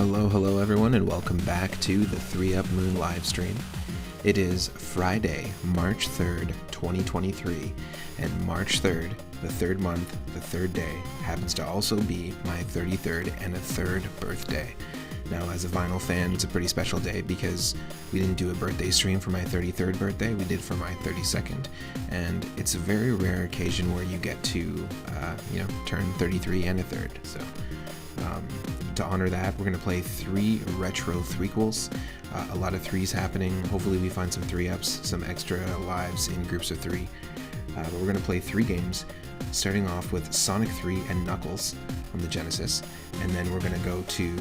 Hello everyone, and welcome back to the 3UP Moon live stream. It is Friday, March 3rd, 2023, and March 3rd, the third month, the third day, happens to also be my 33rd and a third birthday. Now, as a vinyl fan, it's a pretty special day because we didn't do a birthday stream for my 33rd birthday, we did for my 32nd, and it's a very rare occasion where you get to, turn 33 and a third, so... to honor that, we're going to play 3 retro threequels. A lot of threes happening. Hopefully we find some 3-ups, some extra lives in groups of 3. But we're going to play 3 games, starting off with Sonic 3 and Knuckles on the Genesis, and then we're going to go to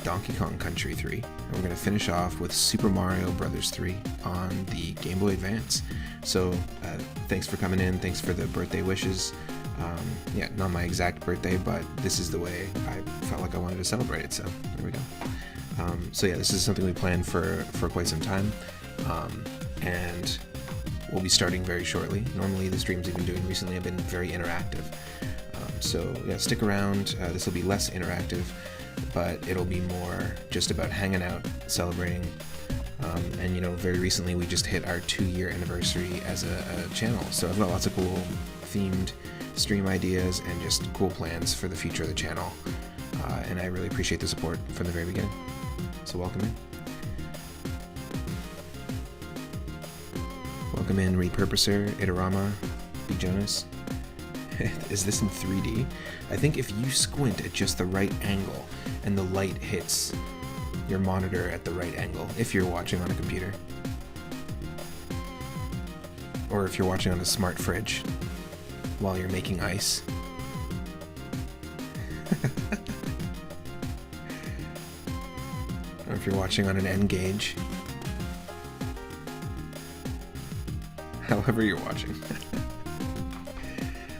Donkey Kong Country 3, and we're going to finish off with Super Mario Bros. 3 on the Game Boy Advance. So thanks for coming in, thanks for the birthday wishes. Not my exact birthday, but this is the way I felt like I wanted to celebrate it, so there we go. This is something we planned for quite some time, and we'll be starting very shortly. Normally the streams we've been doing recently have been very interactive, stick around. This will be less interactive, but it'll be more just about hanging out, celebrating, and very recently we just hit our 2-year anniversary as a channel, so I've got lots of cool themed stream ideas and just cool plans for the future of the channel, and I really appreciate the support from the very beginning, so welcome in Repurposer, Itarama, B. Jonas. Is this in 3D? I think if you squint at just the right angle and the light hits your monitor at the right angle, if you're watching on a computer, or if you're watching on a smart fridge while you're making ice. Or if you're watching on an N-Gauge. However you're watching.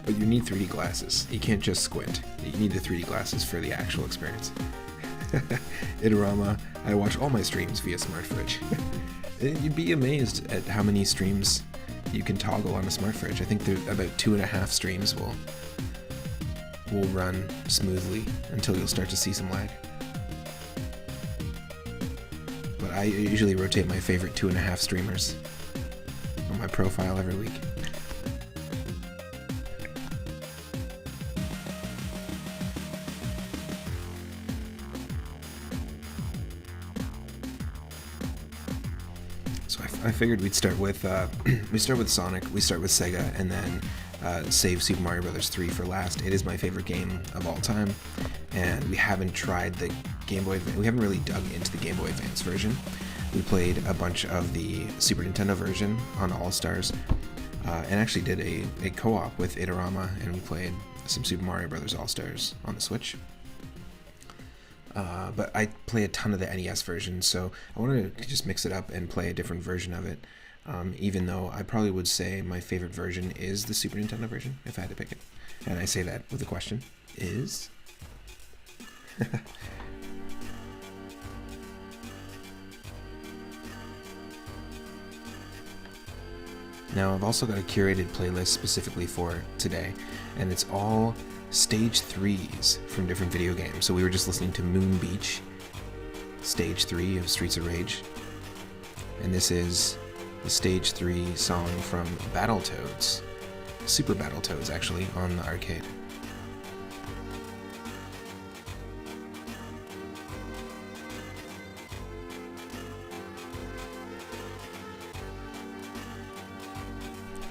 But you need 3D glasses. You can't just squint. You need the 3D glasses for the actual experience. Itarama, I watch all my streams via smart fridge. You'd be amazed at how many streams you can toggle on a smart fridge. I think there's about 2.5 streams will run smoothly until you'll start to see some lag. But I usually rotate my favorite 2.5 streamers on my profile every week. I figured we'd start with Sonic, we start with Sega, and then save Super Mario Bros. 3 for last. It is my favorite game of all time, and we haven't tried the Game Boy Advance. We haven't really dug into the Game Boy Advance version. We played a bunch of the Super Nintendo version on All Stars, and actually did a co-op with Itarama, and we played some Super Mario Bros. All Stars on the Switch. But I play a ton of the NES version, so I wanted to just mix it up and play a different version of it, even though I probably would say my favorite version is the Super Nintendo version, if I had to pick it. And I say that with a question. Is? Now, I've also got a curated playlist specifically for today, and it's all Stage 3s from different video games. So we were just listening to Moon Beach, Stage 3 of Streets of Rage, and this is the Stage 3 song from Battletoads, Super Battletoads actually, on the arcade.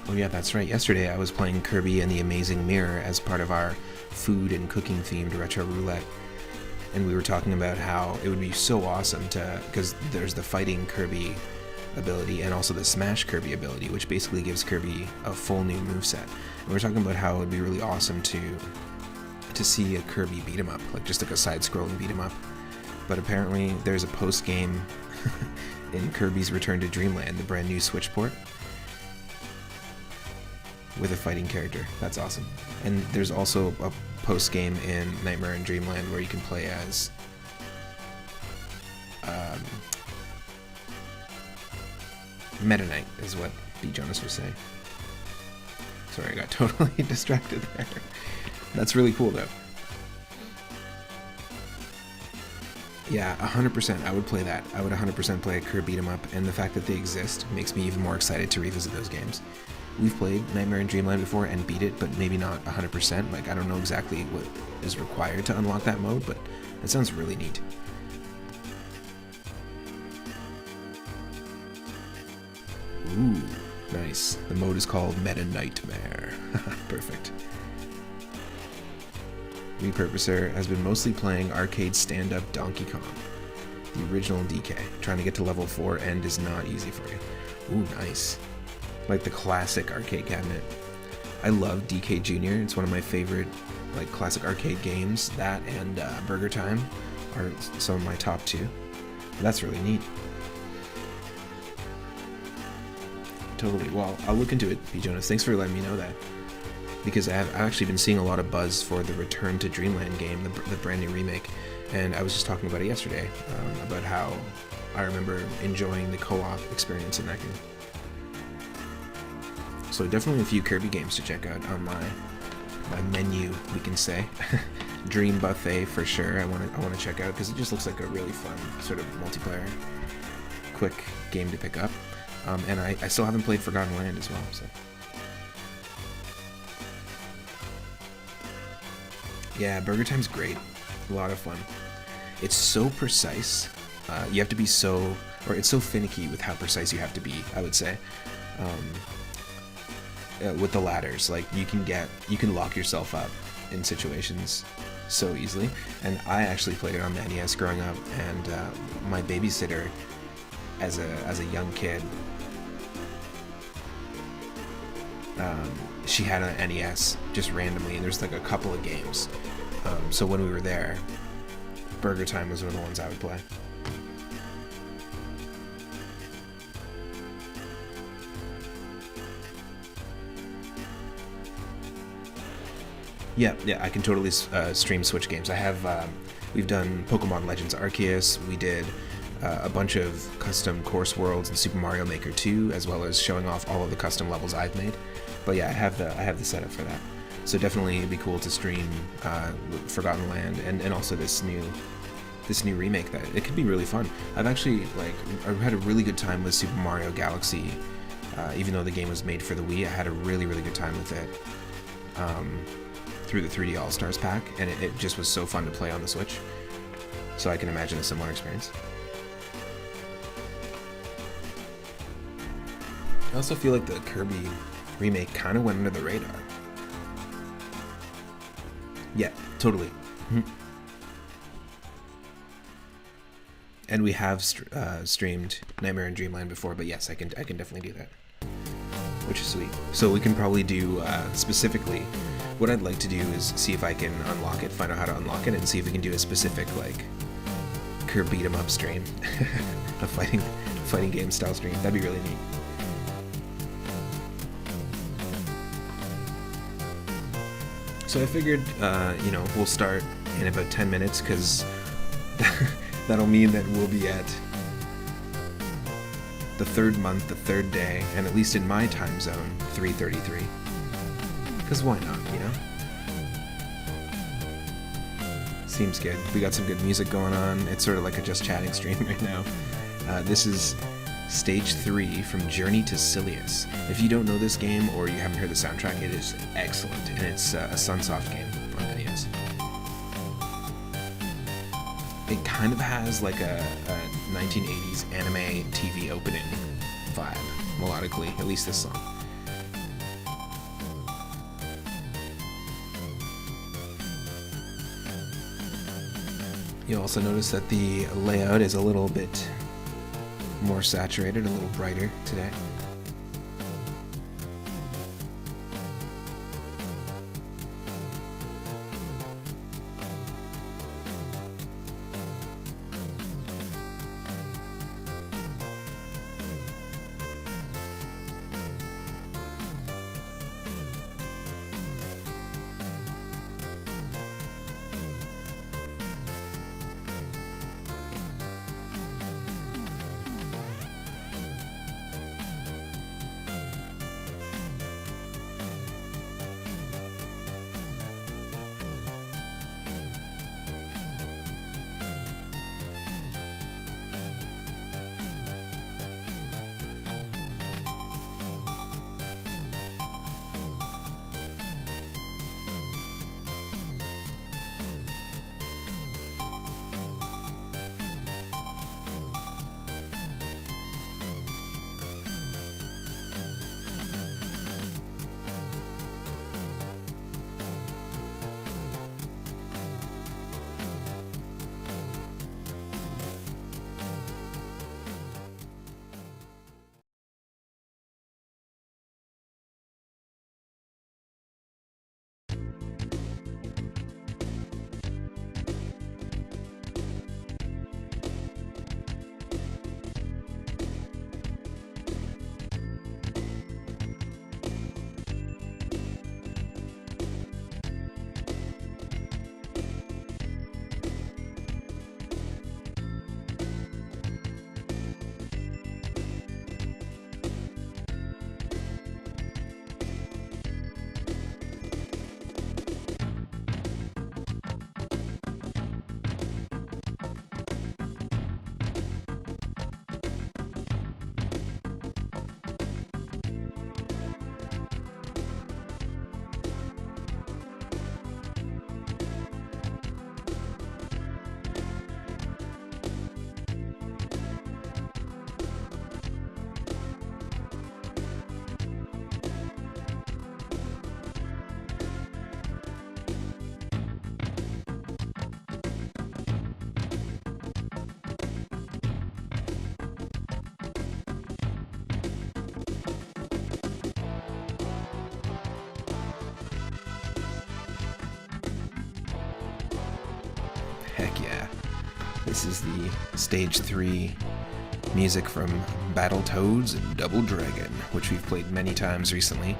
Oh yeah, that's right. Yesterday I was playing Kirby and the Amazing Mirror as part of our food and cooking themed retro roulette, and we were talking about how it would be so awesome because there's the fighting Kirby ability and also the smash Kirby ability, which basically gives Kirby a full new moveset. And we were talking about how it would be really awesome to see a Kirby beat 'em up, just like a side-scrolling beat 'em up. But apparently there's a post-game in Kirby's Return to Dreamland, the brand new Switch port, with a fighting character. That's awesome. And there's also a post-game in Nightmare in Dreamland where you can play as Meta Knight, is what B. Jonas was saying. Sorry, I got totally distracted there. That's really cool though. Yeah, 100%. I would play that. I would 100% play a Kirby beat 'em up, and the fact that they exist makes me even more excited to revisit those games. We've played Nightmare in Dreamland before and beat it, but maybe not 100%. Like, I don't know exactly what is required to unlock that mode, but it sounds really neat. Ooh, nice. The mode is called Meta Nightmare. Perfect. Repurposer has been mostly playing arcade stand-up Donkey Kong, the original DK. Trying to get to level 4 end is not easy for you. Ooh, nice. Like the classic arcade cabinet. I love DK Jr. It's one of my favorite like classic arcade games. That and Burger Time are some of my top two. That's really neat. Totally. Well, I'll look into it, P. Jonas. Thanks for letting me know that. Because I've actually been seeing a lot of buzz for the Return to Dreamland game, the brand new remake. And I was just talking about it yesterday, about how I remember enjoying the co-op experience in that game. So definitely a few Kirby games to check out on my menu, we can say. Dream Buffet for sure. I want to check out because it just looks like a really fun sort of multiplayer, quick game to pick up. And I still haven't played Forgotten Land as well. So yeah, Burger Time's great. A lot of fun. It's so precise. You have to be it's so finicky with how precise you have to be, I would say. With the ladders, like you can lock yourself up in situations so easily. And I actually played it on the NES growing up, and my babysitter, as a young kid, she had an NES just randomly, and there's like a couple of games. So when we were there, Burger Time was one of the ones I would play. Yeah, I can totally stream Switch games. I have, we've done Pokemon Legends Arceus, we did a bunch of custom course worlds in Super Mario Maker 2, as well as showing off all of the custom levels I've made. But yeah, I have the setup for that. So definitely it'd be cool to stream Forgotten Land and also this new remake. That it could be really fun. I've actually I've had a really good time with Super Mario Galaxy, even though the game was made for the Wii. I had a really good time with it through the 3D All Stars pack, and it just was so fun to play on the Switch. So I can imagine a similar experience. I also feel like the Kirby remake kind of went under the radar. Yeah, totally. And we have streamed Nightmare in Dreamland before, but yes, I can definitely do that, which is sweet. So we can probably do specifically. What I'd like to do is see if I can unlock it, find out how to unlock it, and see if we can do a specific Kirby beat 'em up stream, a fighting game style stream. That'd be really neat. So I figured, we'll start in about 10 minutes because that'll mean that we'll be at the third month, the third day, and at least in my time zone, 3:33. Because why not, you know? Seems good. We got some good music going on. It's sort of like a just chatting stream right now. This is Stage 3 from Journey to Silius. If you don't know this game or you haven't heard the soundtrack, it is excellent, and it's a Sunsoft game on NES. It kind of has like a 1980s anime TV opening vibe, melodically, at least this song. You'll also notice that the layout is a little bit more saturated, a little brighter today. This is the Stage 3 music from Battletoads and Double Dragon, which we've played many times recently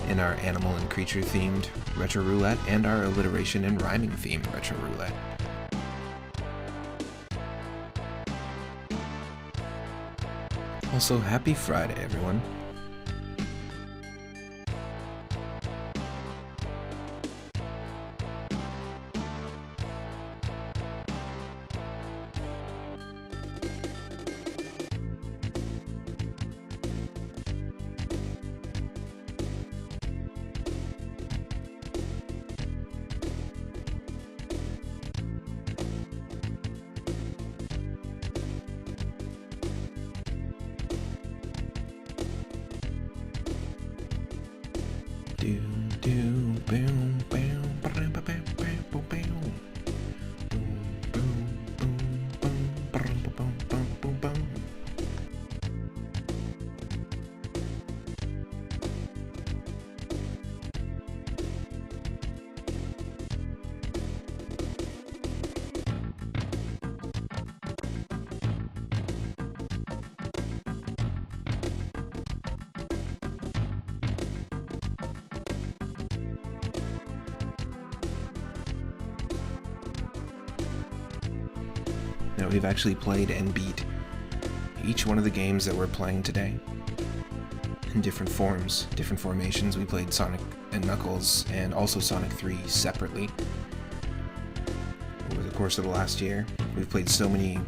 in our animal and creature themed Retro Roulette and our alliteration and rhyming themed Retro Roulette. Also, happy Friday, everyone. Do do boom boom boom boom boom boom boom boom boom boom boom. Now, we've actually played and beat each one of the games that we're playing today in different forms, different formations. We played Sonic and Knuckles and also Sonic 3 separately over the course of the last year. We've played so many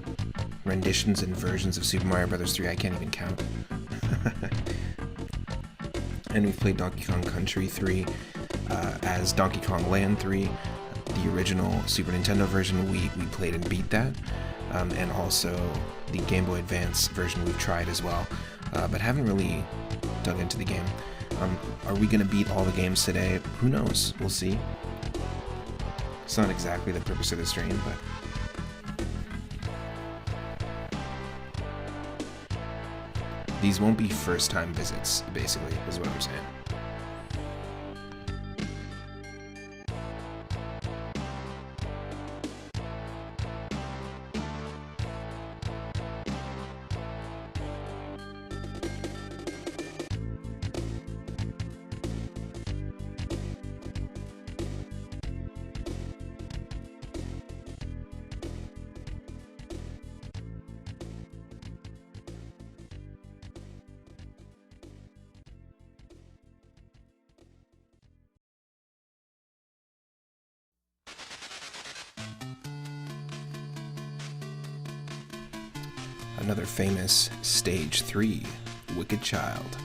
renditions and versions of Super Mario Bros. 3 I can't even count. And we've played Donkey Kong Country 3 as Donkey Kong Land 3. The original Super Nintendo version, we played and beat that. And also the Game Boy Advance version we've tried as well, but haven't really dug into the game. Are we going to beat all the games today? Who knows? We'll see. It's not exactly the purpose of the stream, but these won't be first-time visits, basically, is what I'm saying. Another famous Stage 3, Wicked Child.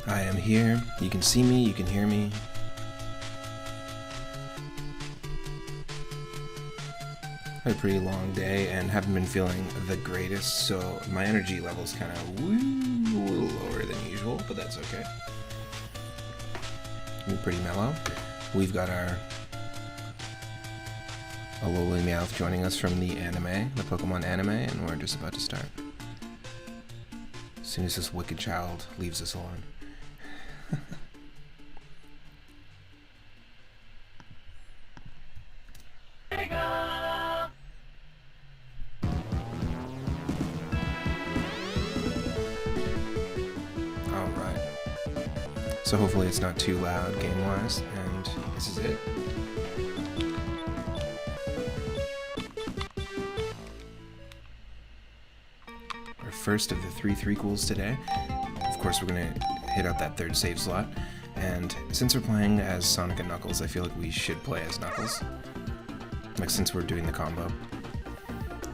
I am here. You can see me, you can hear me. Had a pretty long day and haven't been feeling the greatest, so my energy level's kind of a little lower than usual, but that's okay. We're pretty mellow. We've got our Alola Meowth joining us from the anime, the Pokemon anime, and we're just about to start. As soon as this wicked child leaves us alone. Alright. So hopefully it's not too loud game-wise, and this is it. Our first of the 3 threequels today. Of course we're going to hit out that 3rd save slot, and since we're playing as Sonic and Knuckles, I feel like we should play as Knuckles. Like, since we're doing the combo.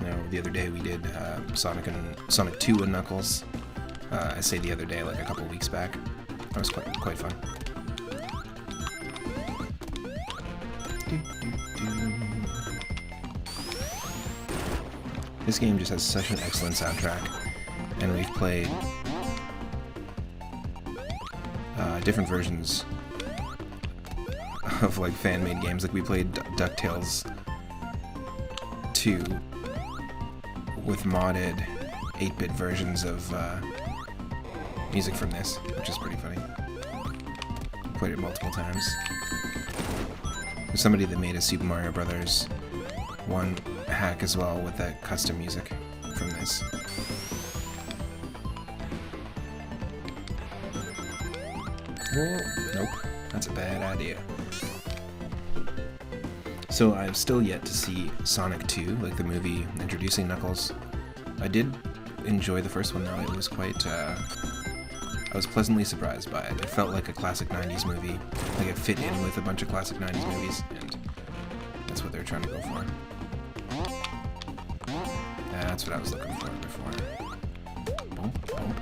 Now, the other day we did Sonic 2 and Knuckles. I say the other day, like a couple weeks back. That was quite fun. This game just has such an excellent soundtrack, and we've played different versions of like fan-made games. Like we played DuckTales 2 with modded 8-bit versions of music from this, which is pretty funny. Played it multiple times. There's somebody that made a Super Mario Brothers 1 hack as well with that custom music from this. Whoa, nope, that's a bad idea. So I've still yet to see Sonic 2, like the movie introducing Knuckles. I did enjoy the first one though. It was quite, I was pleasantly surprised by it. It felt like a classic 90s movie, like it fit in with a bunch of classic 90s movies, and that's what they were trying to go for. That's what I was looking for before. Boom, boom.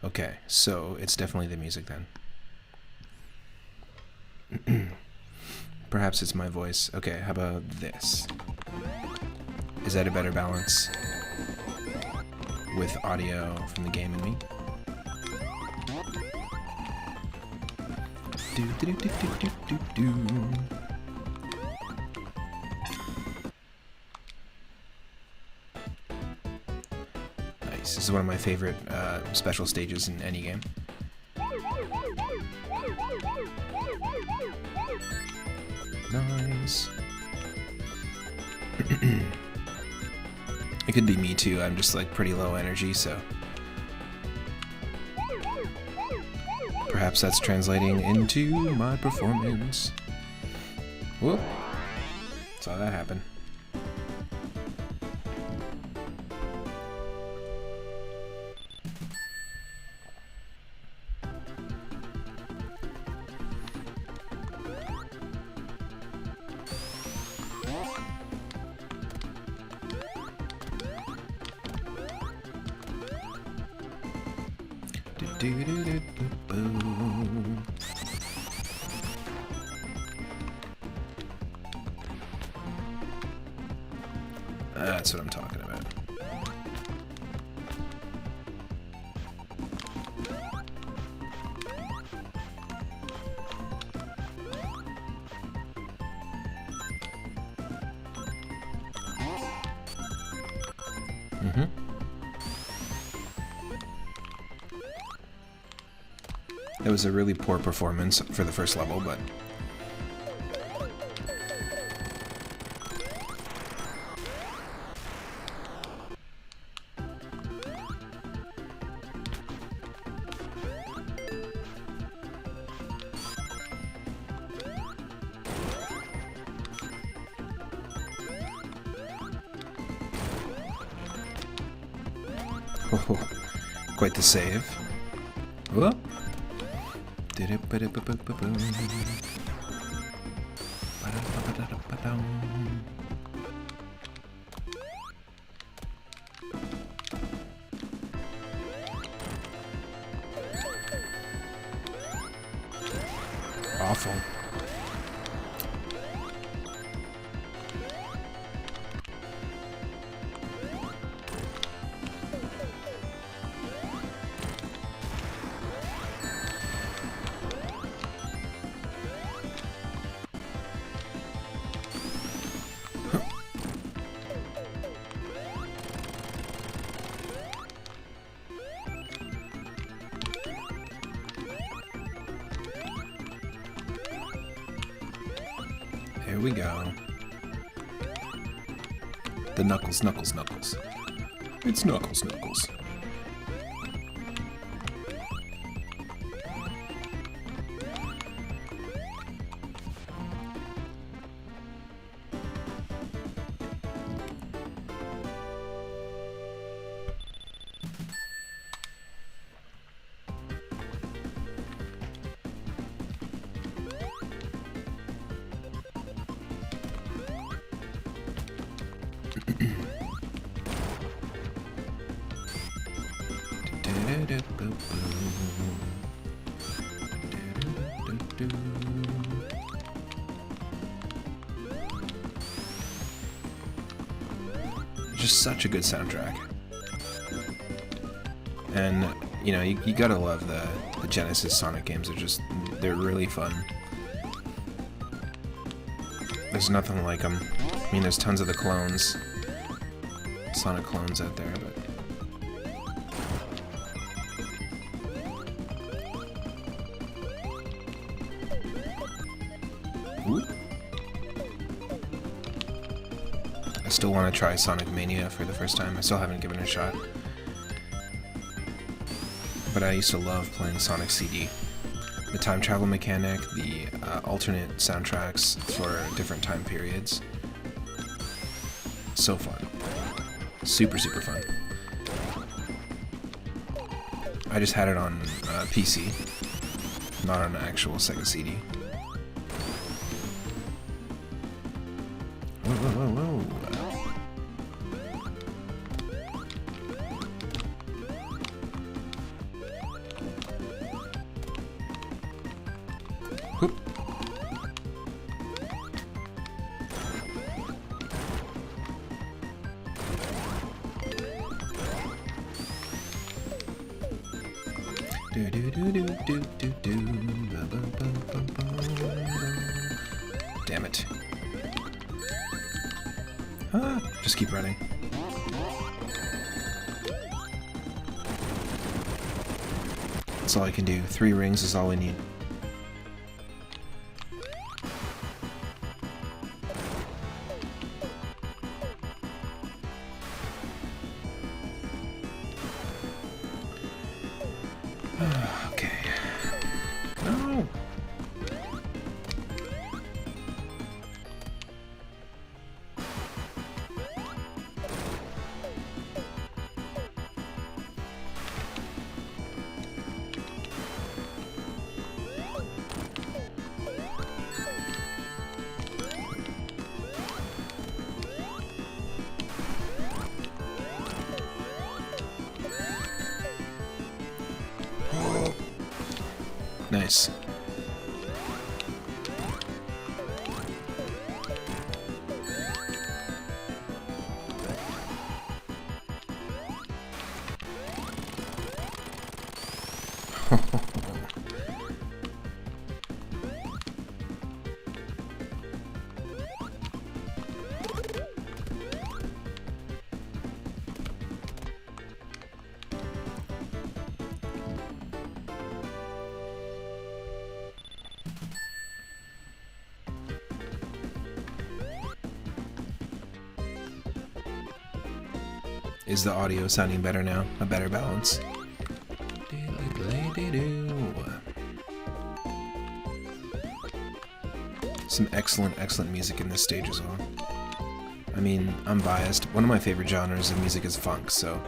Okay, so it's definitely the music then. Perhaps it's my voice. Okay, how about this? Is that a better balance with audio from the game and me? Do do do do do do do. Nice. This is one of my favorite special stages in any game. Nice. It could be me too, I'm just like pretty low energy, so perhaps that's translating into my performance. Whoop. Saw that happen. That's what I'm talking about. It was a really poor performance for the first level, but oh, quite the save. Whoop. awful. Here we go. The Knuckles, Knuckles, Knuckles. It's Knuckles, Knuckles. Just such a good soundtrack. And, you know, you gotta love the Genesis Sonic games. They're really fun. There's nothing like them. I mean, there's tons of the clones, Sonic clones out there, but... Ooh. I still want to try Sonic Mania for the first time. I still haven't given it a shot. But I used to love playing Sonic CD. The time travel mechanic, the alternate soundtracks for different time periods. So fun. Super, super fun. I just had it on PC, not on an actual Sega CD. Whoa, whoa, whoa, whoa. Whoop. Do do do do do do do. Damn it. Ah, just keep running. That's all I can do. 3 rings is all we need. Okay. No! Nice. Is the audio sounding better now? A better balance? Some excellent, excellent music in this stage as well. I mean, I'm biased. One of my favorite genres of music is funk, so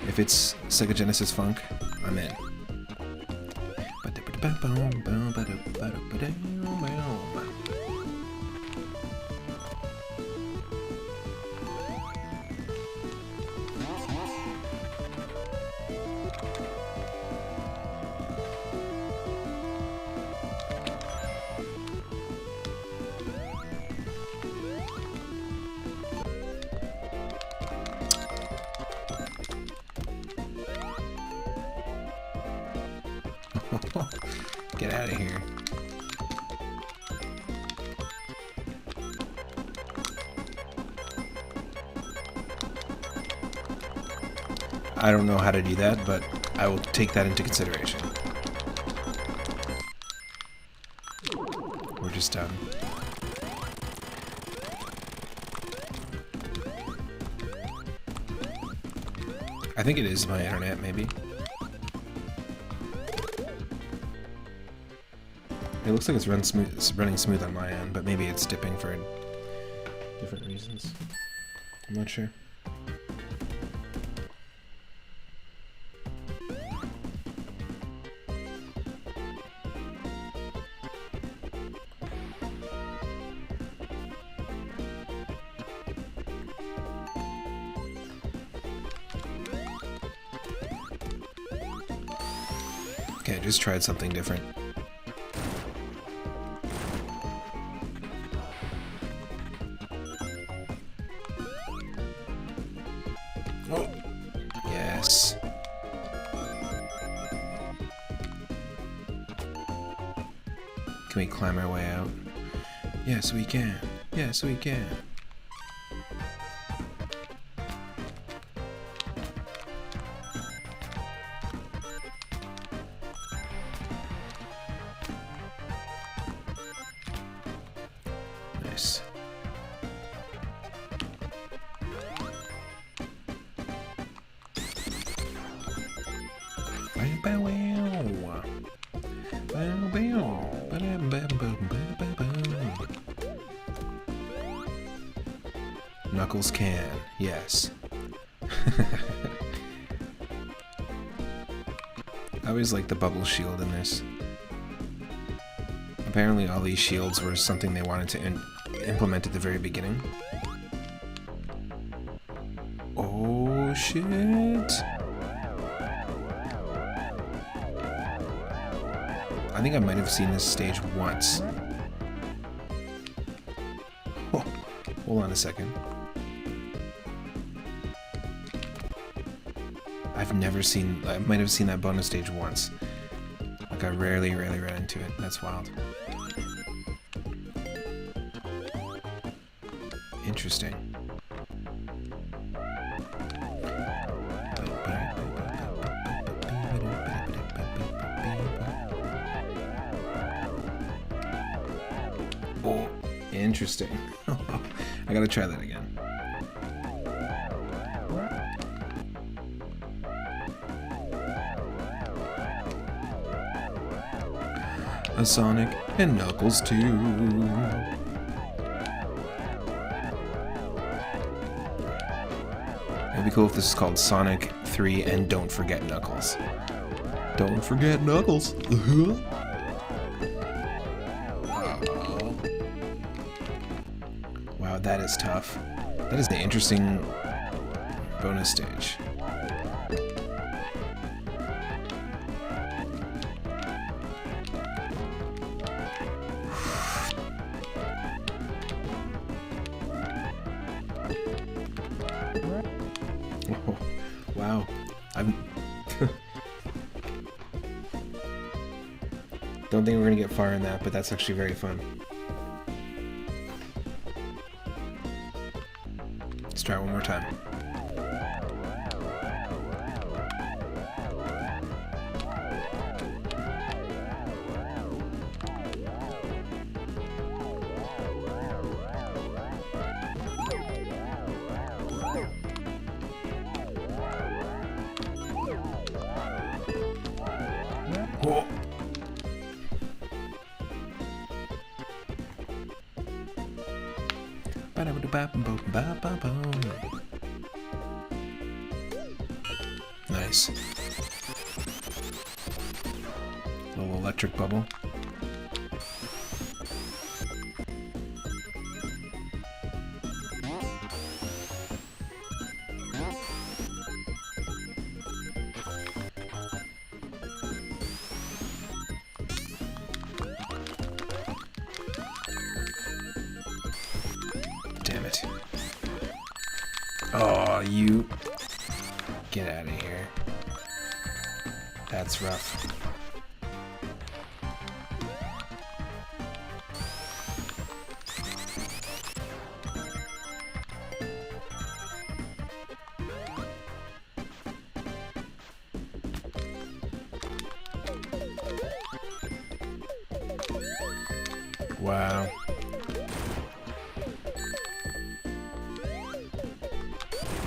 if it's Sega Genesis funk, I'm in. Get out of here. I don't know how to do that, but I will take that into consideration. We're just done. I think it is my internet, maybe. It looks like it's running smooth on my end, but maybe it's dipping for different reasons. I'm not sure. Okay, I just tried something different. Oh, yes. Can we climb our way out? Yes, we can. Yes, we can. Nice. Knuckles can, yes. I always like the bubble shield in this. Apparently all these shields were something they wanted to implement at the very beginning. Oh shit! I think I might have seen this stage once. Oh, hold on a second. I might have seen that bonus stage once. Like I rarely ran into it. That's wild. Interesting. Oh, interesting. I gotta try that again. A Sonic and Knuckles too. It'd be cool if this is called Sonic 3 and Don't Forget Knuckles. Don't forget Knuckles. Wow, that is tough. That is an interesting bonus stage. Oh, wow. Don't think we're gonna get far in that, but that's actually very fun. Let's try it one more time. Oh. Nice. Little electric bubble. Damn it. Oh, you... Get out of here. That's rough. Wow.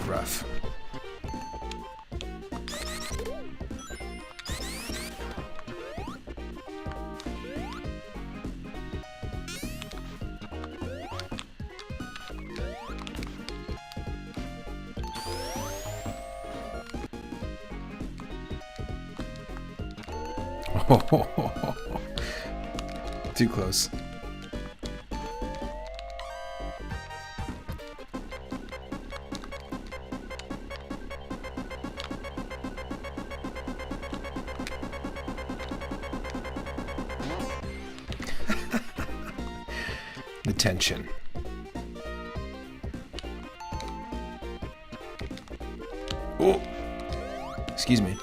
Rough. Too close. The tension. Oh! Excuse me.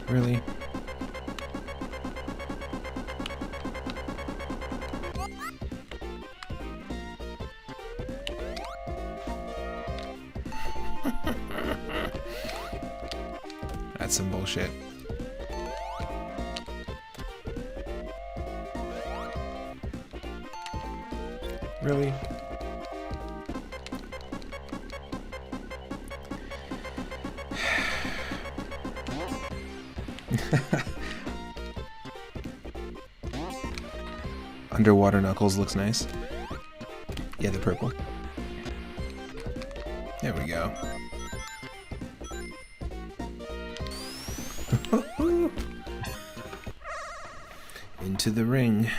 Really? That's some bullshit. Really? Underwater Knuckles looks nice. Yeah, the purple. There we go. Into the ring.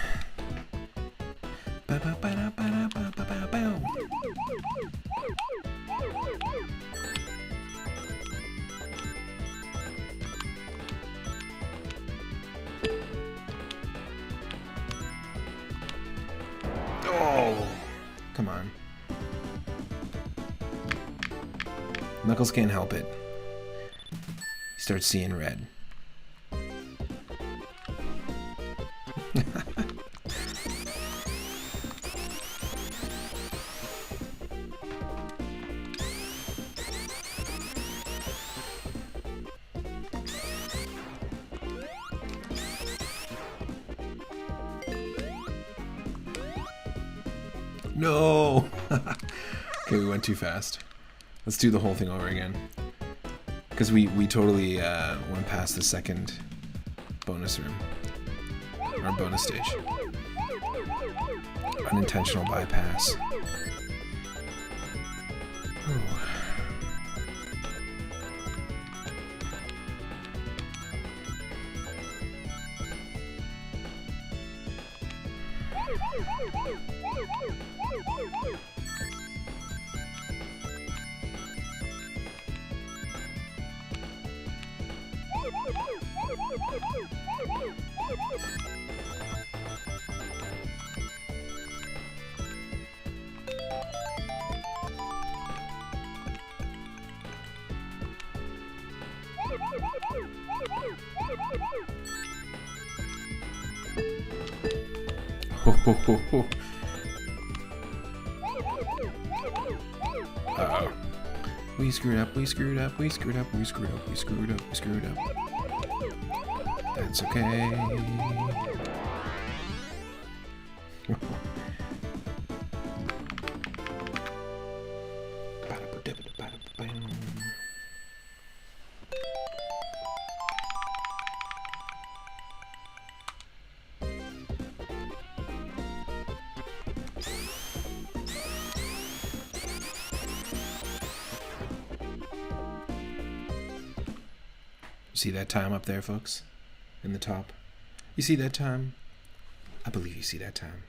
Oh, come on. Knuckles can't help it. He starts seeing red. No! Okay, we went too fast. Let's do the whole thing over again. Because we totally went past the second bonus room. Or bonus stage. Unintentional bypass. Ooh. Uh-oh. We screwed up, we screwed up, we screwed up, we screwed up, we screwed up, we screwed up. That's okay. See that time up there, folks? In the top? You see that time? I believe you see that time.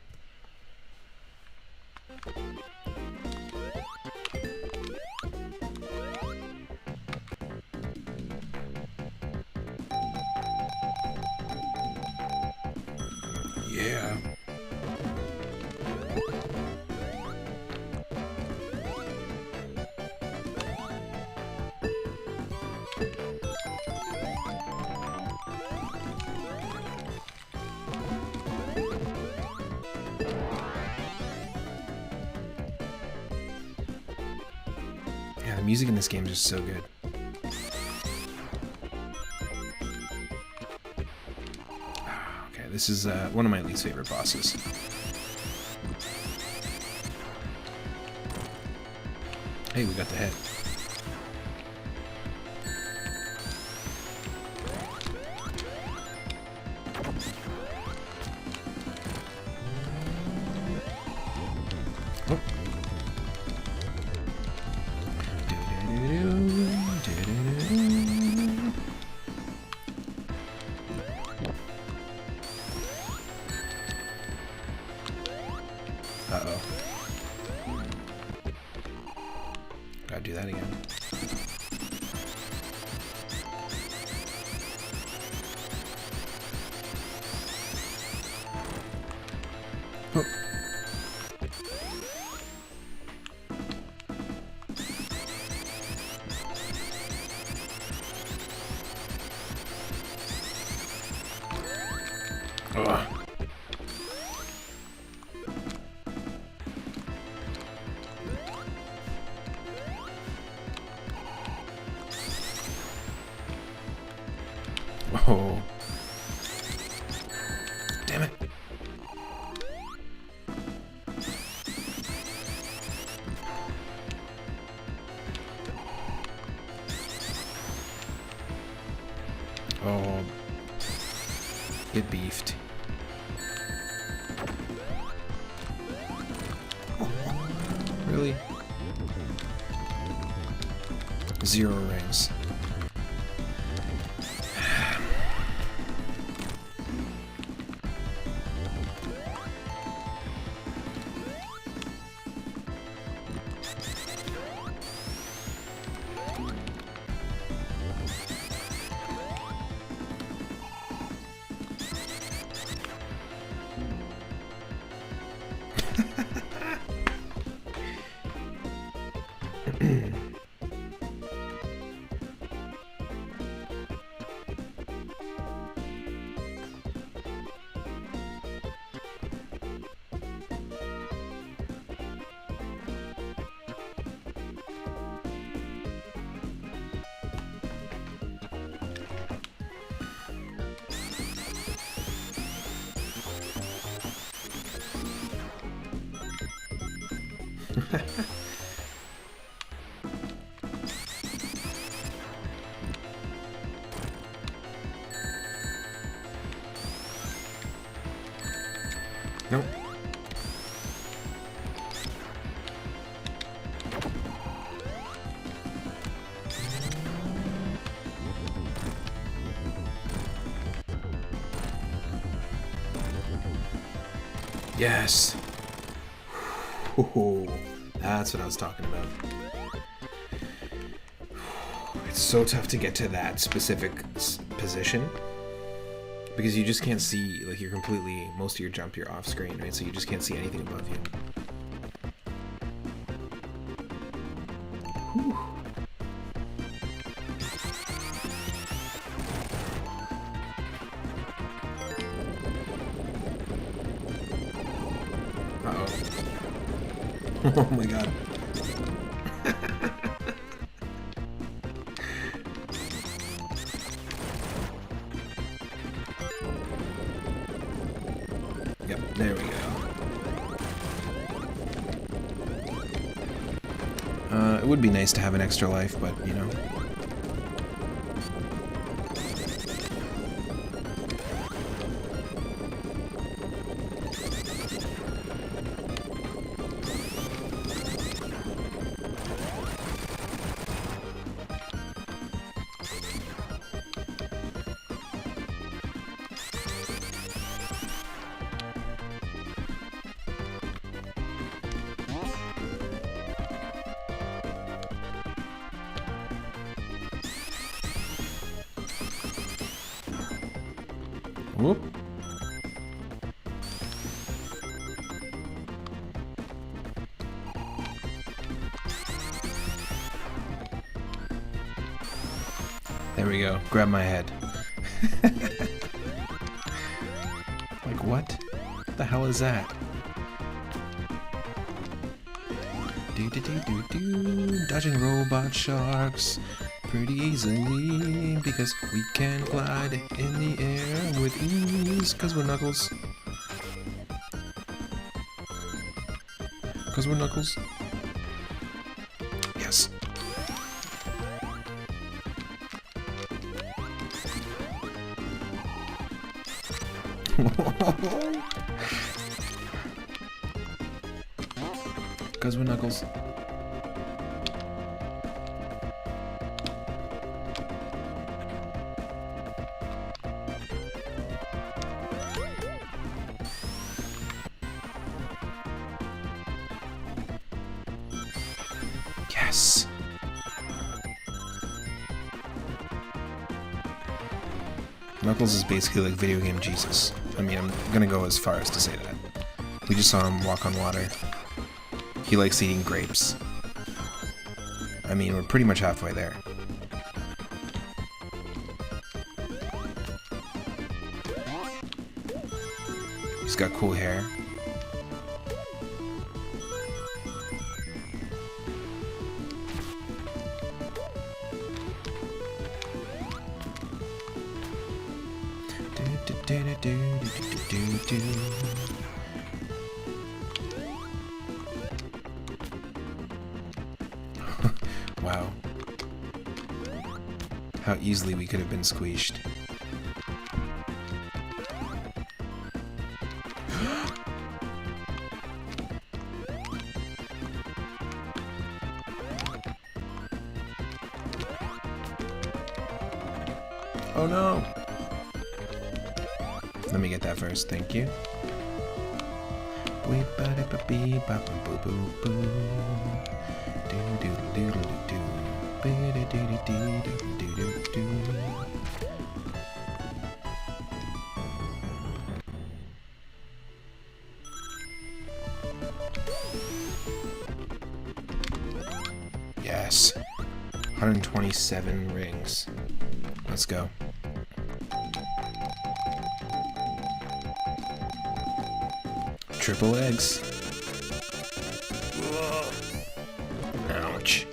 Yeah. The music in this game is just so good. Okay, this is one of my least favorite bosses. Hey, we got the head. Oh. Uh-oh. Gotta do that again. Oh. Ugh. Oh. Damn it. Oh. Get beefed. Really? 0 rings. Nope. Yes. Ooh, that's what I was talking about. It's so tough to get to that specific position because you just can't see, like, you're completely, most of your jump you're off screen, right? So you just can't see anything above you. Whew. Uh-oh. Oh my god. Yep, there we go. It would be nice to have an extra life, but, you know. Whoop. There we go. Grab my head. Like, what? What the hell is that? Do Dodging robot sharks pretty easily because we can glide in the air with ease because we're Knuckles. Because we're Knuckles. Yes. Because we're Knuckles. Yes. Knuckles is basically like video game Jesus. I mean, I'm gonna go as far as to say that. We just saw him walk on water. He likes eating grapes. I mean, we're pretty much halfway there. He's got cool hair. Wow. How easily we could have been squeezed. Oh no! Let me get that first, thank you. Yes. 127 rings. Let's go. Triple eggs. Whoa. Ouch.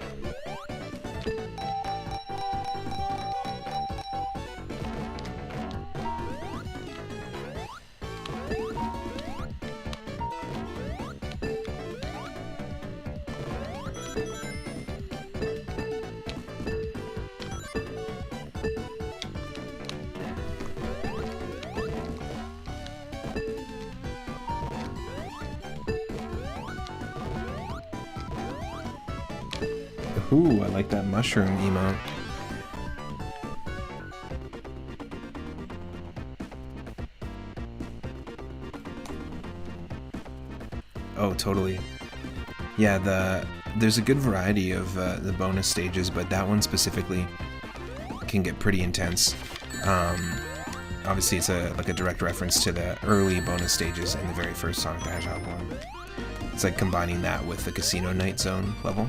Ooh, I like that mushroom emote. Oh, totally. Yeah, there's a good variety of the bonus stages, but that one specifically can get pretty intense. Obviously, it's like a direct reference to the early bonus stages in the very first Sonic the Hedgehog one. It's like combining that with the Casino Night Zone level.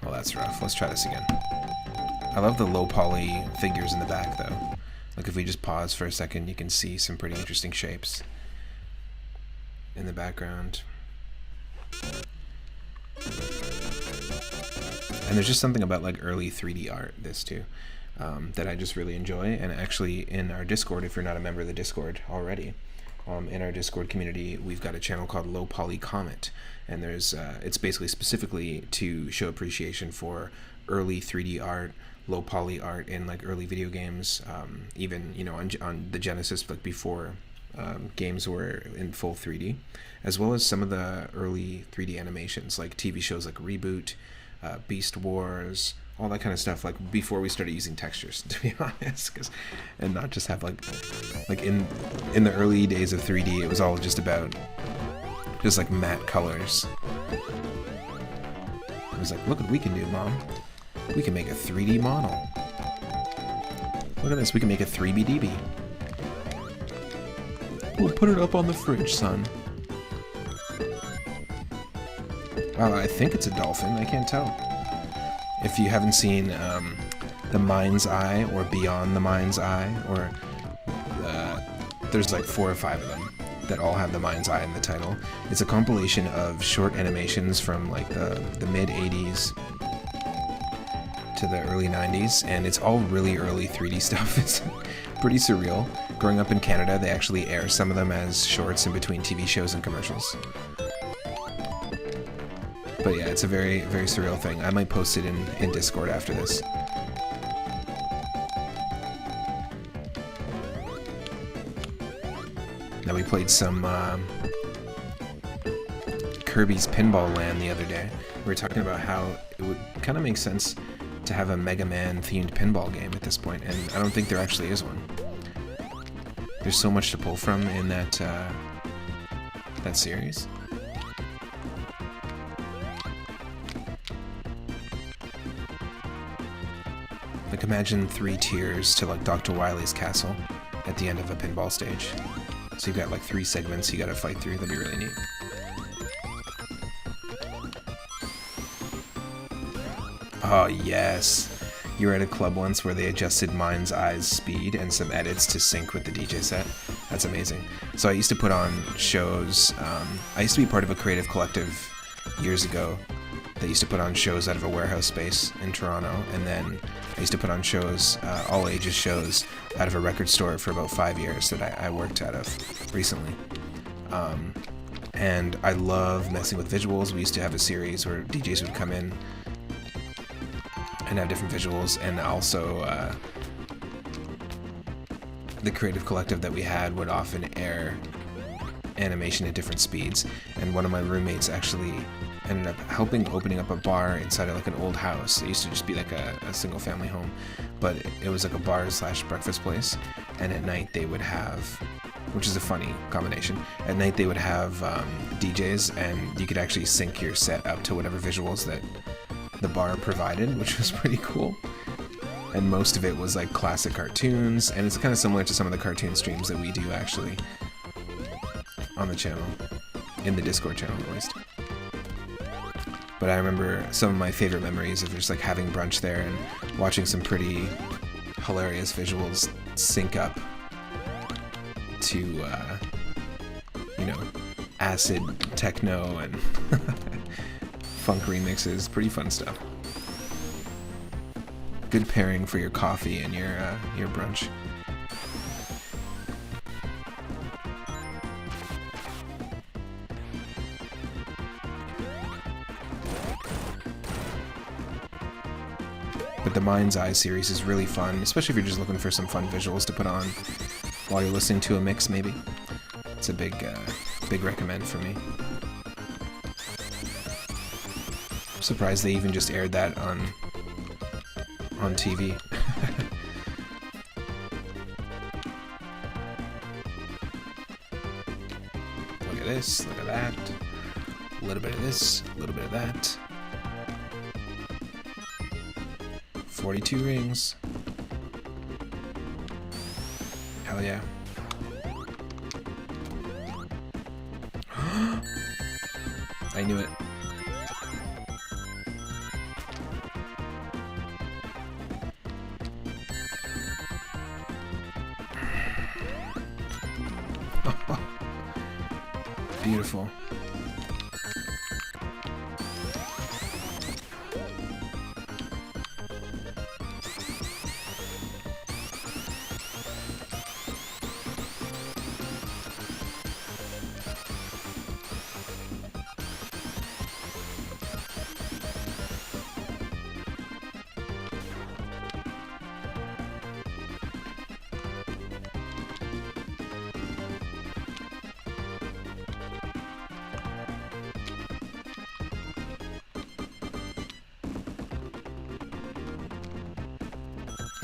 Well, that's rough. Let's try this again. I love the low poly figures in the back, though. Like, if we just pause for a second, you can see some pretty interesting shapes in the background. And there's just something about, like, early 3D art, this too, that I just really enjoy. And actually, in our Discord, if you're not a member of the Discord already, in our Discord community, we've got a channel called Low Poly Comet, and there's it's basically specifically to show appreciation for early 3D art, low poly art in like early video games, even on the Genesis, like before games were in full 3D, as well as some of the early 3D animations, like TV shows like Reboot, Beast Wars, all that kind of stuff, like before we started using textures, to be honest, and not just have like in the early days of 3D, it was all just about just like matte colors. It was like, look what we can do, Mom. We can make a 3D model. Look at this, we can make a 3BDB. We'll put it up on the fridge, son. Wow, I think it's a dolphin, I can't tell. If you haven't seen The Mind's Eye or Beyond the Mind's Eye, or there's like 4 or 5 of them. that all have the Mind's Eye in the title. It's a compilation of short animations from like the mid 80s to the early 90s, and it's all really early 3D stuff. It's pretty surreal. Growing up in Canada, they actually air some of them as shorts in between TV shows and commercials. But yeah, it's a very, very surreal thing. I might post it in Discord after this. Now we played some Kirby's Pinball Land the other day. We were talking about how it would kind of make sense to have a Mega Man themed pinball game at this point, and I don't think there actually is one. There's so much to pull from in that series. Like, imagine 3 tiers to like Dr. Wily's castle at the end of a pinball stage. So you've got like 3 segments you gotta fight through. That'd be really neat. Oh yes! You were at a club once where they adjusted Mind's Eye's speed and some edits to sync with the DJ set. That's amazing. So I used to put on shows. I used to be part of a creative collective years ago that used to put on shows out of a warehouse space in Toronto, and then I used to put on shows, all ages shows, out of a record store for about 5 years that I worked out of recently. And I love messing with visuals. We used to have a series where DJs would come in and have different visuals, and also the creative collective that we had would often air animation at different speeds, and one of my roommates actually ended up helping opening up a bar inside of like an old house. It used to just be like a single family home, but it was like a bar slash breakfast place, and at night they would have, which is a funny combination, at night they would have DJs, and you could actually sync your set up to whatever visuals that the bar provided, which was pretty cool. And most of it was like classic cartoons, and it's kind of similar to some of the cartoon streams that we do actually on the channel, in the Discord channel at least. But I remember some of my favorite memories of just like having brunch there and watching some pretty hilarious visuals sync up to you know, acid techno and funk remixes. Pretty fun stuff. Good pairing for your coffee and your brunch. But the Mind's Eye series is really fun, especially if you're just looking for some fun visuals to put on while you're listening to a mix, maybe. It's a big recommend for me. I'm surprised they even just aired that on TV. Look at this, look at that. A little bit of this, a little bit of that. 42 rings. Hell yeah. I knew it. Beautiful.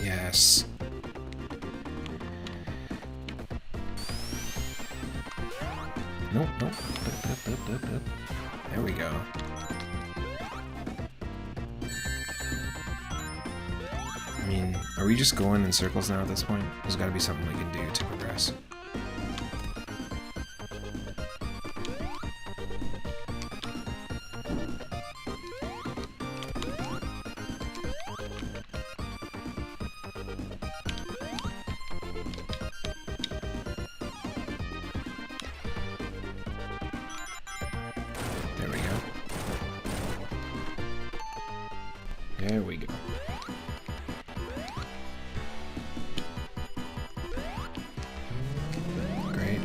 Yes. Nope, nope. There we go. I mean, are we just going in circles now at this point? There's gotta be something we can do to progress. There we go. Great.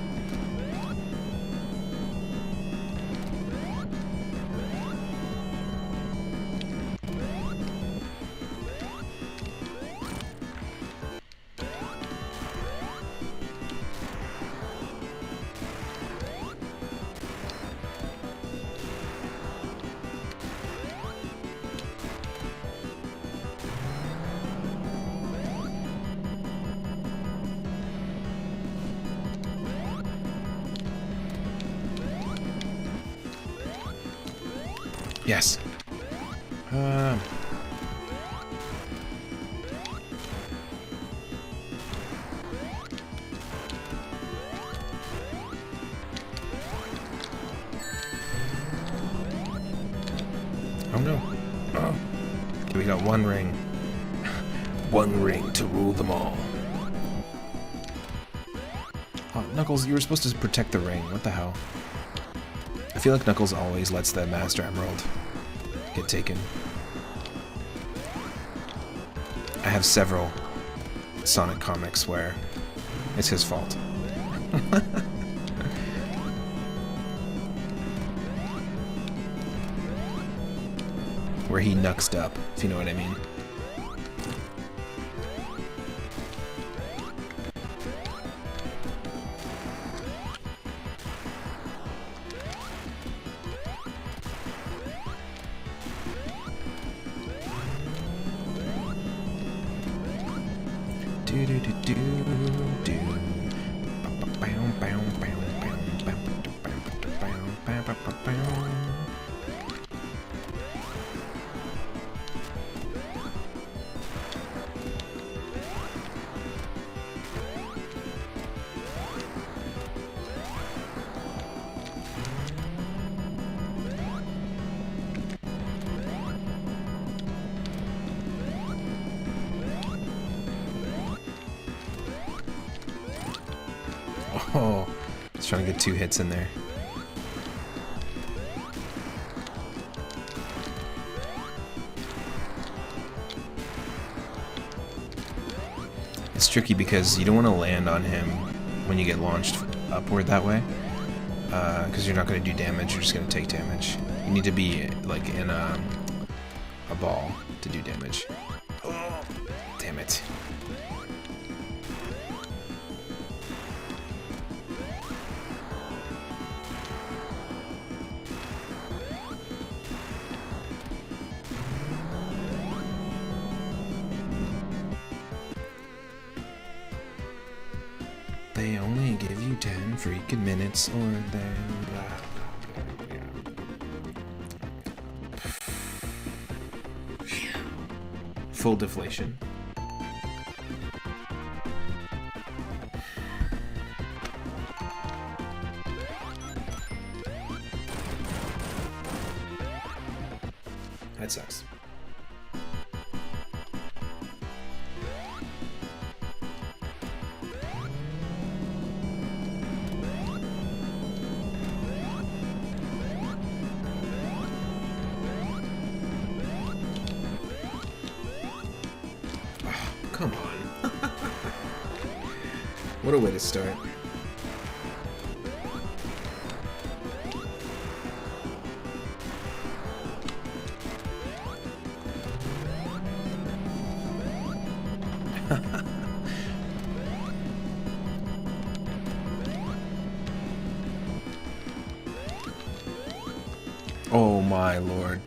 Yes. Oh no. Oh. Okay, we got one ring. One ring to rule them all. Oh, Knuckles, you were supposed to protect the ring. What the hell? I feel like Knuckles always lets the Master Emerald get taken. I have several Sonic comics where it's his fault. Where he knucksed up, if you know what I mean. Oh, I was trying to get 2 hits in there. It's tricky because you don't want to land on him when you get launched upward that way, because you're not going to do damage, you're just going to take damage. You need to be like in a ball to do damage. Oh, damn it. They only give you 10 freaking minutes or then full deflation. That sucks. Come on. What a way to start. Oh my lord.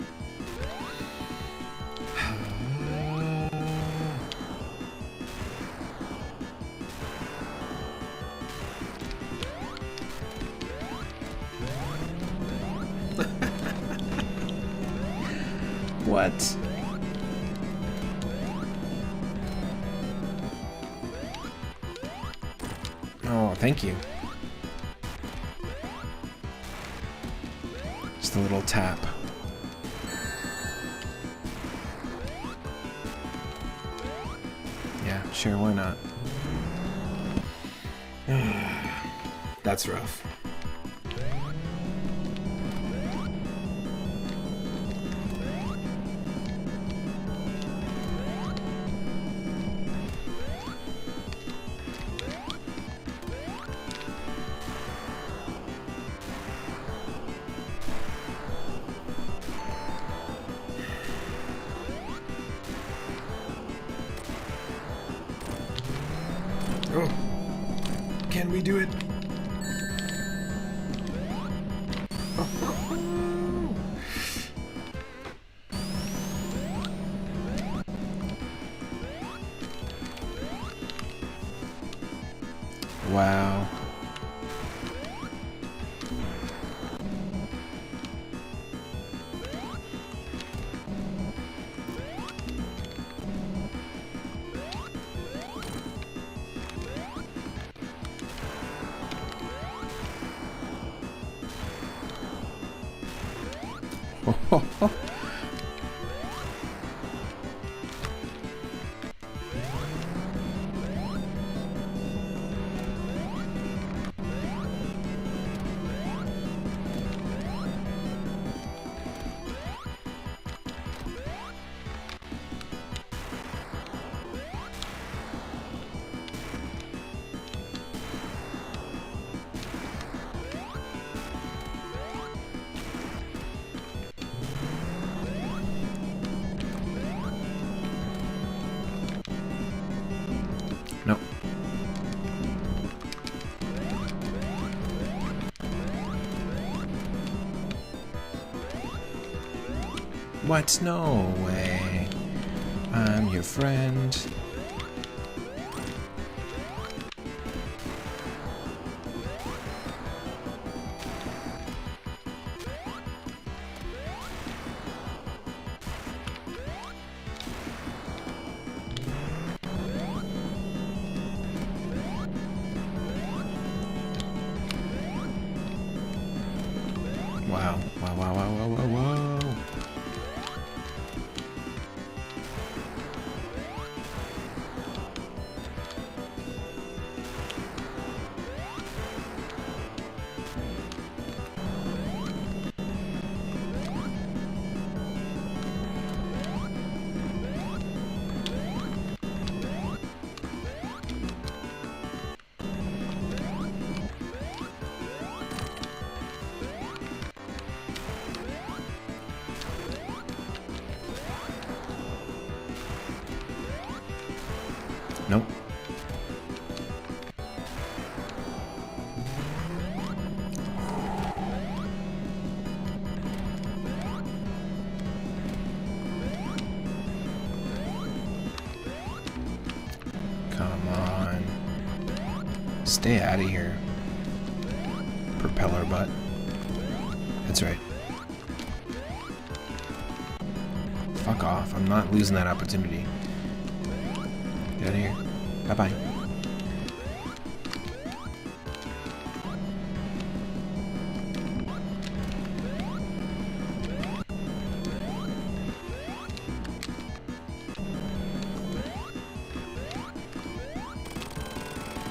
What? Oh, thank you. Just a little tap. Yeah, sure, why not? That's rough. Oh, can we do it? Wow. No. What? No way. I'm your friend. Wow. Wow, wow, wow, wow, wow, wow. Nope. Come on. Stay out of here. Propeller butt. That's right. Fuck off. I'm not losing that opportunity. Get out of here. Bye-bye.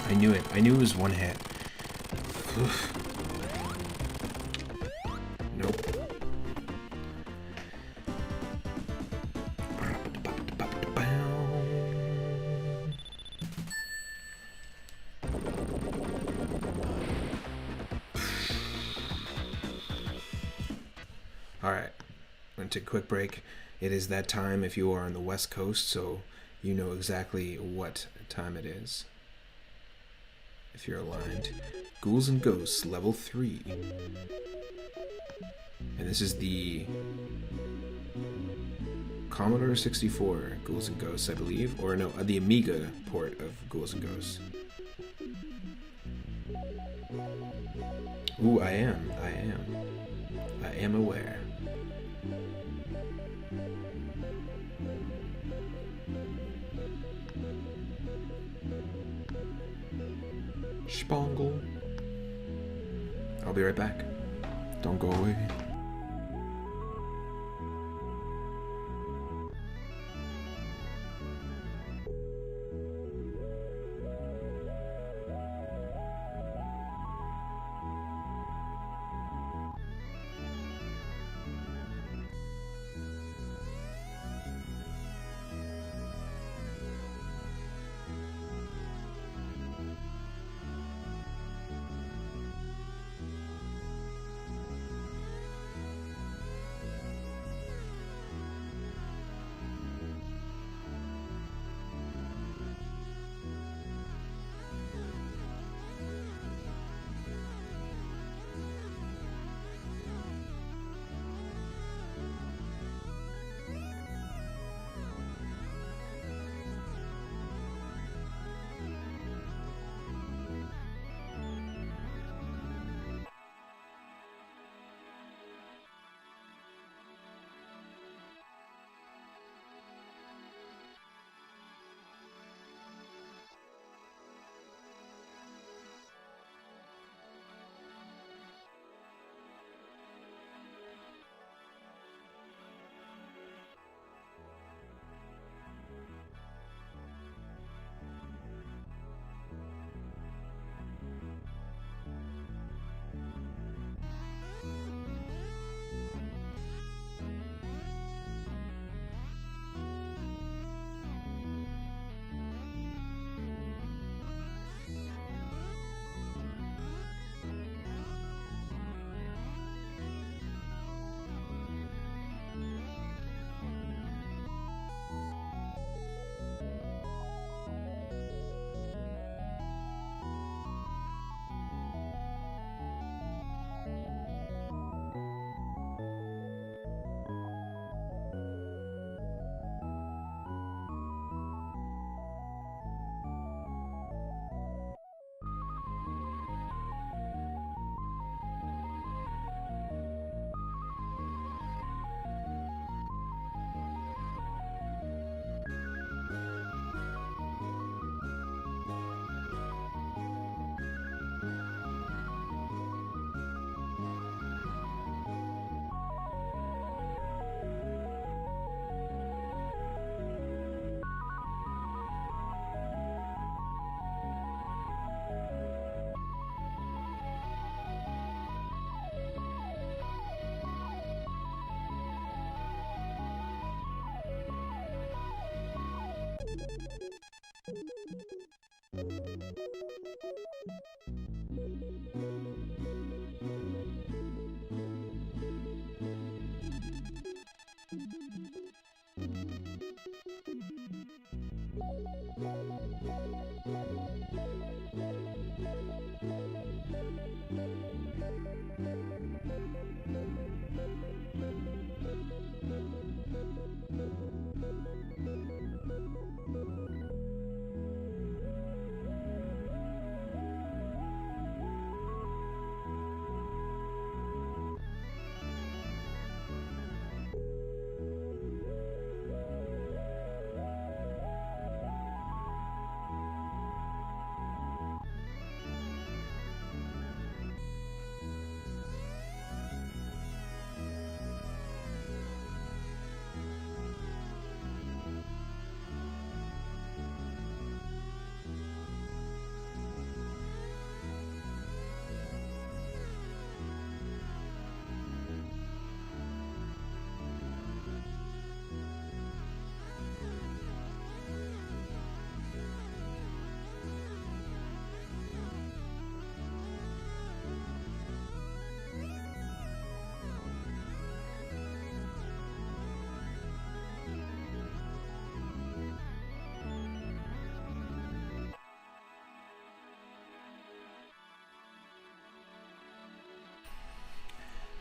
I knew it. I knew it was one hit. Oof. Nope. Alright. I'm going to take a quick break. It is that time if you are on the West Coast, so you know exactly what time it is. If you're aligned. Ghouls and Ghosts, level 3. And this is the Commodore 64 Ghouls and Ghosts, I believe. Or no, the Amiga port of Ghouls and Ghosts. Ooh, I am aware. Spongle. I'll be right back. Don't go away.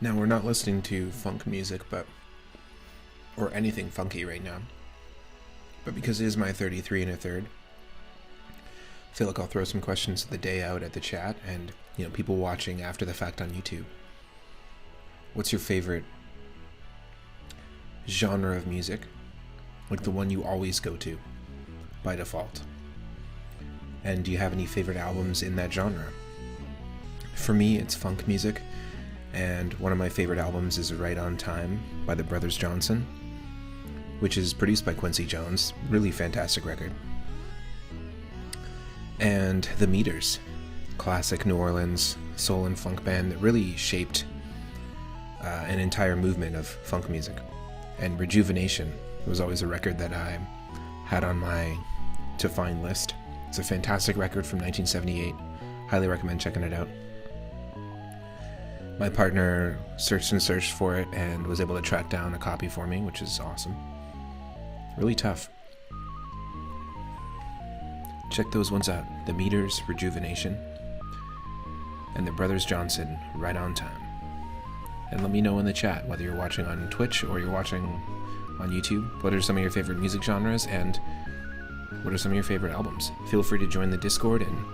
Now, we're not listening to funk music, or anything funky right now. But because it is my 33 and a third, I feel like I'll throw some questions of the day out at the chat and, people watching after the fact on YouTube. What's your favorite genre of music? Like the one you always go to by default. And do you have any favorite albums in that genre? For me, it's funk music. And one of my favorite albums is Right on Time by the Brothers Johnson, which is produced by Quincy Jones. Really fantastic record. And The Meters, classic New Orleans soul and funk band that really shaped an entire movement of funk music. And Rejuvenation was always a record that I had on my to find list. It's a fantastic record from 1978. Highly recommend checking it out. My partner searched and searched for it and was able to track down a copy for me, which is awesome. Really tough. Check those ones out. The Meters, Rejuvenation, and the Brothers Johnson, Right on Time. And let me know in the chat, whether you're watching on Twitch or you're watching on YouTube, what are some of your favorite music genres and what are some of your favorite albums? Feel free to join the Discord and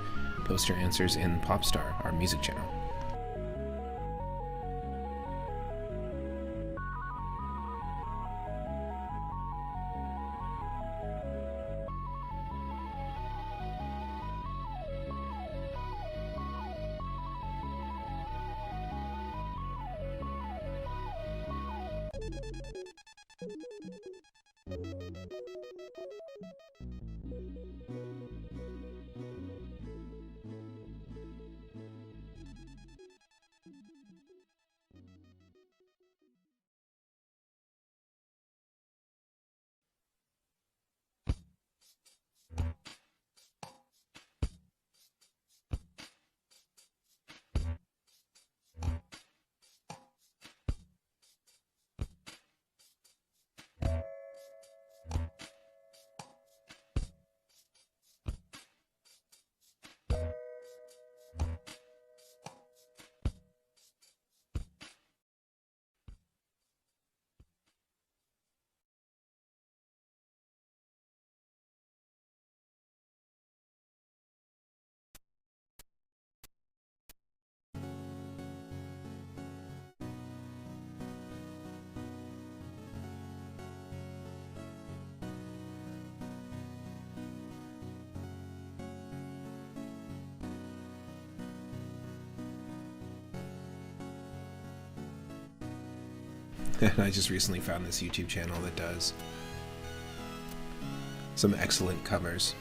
post your answers in Popstar, our music channel. I just recently found this YouTube channel that does some excellent covers.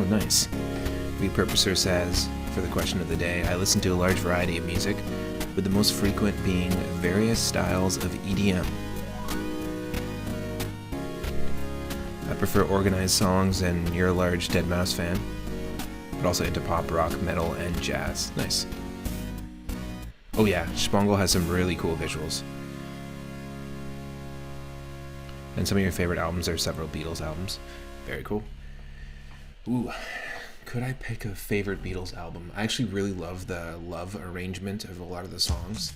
nice. Repurposer says, for the question of the day, I listen to a large variety of music, with the most frequent being various styles of EDM. I prefer organized songs, and you're a large deadmau5 fan, but also into pop, rock, metal, and jazz. Nice. Oh yeah, Spangle has some really cool visuals. And some of your favorite albums are several Beatles albums. Very cool. Ooh, could I pick a favorite Beatles album? I actually really love the love arrangement of a lot of the songs.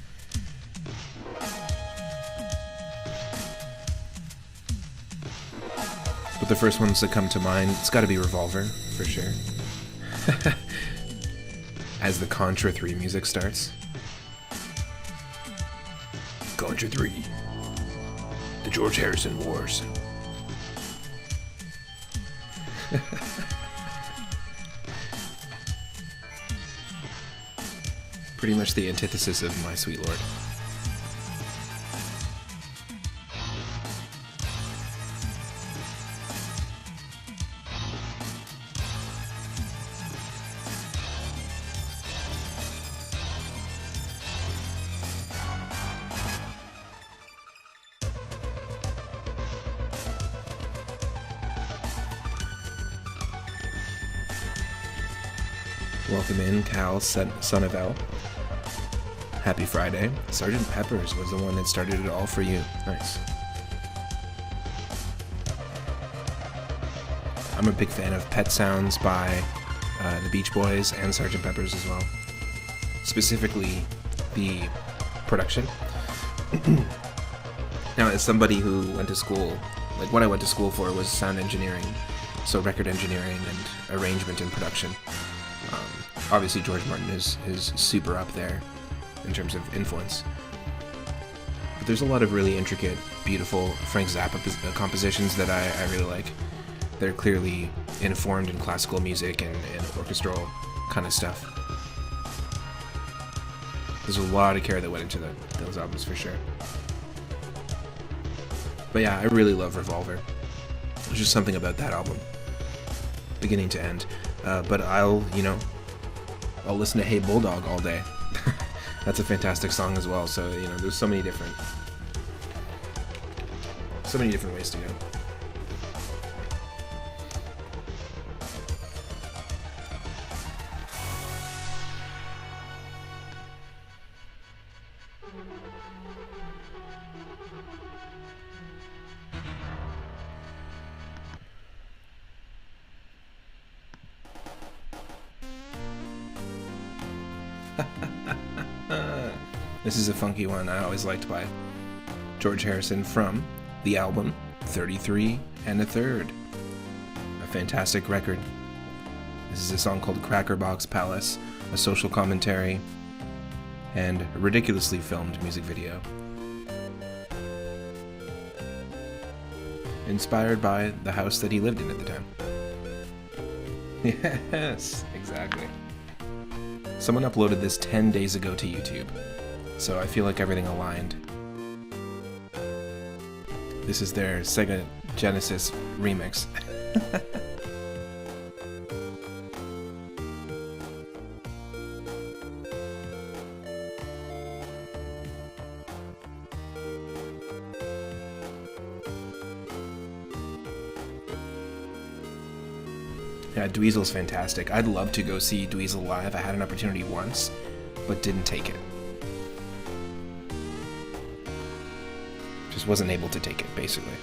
But the first ones that come to mind, it's gotta be Revolver, for sure. As the Contra 3 music starts. Contra 3. The George Harrison Wars. Pretty much the antithesis of My Sweet Lord. Welcome in, Cal, son of L. Happy Friday. Sgt. Pepper's was the one that started it all for you. Nice. I'm a big fan of Pet Sounds by the Beach Boys and Sgt. Pepper's as well. Specifically, the production. Now, as somebody who went to school, like what I went to school for was sound engineering, so record engineering and arrangement and production. Obviously, George Martin is super up there in terms of influence. But there's a lot of really intricate, beautiful Frank Zappa compositions that I really like. They're clearly informed in classical music and orchestral kind of stuff. There's a lot of care that went into those albums for sure. But yeah, I really love Revolver. There's just something about that album, beginning to end. But I'll listen to Hey Bulldog all day. That's a fantastic song as well. So, there's so many different ways to go. This is a funky one I always liked by George Harrison from the album 33 and a Third. A fantastic record. This is a song called Crackerbox Palace, a social commentary, and a ridiculously filmed music video. Inspired by the house that he lived in at the time. Yes, exactly. Someone uploaded this 10 days ago to YouTube, so I feel like everything aligned. This is their Sega Genesis remix. Yeah, Dweezil's fantastic. I'd love to go see Dweezil live. I had an opportunity once, but didn't take it. Just wasn't able to take it, basically.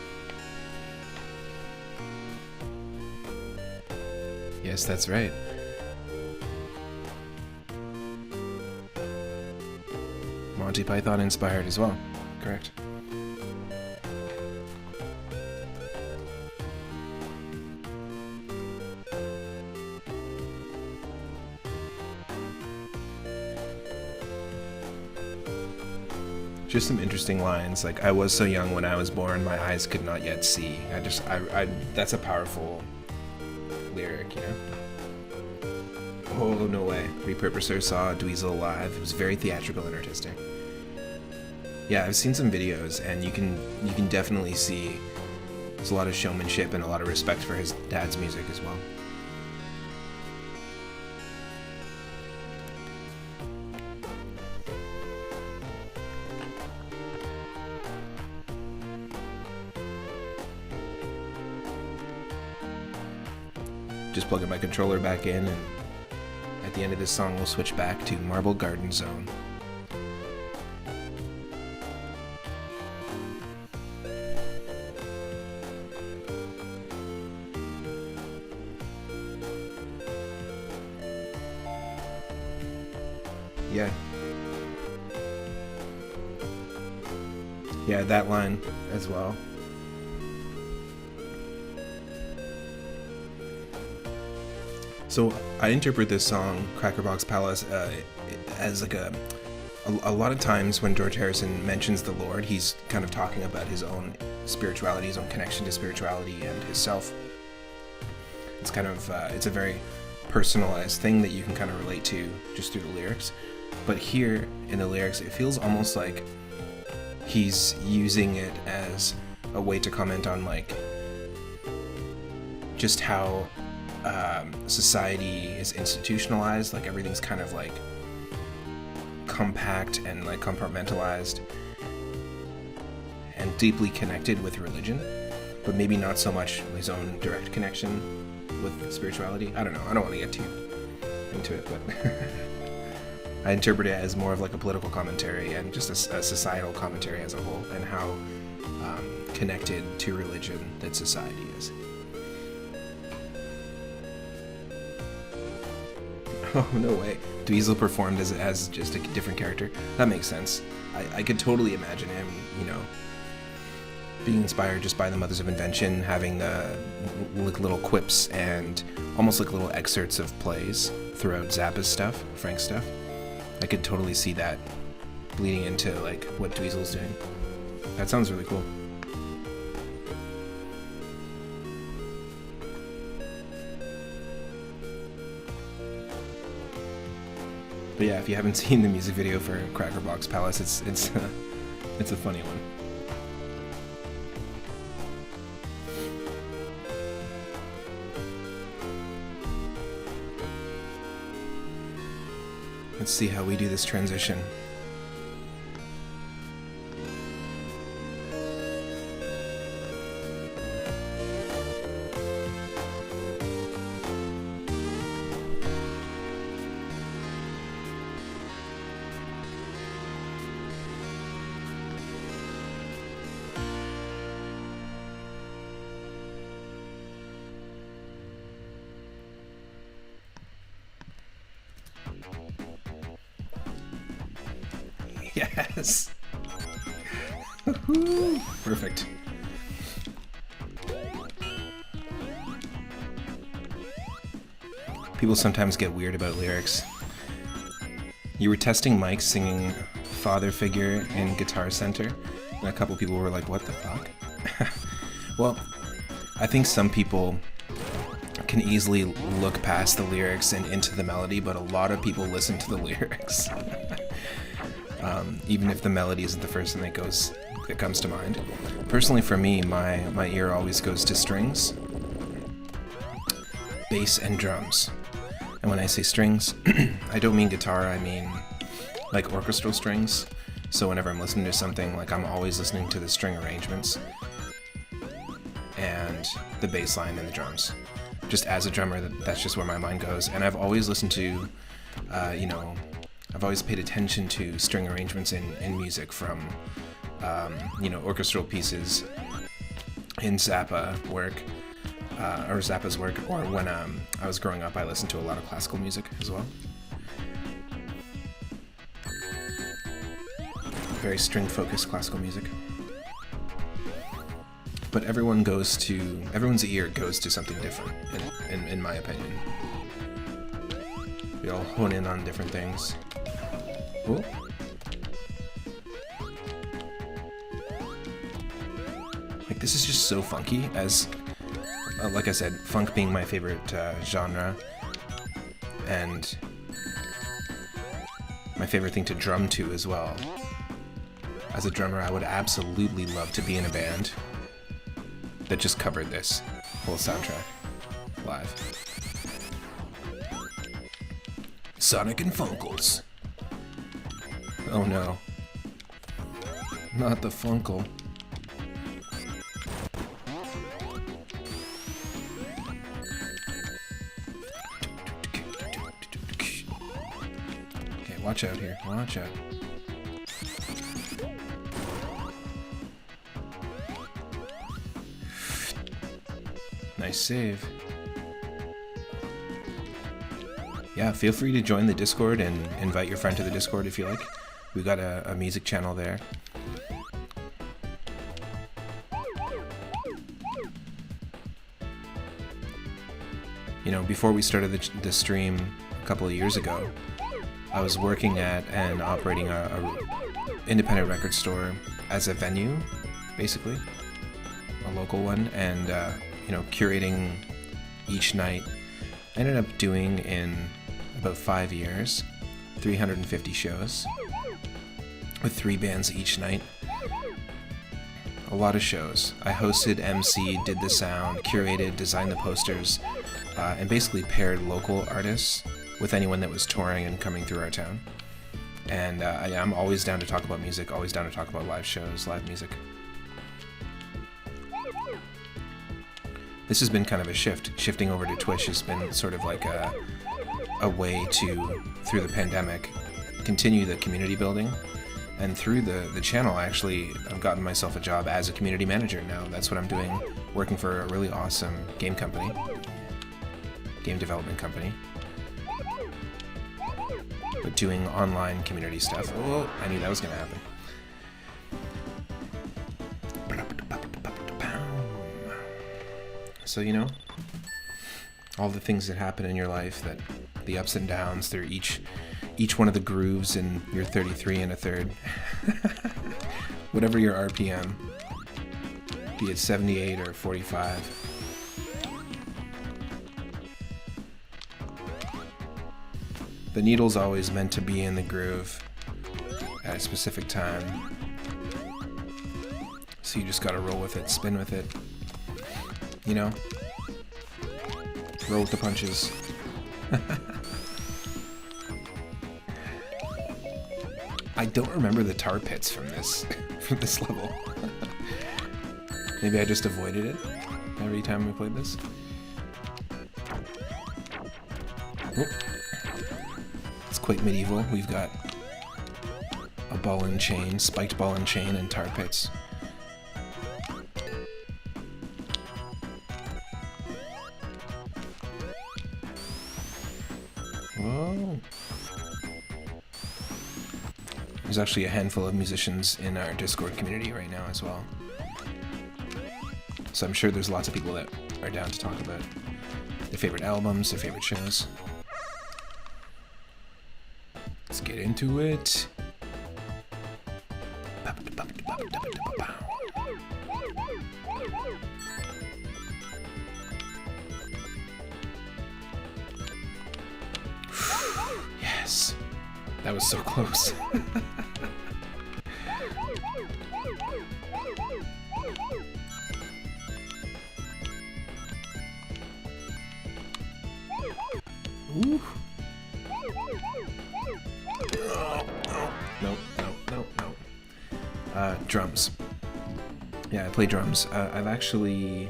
Yes, that's right. Monty Python inspired as well. Correct. Just some interesting lines, like, I was so young when I was born, my eyes could not yet see. That's a powerful lyric, you know? Oh, no way. Repurposer saw Dweezil live. It was very theatrical and artistic. Yeah, I've seen some videos, and you can definitely see there's a lot of showmanship and a lot of respect for his dad's music as well. just plugging my controller back in, and at the end of this song we'll switch back to Marble Garden Zone. Yeah, that line as well. So I interpret this song, Crackerbox Palace, as like a lot of times when George Harrison mentions the Lord, he's kind of talking about his own spirituality, his own connection to spirituality and his self. It's kind of, it's a very personalized thing that you can kind of relate to just through the lyrics. But here in the lyrics, it feels almost like he's using it as a way to comment on like just how society is institutionalized, like everything's kind of like compact and like compartmentalized and deeply connected with religion, but maybe not so much his own direct connection with spirituality. I don't know, I don't want to get too into it, but I interpret it as more of like a political commentary and just a societal commentary as a whole, and how connected to religion that society is. Oh, no way. Dweezil performed as just a different character. That makes sense. I could totally imagine him, you know, being inspired just by the Mothers of Invention, having the like little quips and almost like little excerpts of plays throughout Zappa's stuff, Frank's stuff. I could totally see that bleeding into like what Dweezil's doing. That sounds really cool. But yeah, if you haven't seen the music video for Crackerbox Palace, it's a funny one. Let's see how we do this transition. Yes. Perfect. People sometimes get weird about lyrics. You were testing Mike singing Father Figure in Guitar Center, and a couple people were like, what the fuck? Well, I think some people can easily look past the lyrics and into the melody, but a lot of people listen to the lyrics. Even if the melody isn't the first thing that comes to mind. Personally, for me, my ear always goes to strings, bass, and drums. And when I say strings, I don't mean guitar, I mean like orchestral strings. So whenever I'm listening to something, like I'm always listening to the string arrangements and the bass line and the drums. Just as a drummer, that's just where my mind goes. And I've always listened to, I've always paid attention to string arrangements in music from, orchestral pieces in Zappa's work, or when I was growing up, I listened to a lot of classical music as well. Very string-focused classical music. But everyone's ear goes to something different, in my opinion. We all hone in on different things. Ooh. Like, this is just so funky, as like I said, funk being my favorite genre, and my favorite thing to drum to as well. As a drummer, I would absolutely love to be in a band that just covered this whole soundtrack live. Sonic and Funkles. Oh no. Not the Funkle. Watch out here. Watch out. Nice save. Yeah, feel free to join the Discord and invite your friend to the Discord if you like. We've got a music channel there. You know, before we started the stream a couple of years ago, I was working at and operating a independent record store as a venue, basically, a local one, and you know, curating each night. I ended up doing in about 5 years 350 shows with 3 bands each night. A lot of shows. I hosted, MC'd, did the sound, curated, designed the posters, and basically paired local artists with anyone that was touring and coming through our town. And I'm always down to talk about music, always down to talk about live shows, live music. This has been kind of a shift. Shifting over to Twitch has been sort of like a way to, through the pandemic, continue the community building. And through the channel, actually, I've gotten myself a job as a community manager now. That's what I'm doing, working for a really awesome game company, game development company, but doing online community stuff. Oh, I knew that was going to happen. So, you know, all the things that happen in your life, that the ups and downs through each one of the grooves in your 33 and a third. Whatever your RPM, be it 78 or 45. The needle's always meant to be in the groove at a specific time. So you just gotta roll with it, spin with it. You know? Roll with the punches. I don't remember the tar pits from this level. Maybe I just avoided it every time we played this. Oh. It's quite medieval. We've got a ball and chain, spiked ball and chain, and tar pits. Whoa. There's actually a handful of musicians in our Discord community right now as well. So I'm sure there's lots of people that are down to talk about their favorite albums, their favorite shows. Let's get into it. Yes, that was so close. Ooh. No. Drums. Yeah, I play drums. I've actually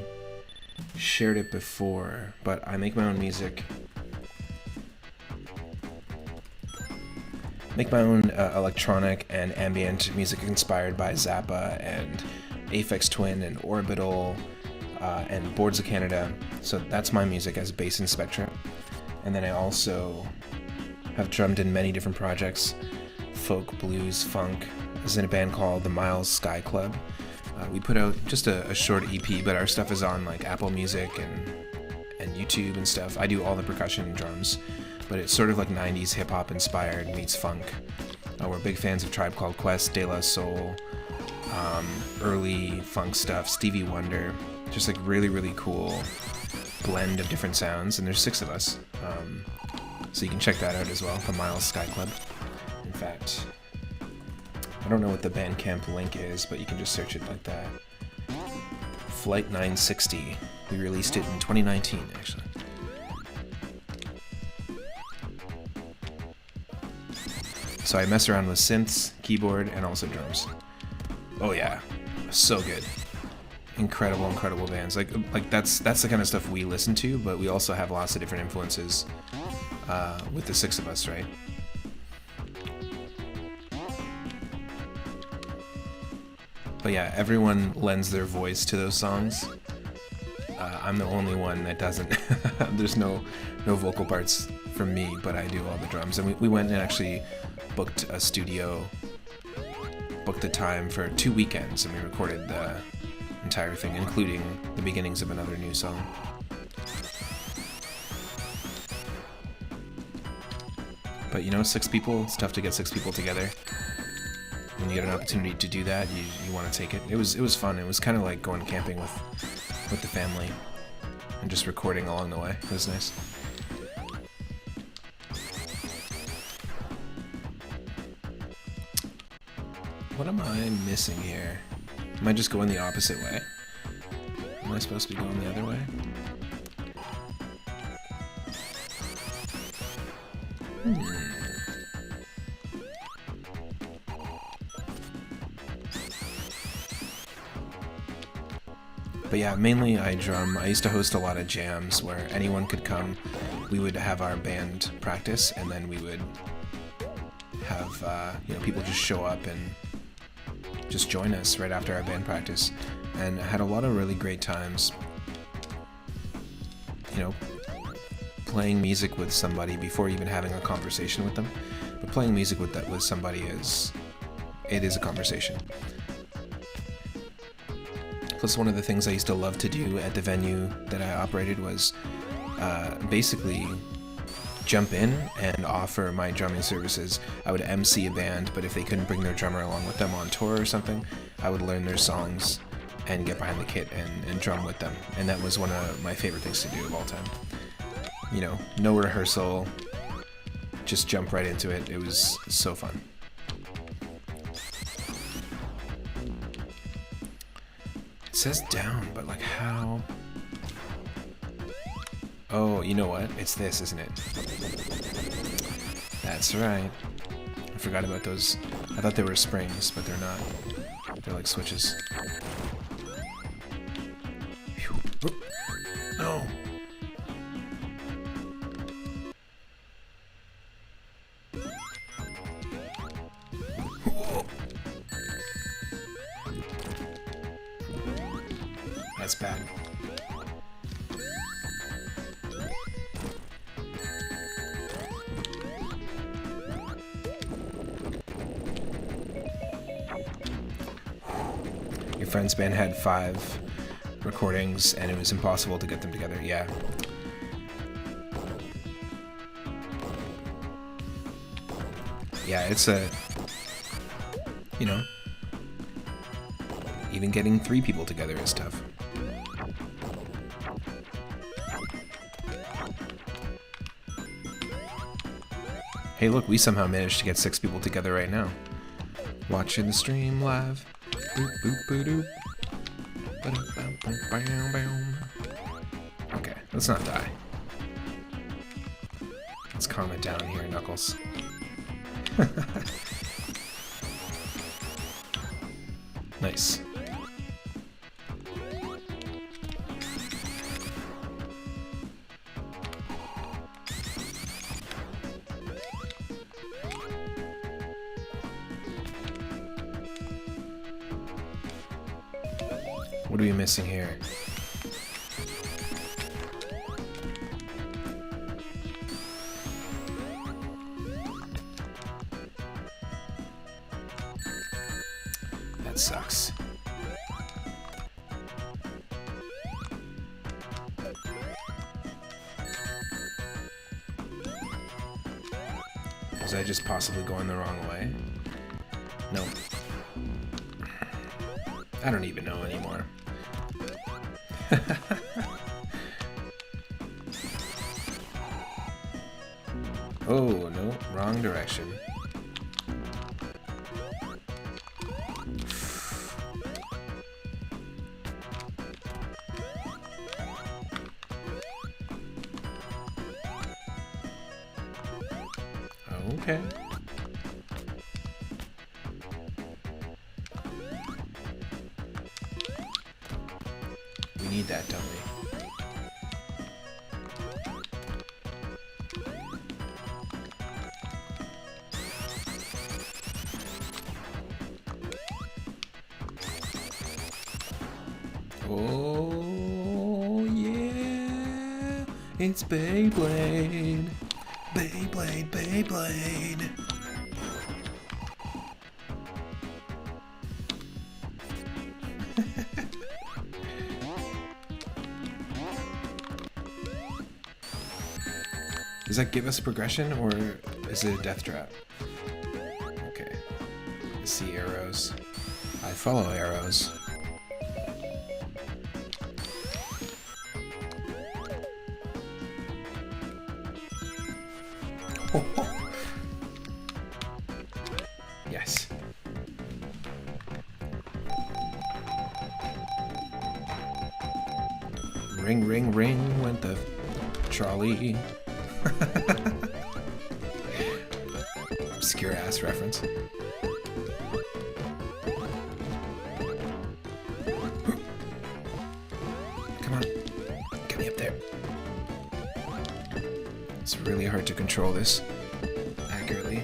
shared it before, but I make my own music. Make my own electronic and ambient music inspired by Zappa and Aphex Twin and Orbital and Boards of Canada. So that's my music as bass and Spectra. And then I also have drummed in many different projects, folk, blues, funk. I was in a band called the Miles Sky Club. We put out just a short EP, but our stuff is on like Apple Music and YouTube and stuff. I do all the percussion and drums, but it's sort of like 90s hip-hop inspired meets funk. We're big fans of Tribe Called Quest, De La Soul, early funk stuff, Stevie Wonder, just like really, really cool blend of different sounds, and there's 6 of us. So you can check that out as well, the Miles Sky Club. In fact, I don't know what the Bandcamp link is, but you can just search it like that. Flight 960. We released it in 2019, actually. So I mess around with synths, keyboard, and also drums. Oh yeah, so good. Incredible bands. Like that's the kind of stuff we listen to, but we also have lots of different influences with the 6 of us, right? But yeah, everyone lends their voice to those songs. I'm the only one that doesn't. There's no vocal parts from me, but I do all the drums. And we went and actually booked a studio, booked the time for 2 weekends, and we recorded the entire thing, including the beginnings of another new song. But you know, 6 people, it's tough to get 6 people together. When you get an opportunity to do that, you want to take it. It was fun. It was kind of like going camping with the family and just recording along the way. It was nice. What am I missing here? Am I just going the opposite way? Am I supposed to be going the other way? But yeah, mainly I drum. I used to host a lot of jams where anyone could come. We would have our band practice, and then we would have people just show up and just join us right after our band practice. And I had a lot of really great times, you know, playing music with somebody before even having a conversation with them. But playing music with somebody is a conversation. Plus, one of the things I used to love to do at the venue that I operated was basically jump in and offer my drumming services. I would MC a band, but if they couldn't bring their drummer along with them on tour or something, I would learn their songs and get behind the kit and drum with them. And that was one of my favorite things to do of all time. You know, no rehearsal, just jump right into it. It was so fun. It says down, but like how? Oh, you know what? It's this, isn't it? That's right. I forgot about those. I thought they were springs, but they're not. They're like switches. Phew. No. That's bad. Your friend's band had 5 recordings and it was impossible to get them together. Yeah. Yeah, it's even getting 3 people together is tough. Hey look, we somehow managed to get 6 people together right now. Watching the stream live. Boop, boop, boop, doop. Okay, let's not die. Let's calm it down here, Knuckles. Nice. What are we missing here? That sucks. Was I just possibly going the wrong way? No. I don't even know anymore. Oh, no, wrong direction. Okay. We need that, don't we? Oh, yeah. It's Beyblade. Beyblade, Beyblade. Does that give us progression, or is it a death trap? Okay. I see arrows. I follow arrows. Yes. Ring, ring, ring went the trolley. Obscure ass reference. Come on, get me up there. It's really hard to control this accurately.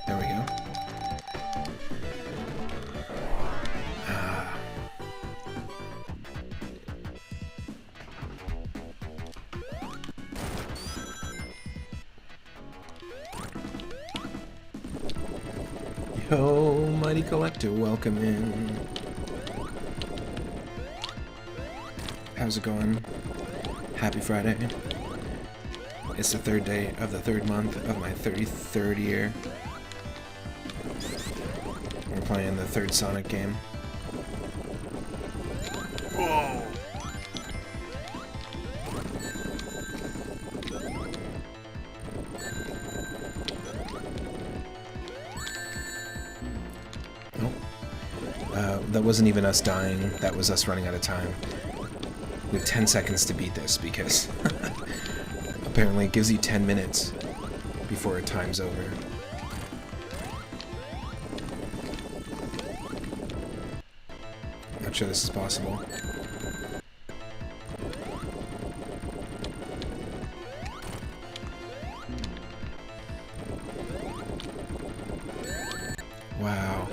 There we go. Yo, Mighty Collector, welcome in. How's it going? Happy Friday. It's the third day of the third month of my 33rd year. We're playing the third Sonic game. Whoa! That wasn't even us dying, that was us running out of time. We have 10 seconds to beat this because apparently it gives you 10 minutes before time's over. Not sure this is possible. Wow.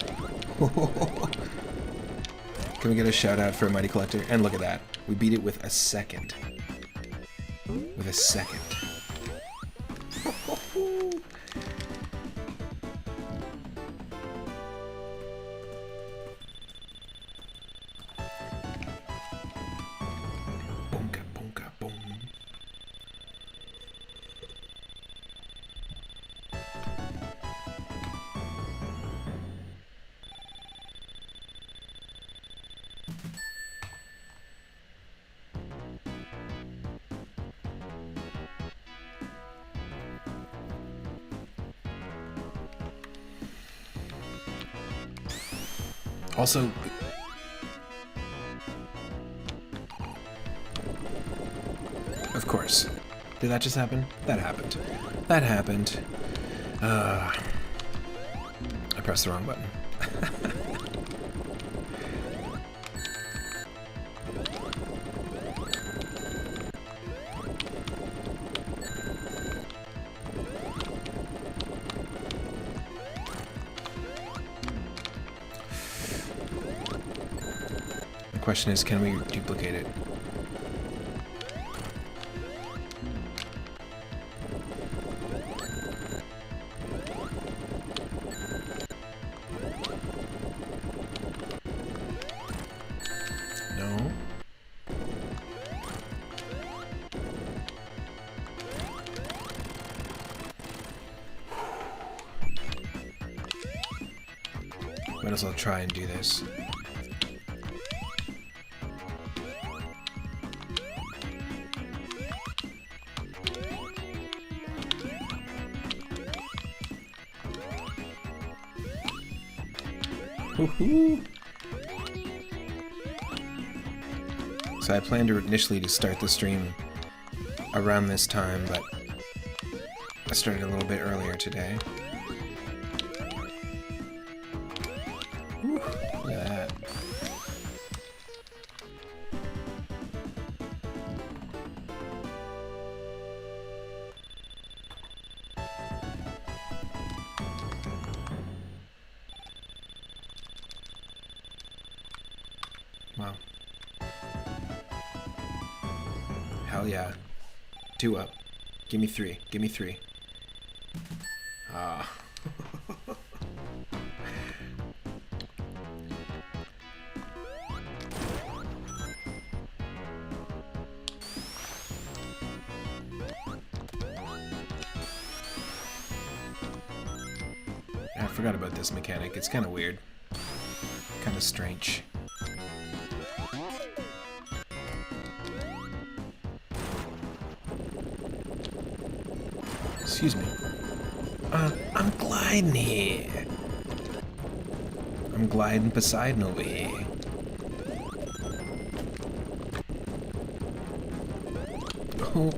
Can we get a shout out for a Mighty Collector? And look at that. We beat it with a second. With a second. Boonka, boonka, boom. Also, of course. Did that just happen? That happened. That happened. I pressed the wrong button. The question is, can we duplicate it? No. Might as well try and do this. Woohoo! So I planned initially to start the stream around this time, but I started a little bit earlier today. Whew, look at that. Wow. Hell yeah. 2 up. Give me 3. Give me 3. Ah. I forgot about this mechanic. It's kind of weird. Kind of strange. Excuse me. I'm gliding here. I'm gliding Poseidon over here. Oh.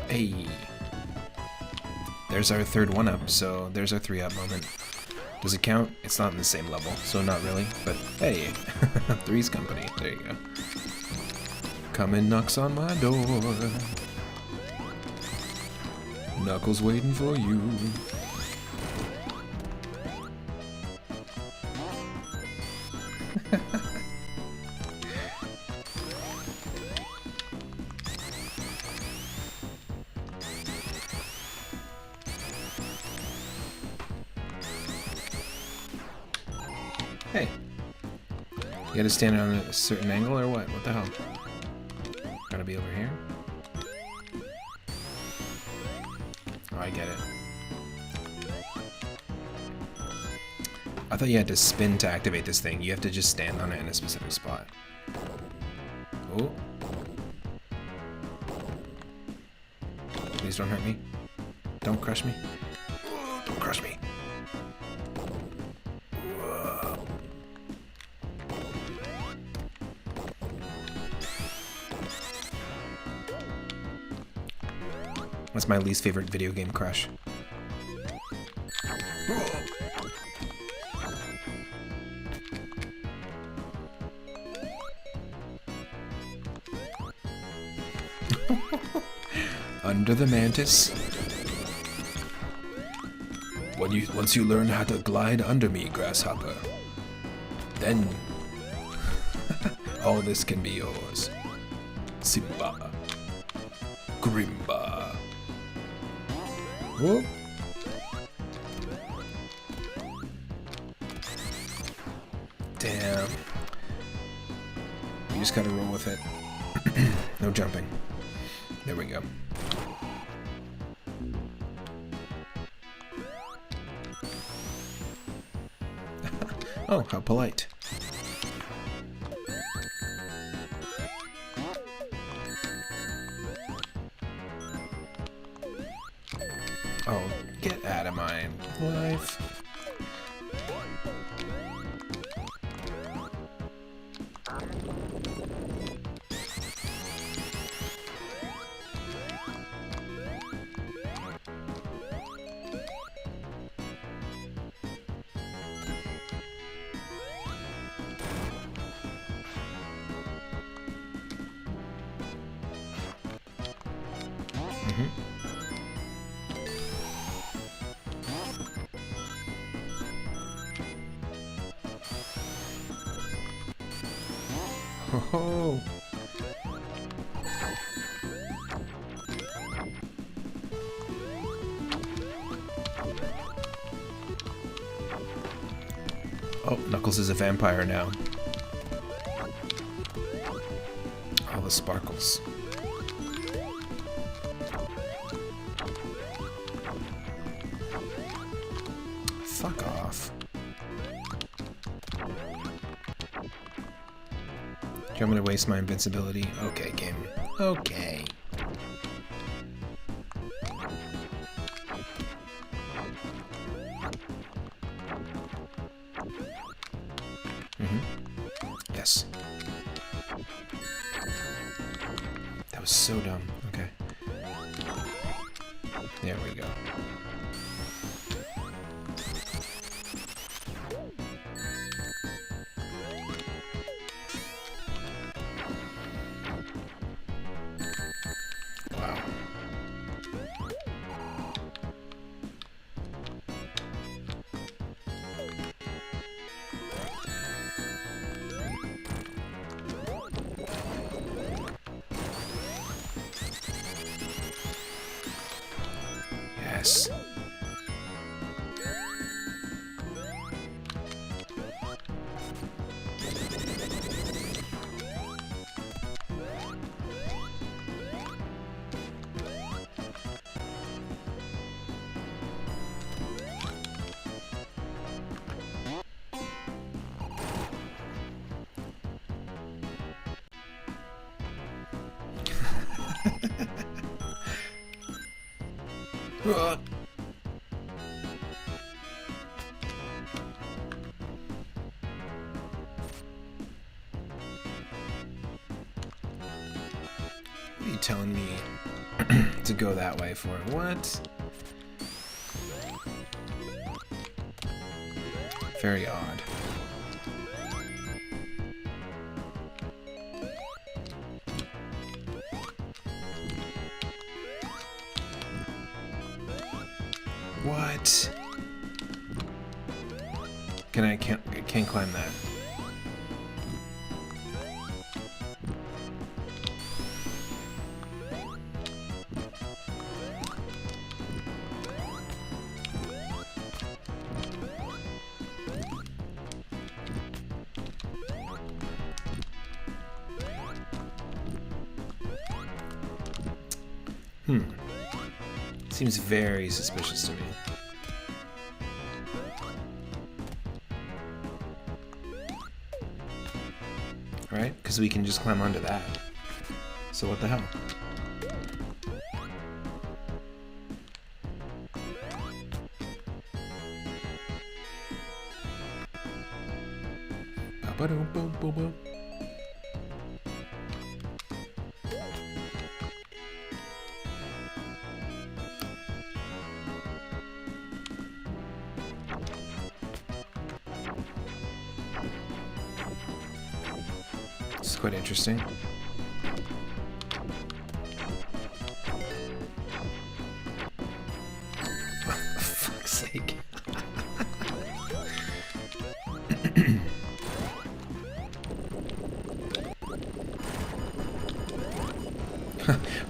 Hey. There's our third 1-up, so there's our 3-up moment. Does it count? It's not in the same level, so not really, but hey. Three's company. There you go. Come and knocks on my door. Knuckles waiting for you. Hey. You gotta stand on a certain angle or what? What the hell? Gotta be over here? Oh, I get it. I thought you had to spin to activate this thing. You have to just stand on it in a specific spot. Oh. Please don't hurt me. Don't crush me. Don't crush me. That's my least favorite video game crush. Under the mantis. Once you learn how to glide under me, grasshopper, then all this can be yours. Simba. Grimba. Whoop. Damn. You just gotta roll with it. No jumping. There we go. Oh, how polite. Oh, get out of my life. Ho ho! Oh, Knuckles is a vampire now. All the sparkles. Fuck off. Do you want me to waste my invincibility? Okay, game. Okay. Yes. That was so dumb. Okay. There we go. Wow. Yes. What are you telling me to go that way for? What? Very odd. What? I can't climb that. Seems very suspicious to me. Right? Because we can just climb onto that. So what the hell? Ba-ba-dum-bum-bum-bum. It's quite interesting. For fuck's sake.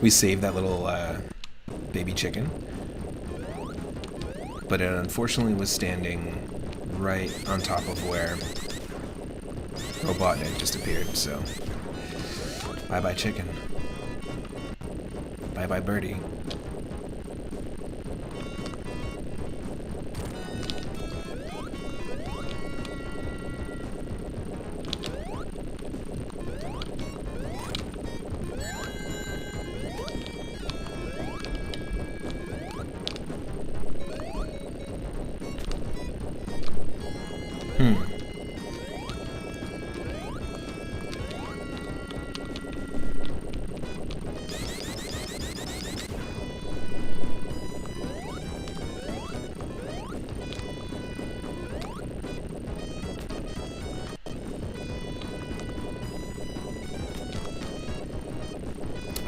We saved that little baby chicken, but it unfortunately was standing right on top of where Robotnik just appeared, so bye-bye chicken. Bye-bye birdie.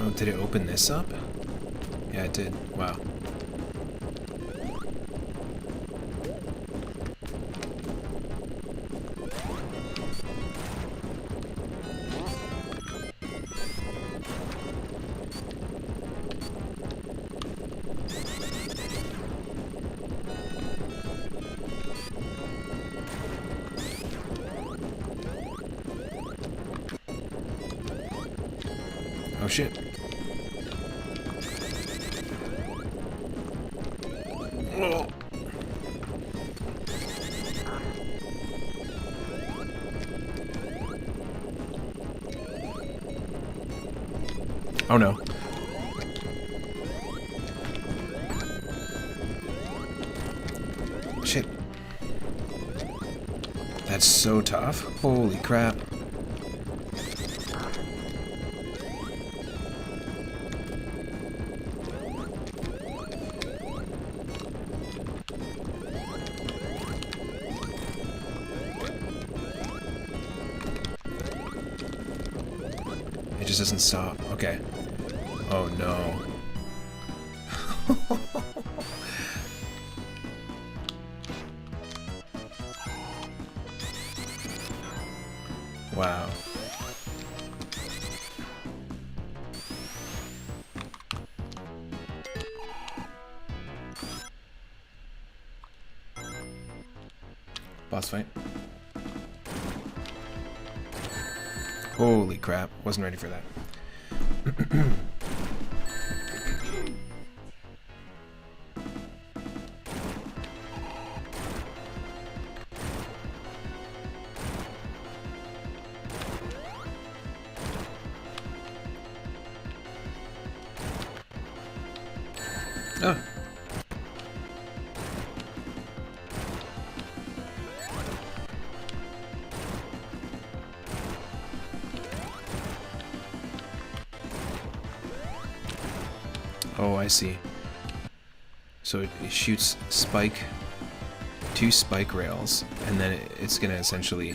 Oh, did it open this up? Yeah, it did. Wow. Oh shit. Oh. Oh no. Shit. That's so tough. Holy crap. It just doesn't stop. Okay. Oh no. Wow. Boss fight. Holy crap. Wasn't ready for that. Oh. Oh, I see. So it shoots two spike rails, and then it's gonna essentially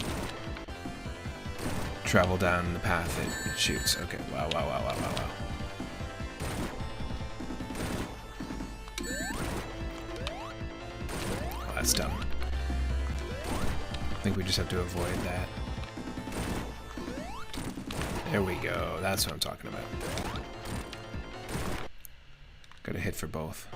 travel down the path it shoots. Okay, wow, wow, wow, wow, wow, wow. Oh, that's dumb. I think we just have to avoid that. There we go, that's what I'm talking about. Got a hit for both.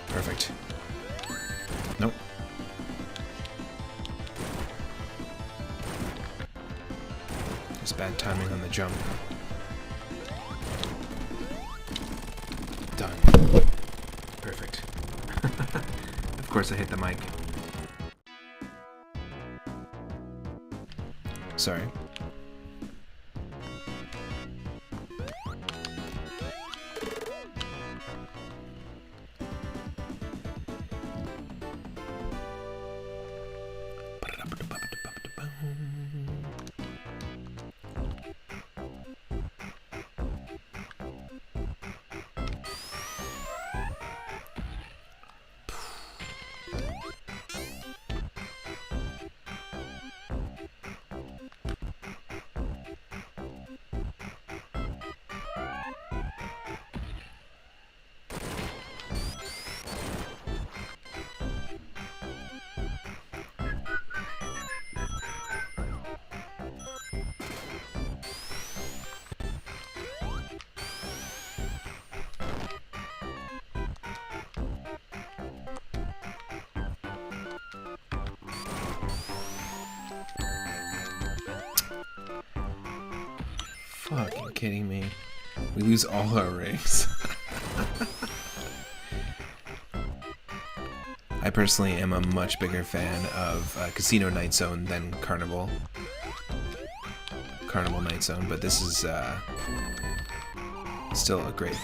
Perfect. Nope. Just bad timing on the jump. Done. Perfect. Of course I hit the mic. Sorry. Fucking kidding me. We lose all our rings. I personally am a much bigger fan of Casino Night Zone than Carnival Night Zone, but this is still a great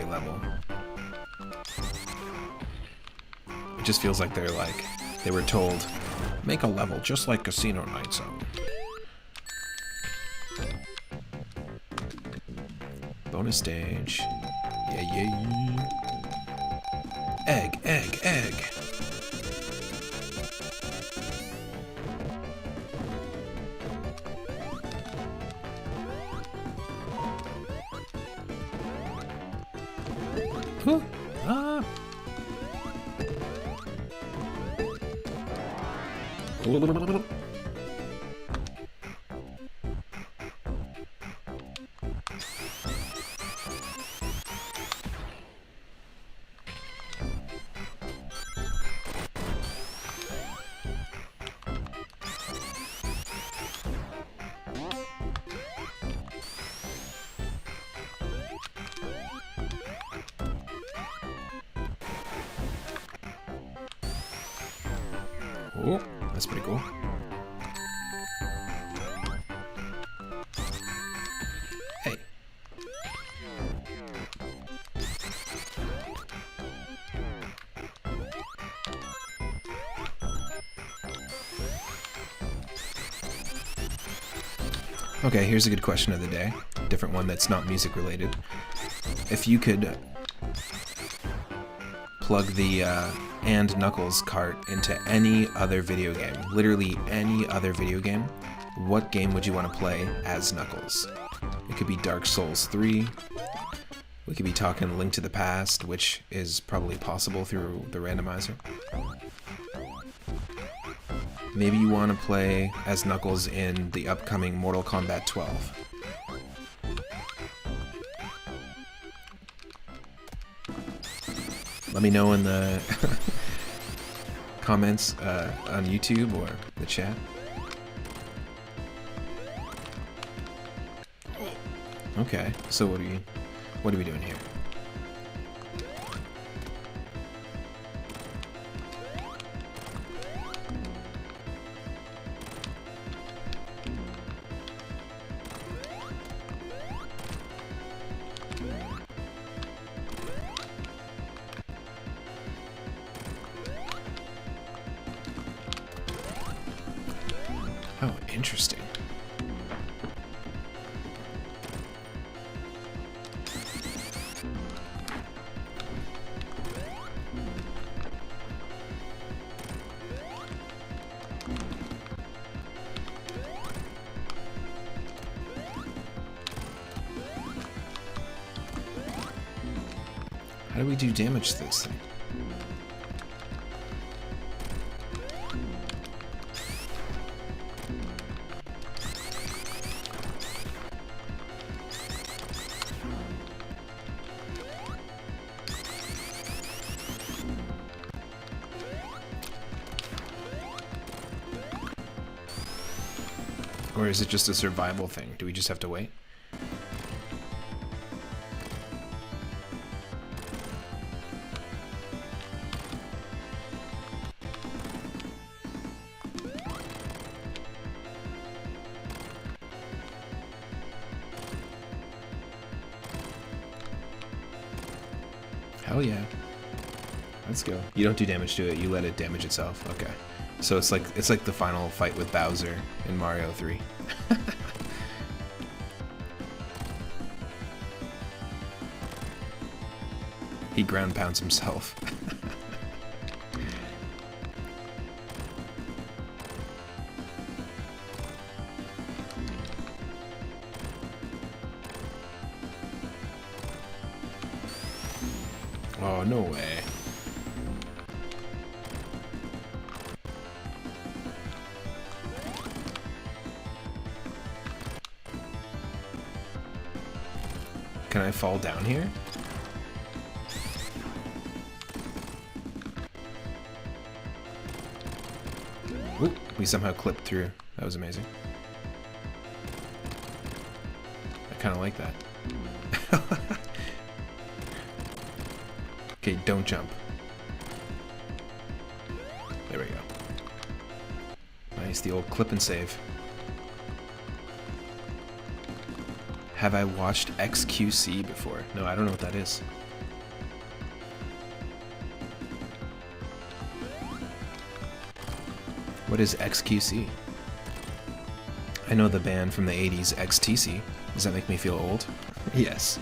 level. It just feels like they were told, make a level just like Casino Night Zone. Bonus stage. Yeah, yeah. Egg, egg, egg. Huh? Ah. Oh, that's pretty cool. Hey. Okay, here's a good question of the day. Different one that's not music related. If you could plug the and Knuckles cart into any other video game, literally any other video game, what game would you want to play as Knuckles? It could be Dark Souls 3. We could be talking Link to the Past, which is probably possible through the randomizer. Maybe you want to play as Knuckles in the upcoming Mortal Kombat 12. Let me know in the comments on YouTube or the chat. Okay, so what are we doing here? Oh, interesting. How do we do damage to this thing? Or is it just a survival thing? Do we just have to wait? Hell yeah. Let's go. You don't do damage to it, you let it damage itself. Okay. So it's like the final fight with Bowser in Mario 3. He ground pounds himself. Oh, no way. Can I fall down here? Oop, we somehow clipped through. That was amazing. I kind of like that. Okay, don't jump. There we go. Nice, the old clip and save. Have I watched XQC before? No, I don't know what that is. What is XQC? I know the band from the 80s, XTC. Does that make me feel old? Yes.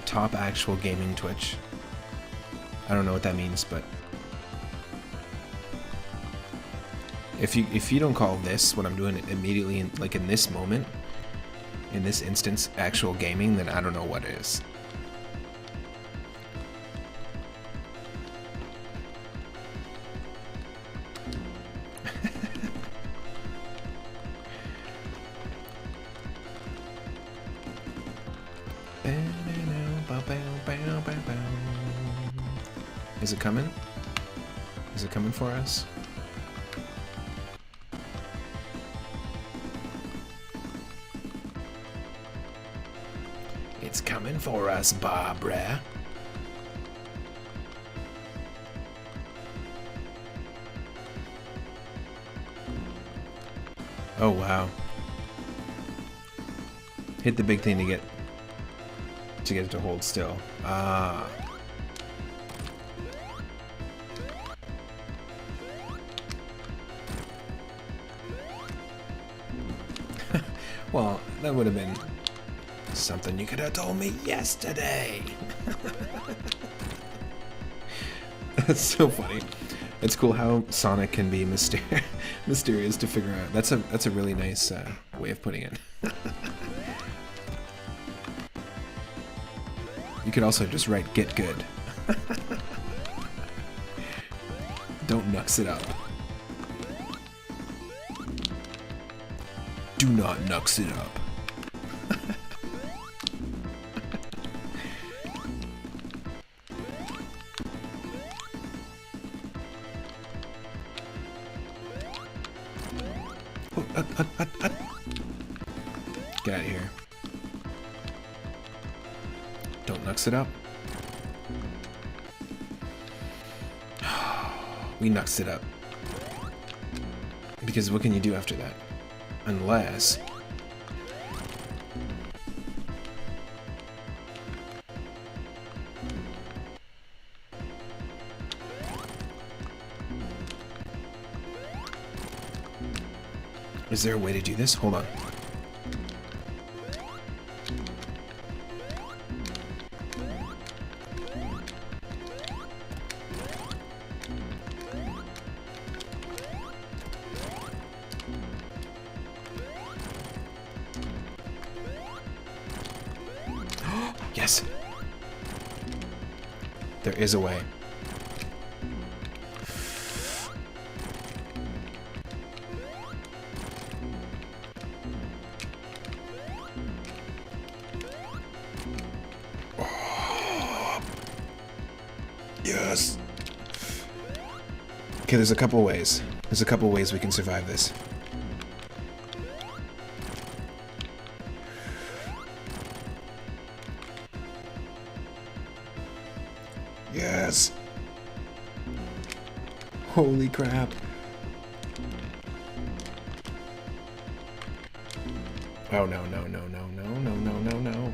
Top actual gaming Twitch. I don't know what that means, but if you don't call this what I'm doing immediately in this moment, in this instance, actual gaming, then I don't know what is. Is it coming? Is it coming for us? It's coming for us, Barbara. Oh, wow. Hit the big thing to get it to hold still. Ah. Well, that would have been something you could have told me yesterday. That's so funny. It's cool how Sonic can be mysterious to figure out. That's a really nice way of putting it. You could also just write "get good." Don't nux it up. Do not nux it up. Get out of here. Don't nux it up. We nuxed it up. Because what can you do after that? Unless... Is there a way to do this? Hold on. Yes! There is a way. Yes! Okay, there's a couple ways. There's a couple ways we can survive this. Yes! Holy crap. Oh no, no, no, no, no, no, no, no, no.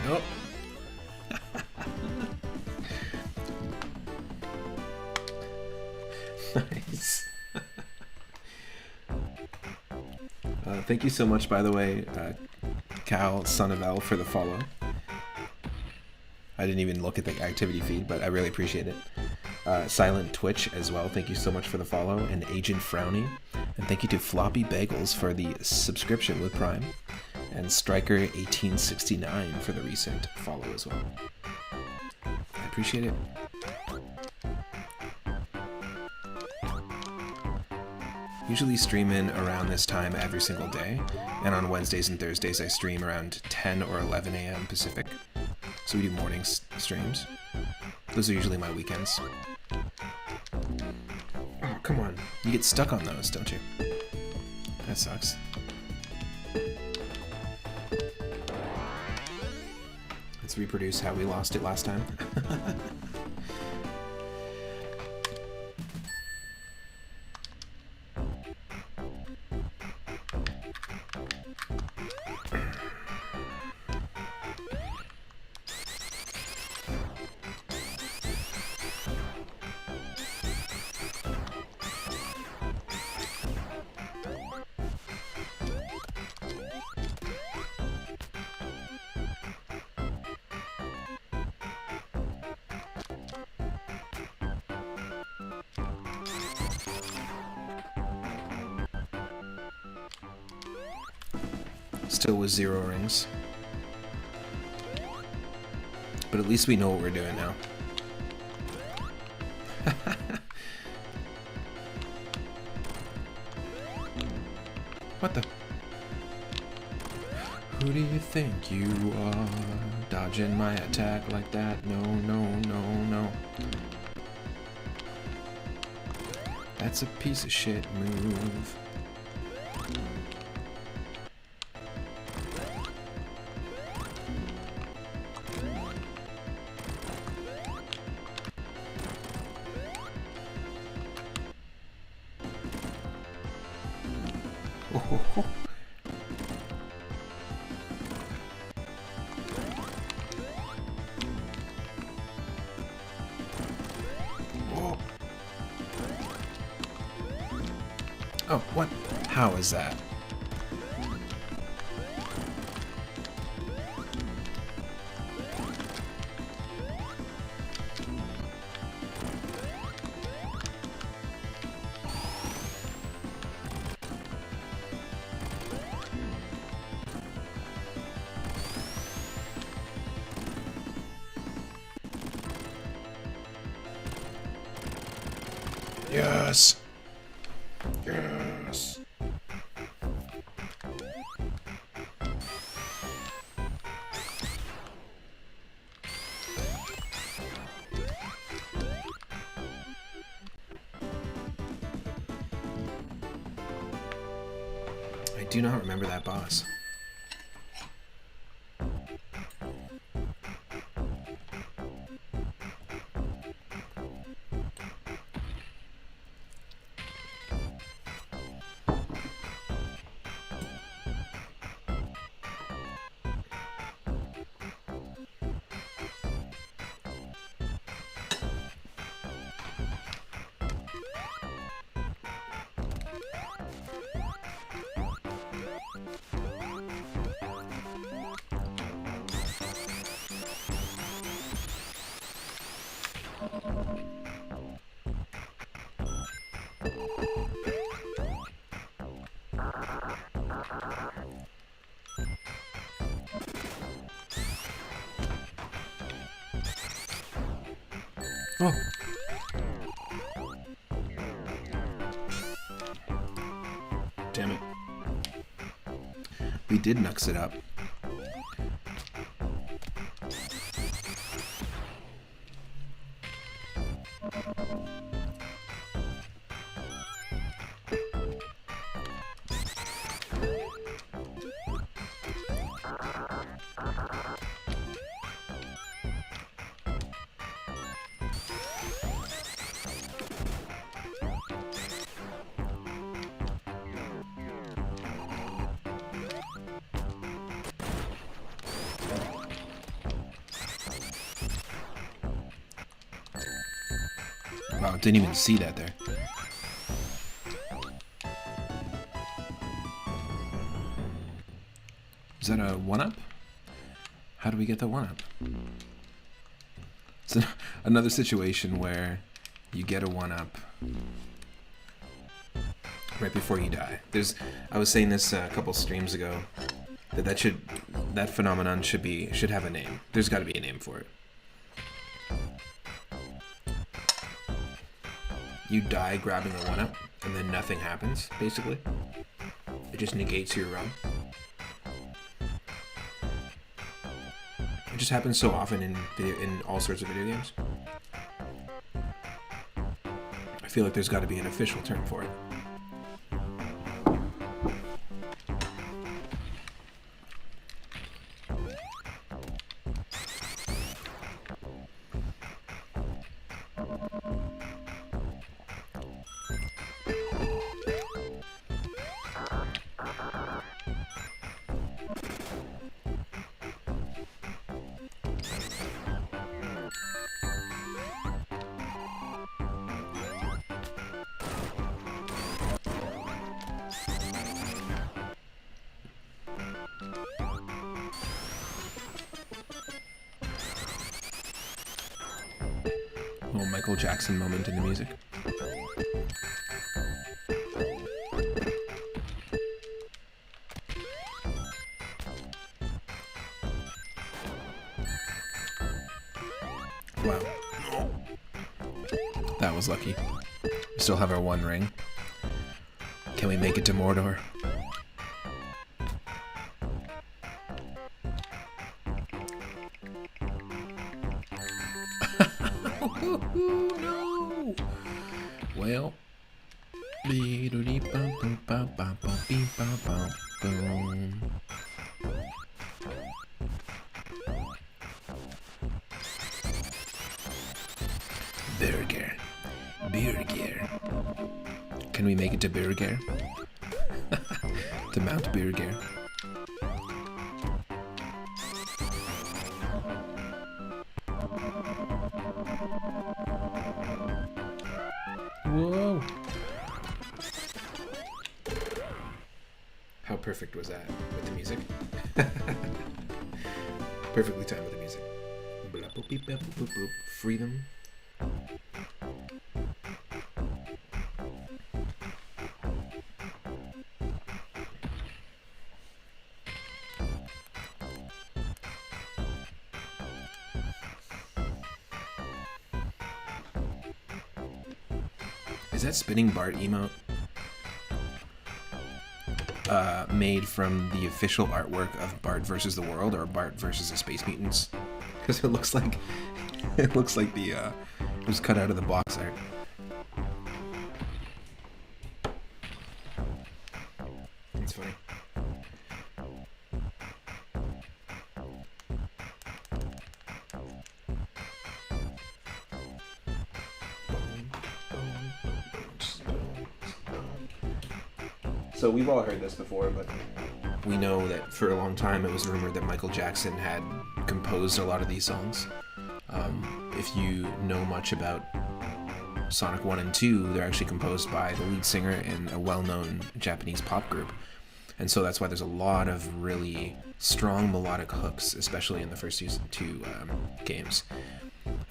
Nope. Nice. Thank you so much, by the way, Cal, son of L, for the follow. I didn't even look at the activity feed, but I really appreciate it. Silent Twitch as well, thank you so much for the follow. And Agent Frowny. And thank you to Floppy Bagels for the subscription with Prime. And Striker1869 for the recent follow as well. I appreciate it. Usually stream in around this time every single day, and on Wednesdays and Thursdays I stream around 10 or 11 a.m. Pacific. So we do morning streams. Those are usually my weekends. Oh, come on. You get stuck on those, don't you? That sucks. Let's reproduce how we lost it last time. Still with 0 rings. But at least we know what we're doing now. What the? Who do you think you are? Dodging my attack like that? No, no, no, no. That's a piece of shit move. Oh. Oh, what? How is that? Yes. Yes. I do not remember that boss. Oh. Damn it. We did nux it up. Wow, didn't even see that there. Is that a 1-up? How do we get the 1-up? It's another situation where you get a 1-up right before you die. I was saying this a couple streams ago that phenomenon should have a name. There's got to be a name for it. You die grabbing a 1-up, and then nothing happens, basically. It just negates your run. It just happens so often in all sorts of video games. I feel like there's got to be an official term for it. Little Michael Jackson moment in the music. Wow. That was lucky. We still have our one ring. Can we make it to Mordor? No! Well... Burger. Burger. Can we make it to Burger? To Mount Burger. Whoa! How perfect was that with the music? Perfectly timed with the music. Freedom. Is that Spinning Bart emote made from the official artwork of Bart versus the World or Bart versus the Space Mutants? Because it looks like it was cut out of the box art. It's funny. So we've all heard this before, but we know that for a long time it was rumored that Michael Jackson had composed a lot of these songs. If you know much about Sonic 1 and 2, they're actually composed by the lead singer in a well-known Japanese pop group. And so that's why there's a lot of really strong melodic hooks, especially in the first two games.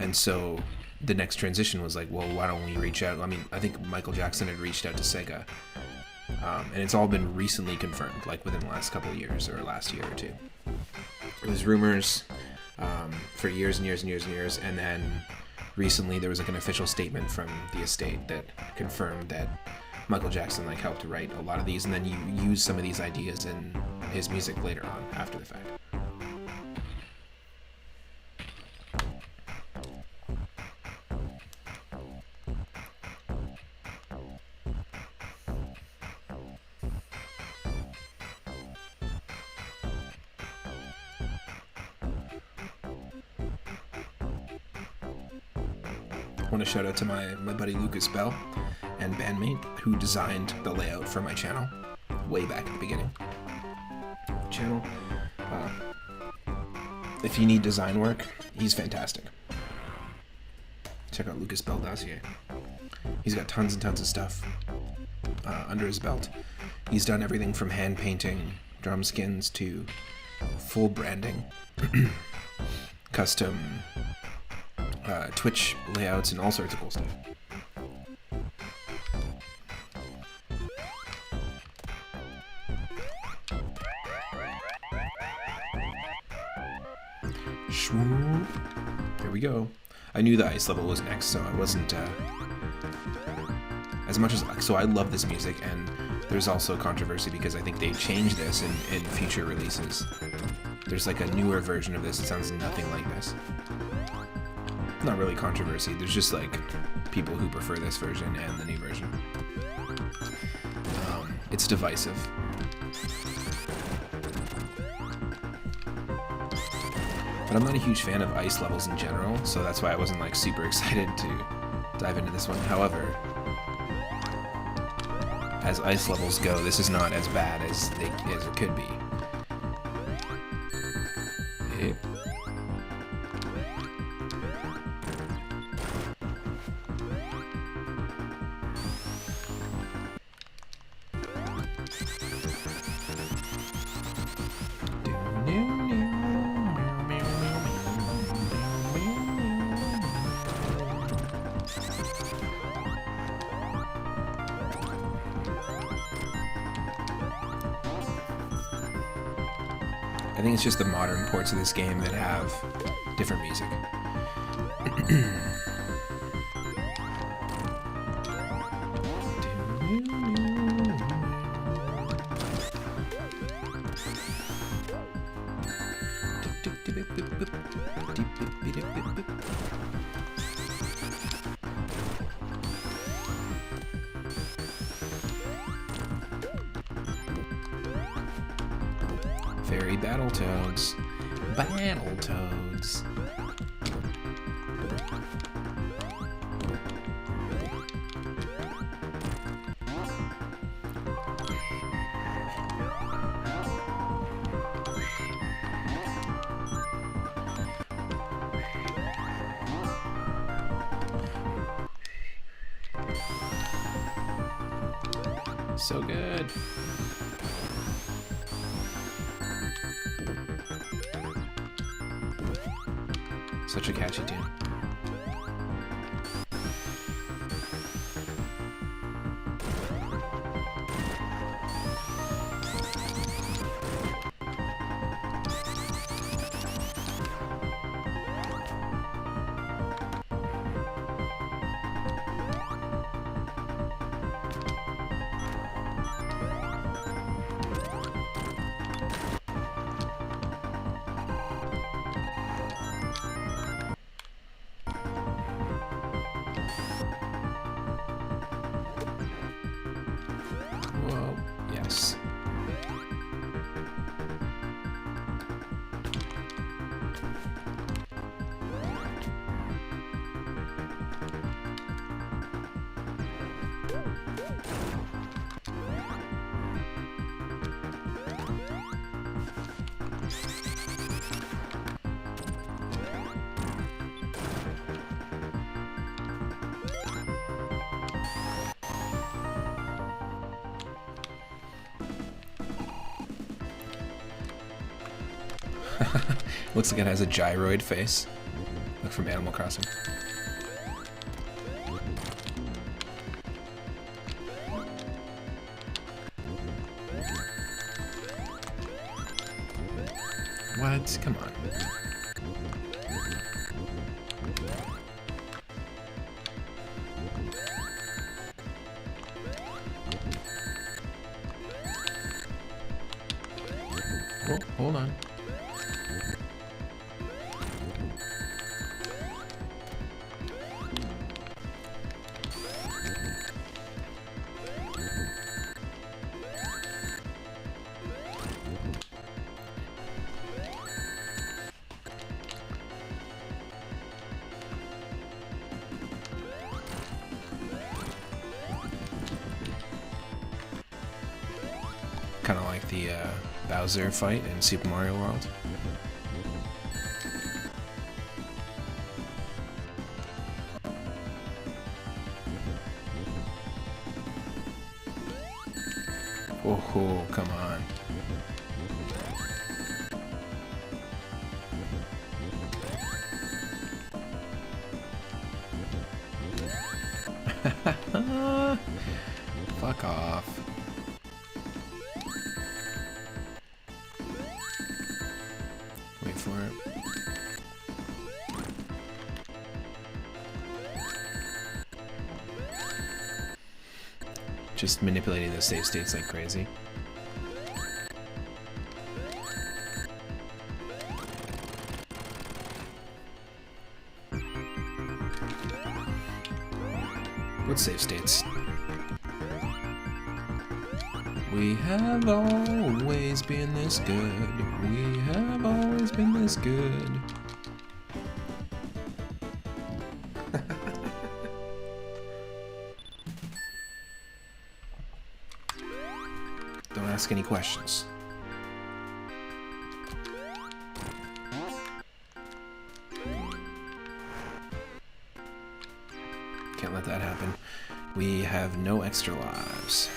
And so the next transition was like, well, why don't we reach out? I mean, I think Michael Jackson had reached out to Sega. And it's all been recently confirmed, like within the last couple of years or last year or two. It was rumors for years and years and years and years, and then recently there was like an official statement from the estate that confirmed that Michael Jackson like helped to write a lot of these, and then you use some of these ideas in his music later on after the fact. I want to shout out to my buddy Lucas Bell and bandmate who designed the layout for my channel way back at the beginning. If you need design work, he's fantastic. Check out Lucas Bell Dossier. He's got tons and tons of stuff under his belt. He's done everything from hand painting drum skins to full branding, custom Twitch layouts, and all sorts of cool stuff. There we go. I knew the ice level was next, so I wasn't as much as so. I love this music, and there's also controversy because I think they changed this in future releases. There's like a newer version of this that sounds nothing like this. Not really controversy, there's just like people who prefer this version and the new version. It's divisive. But I'm not a huge fan of ice levels in general, so that's why I wasn't like super excited to dive into this one. However, as ice levels go, this is not as bad as it could be. I think it's just the modern ports of this game that have different music. Fairy Battletoads. Battletoads. So good. Such a catchy tune. Whoa, yes. Looks like it has a gyroid face. Like from Animal Crossing. What? Come on. Oh, hold on. Kind of like the Bowser fight in Super Mario World. Oh, come on. Fuck off. Wait for it. Just manipulating the save states like crazy. What save states? We have always been this good. We have always been this good. Don't ask any questions. Can't let that happen. We have no extra lives.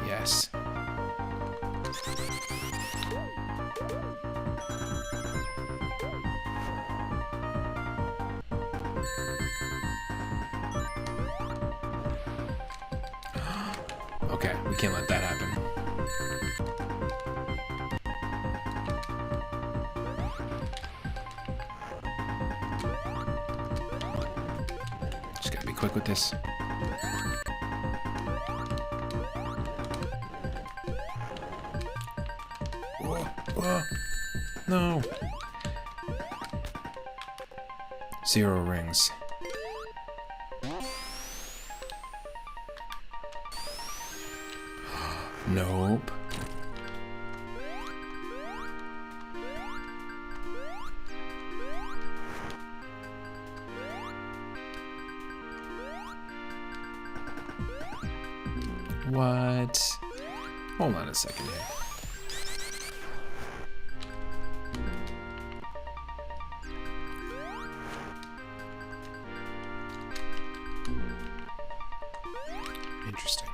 Yes. Okay, we can't let that happen. Just gotta be quick with this. Whoa, whoa. No. 0 rings. Nope. What? Hold on a second here. Interesting.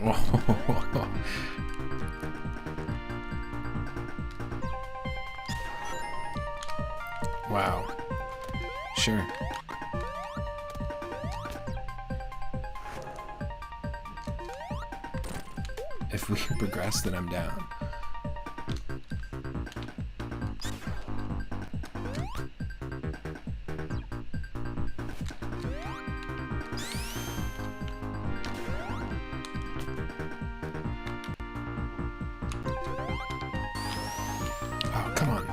Oh. Wow. Sure. If we progress, then I'm down. Oh, come on.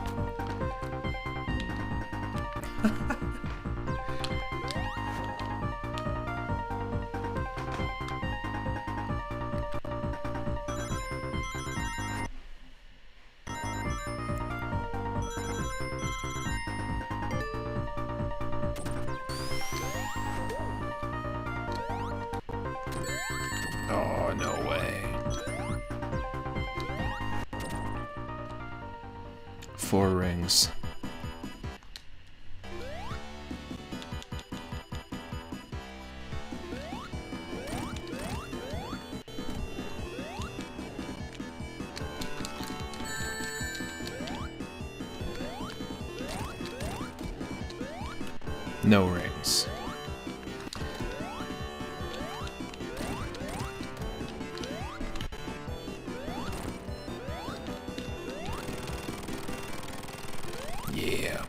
Oh, no way. 4 rings. No rings. Yeah.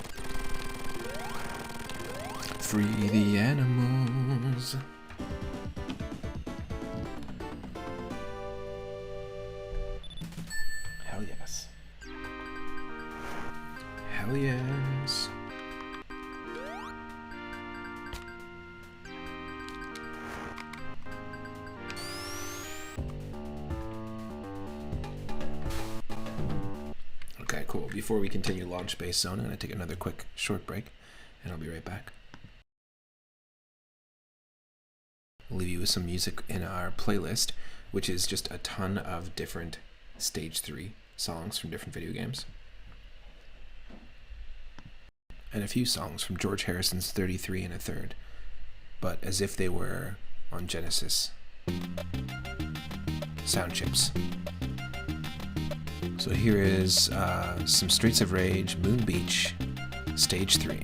Free the animals. Hell yes. Hell yes. Okay, cool. Before we continue Launch Space Zone, I'm going to take another quick short break, and I'll be right back. I'll leave you with some music in our playlist, which is just a ton of different Stage 3 songs from different video games. And a few songs from George Harrison's 33 1/3, but as if they were on Genesis sound chips. So here is some Streets of Rage, Moon Beach, Stage 3.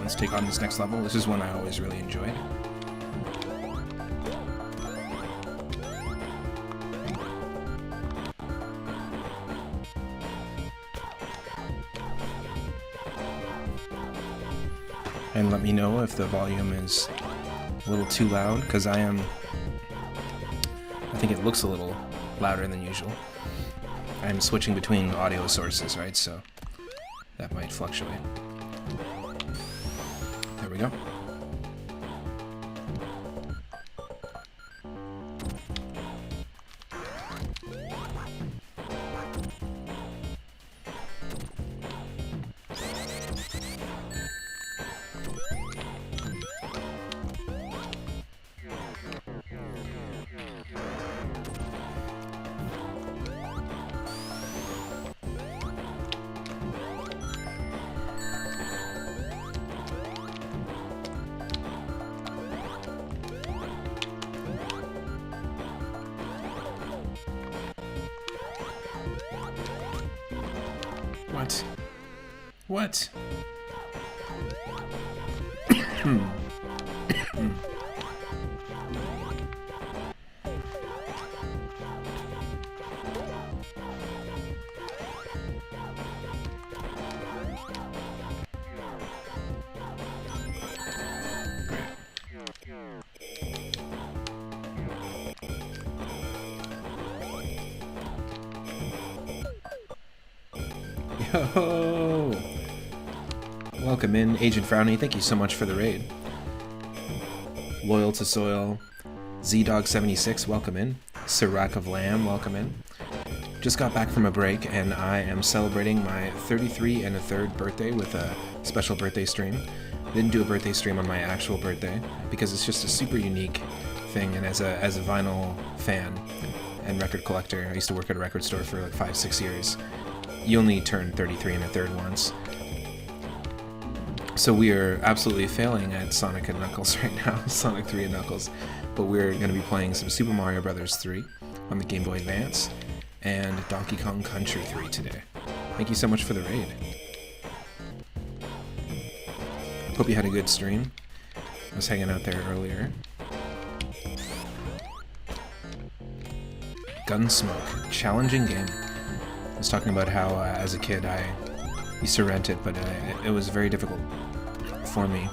let's take on this next level. This is one I always really enjoyed. And let me know if the volume is a little too loud, because I think it looks a little louder than usual. I'm switching between audio sources, right? So that might fluctuate. There we go. What? Yo! Welcome in, Agent Frowny. Thank you so much for the raid. Loyal to Soil, ZDog76, welcome in. Sirac of Lamb, welcome in. Just got back from a break, and I am celebrating my 33 and a third birthday with a special birthday stream. Didn't do a birthday stream on my actual birthday because it's just a super unique thing, and as a vinyl fan and record collector, I used to work at a record store for like 5-6 years. You only turn 33 and a third once. So we are absolutely failing at Sonic and Knuckles right now, Sonic 3 and Knuckles. But we're going to be playing some Super Mario Bros. 3 on the Game Boy Advance and Donkey Kong Country 3 today. Thank you so much for the raid. Hope you had a good stream. I was hanging out there earlier. Gunsmoke, challenging game. I was talking about how as a kid I used to rent it, but it was very difficult for me.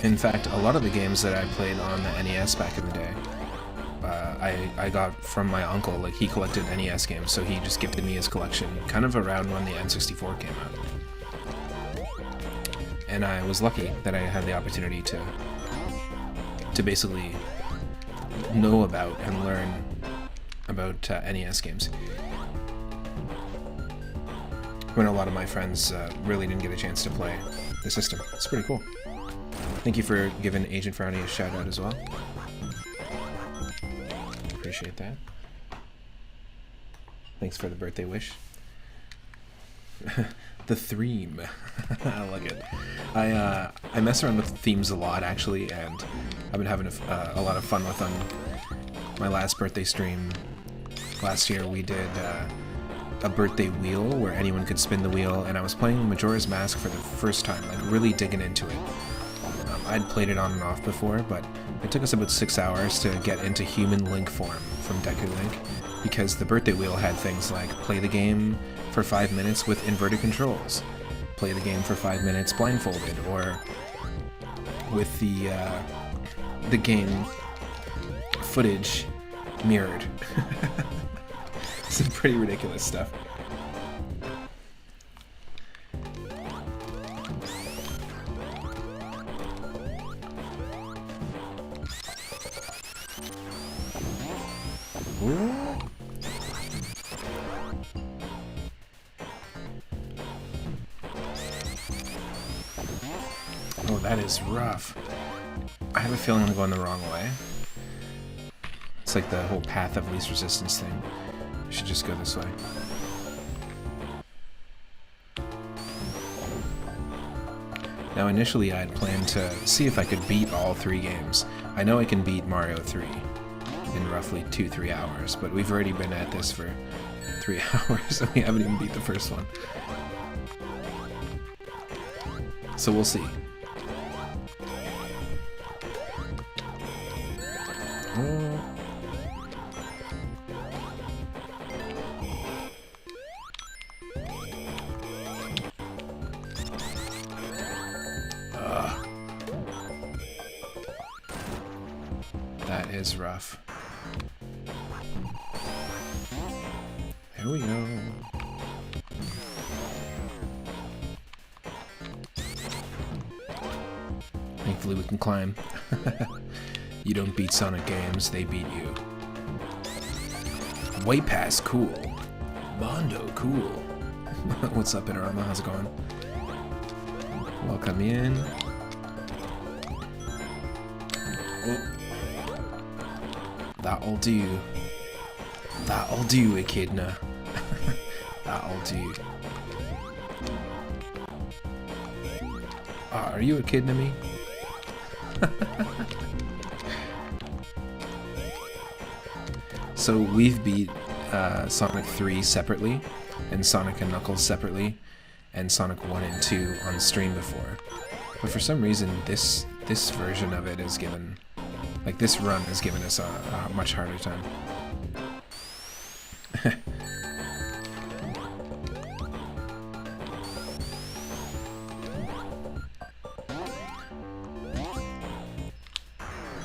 In fact, a lot of the games that I played on the NES back in the day, I got from my uncle. Like, he collected NES games, so he just gifted me his collection kind of around when the N64 came out. And I was lucky that I had the opportunity to basically know about and learn about NES games, when a lot of my friends really didn't get a chance to play the system. It's pretty cool. Thank you for giving Agent Frowny a shout out as well. Appreciate that. Thanks for the birthday wish. The theme. I like it. I mess around with themes a lot, actually, and I've been having a lot of fun with them. My last birthday stream last year, we did a birthday wheel where anyone could spin the wheel, and I was playing Majora's Mask for the first time, like really digging into it. I'd played it on and off before, but it took us about 6 hours to get into human Link form from Deku Link, because the birthday wheel had things like play the game for 5 minutes with inverted controls, play the game for 5 minutes blindfolded, or with the game footage mirrored. Some pretty ridiculous stuff. Oh, that is rough. I have a feeling I'm going the wrong way. It's like the whole path of least resistance thing. I should just go this way. Now initially I had planned to see if I could beat all 3 games. I know I can beat Mario 3 in roughly 2-3 hours, but we've already been at this for 3 hours and we haven't even beat the first one. So we'll see. That is rough. There we go. Thankfully we can climb. You don't beat Sonic games, they beat you. Way past cool. Mondo, cool. What's up, Interama? How's it going? Welcome in. Oh. That'll do. That'll do, Echidna. That'll do. Are you Echidna me? So we've beat Sonic 3 separately, and Sonic and Knuckles separately, and Sonic 1 and 2 on stream before. But for some reason, this version of it is given, like this run has given us a much harder time.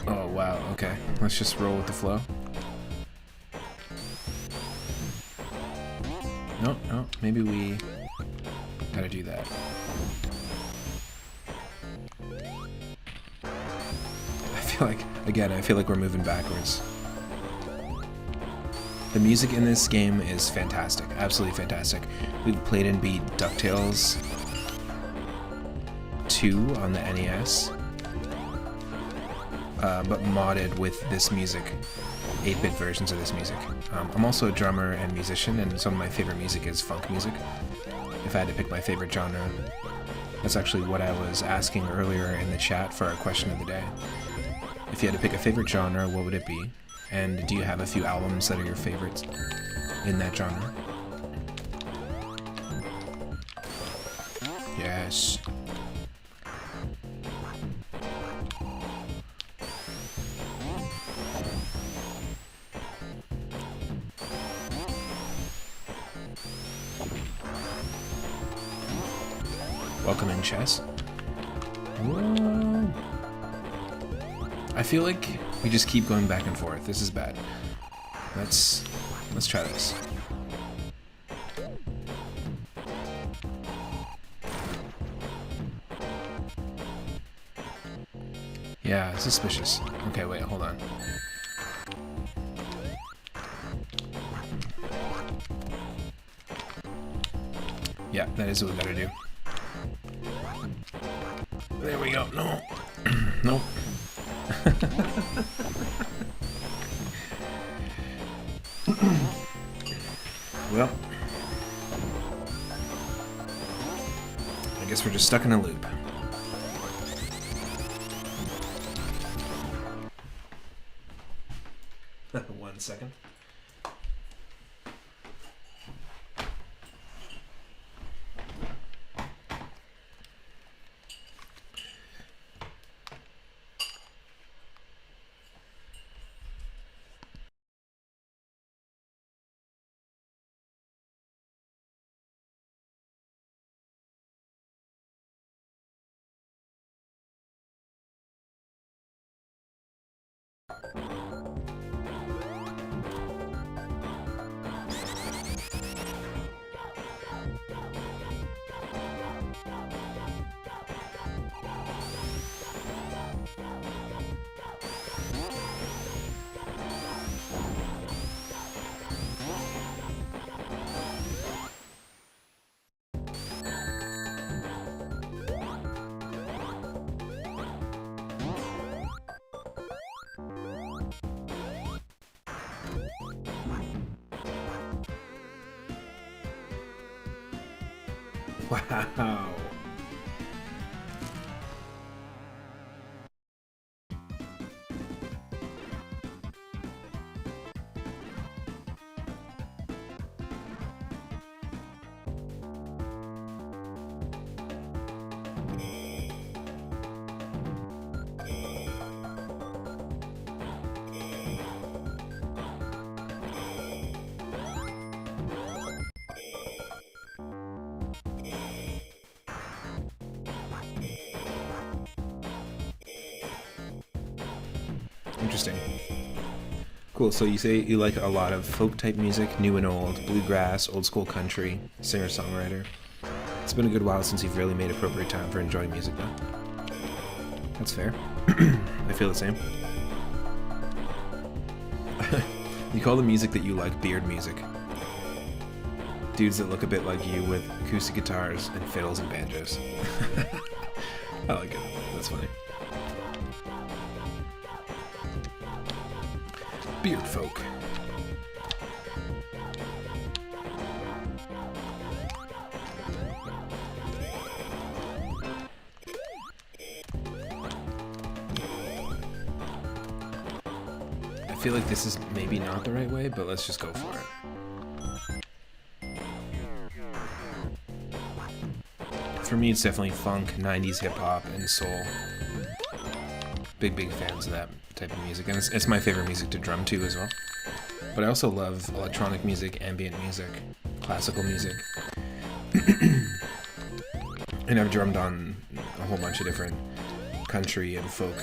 Oh wow, okay. Let's just roll with the flow. No, maybe we gotta do that. I feel like we're moving backwards. The music in this game is fantastic, absolutely fantastic. We've played and beat DuckTales 2 on the NES, but modded with this music, 8-bit versions of this music. I'm also a drummer and musician, and some of my favorite music is funk music. If I had to pick my favorite genre, that's actually what I was asking earlier in the chat for our question of the day. If you had to pick a favorite genre, what would it be? And do you have a few albums that are your favorites in that genre? Yes. Welcome in, Chess. Whoa. I feel like we just keep going back and forth. This is bad. Let's try this. Yeah, suspicious. Okay, wait, hold on. Yeah, that is what we gotta do. There we go. No. Nope. Well, I guess we're just stuck in a loop. One second. Wow. Interesting. Cool. So you say you like a lot of folk type music, new and old, bluegrass, old school country, singer songwriter. It's been a good while since you've really made appropriate time for enjoying music, though. That's fair. I feel the same. You call the music that you like beard music. Dudes that look a bit like you with acoustic guitars and fiddles and banjos. I like it. That's funny. Beard folk. I feel like this is maybe not the right way, but let's just go for it. For me, it's definitely funk, 90s hip-hop, and soul. Big fans of that type of music, and it's my favorite music to drum to as well. But I also love electronic music, ambient music, classical music. And I've drummed on a whole bunch of different country and folk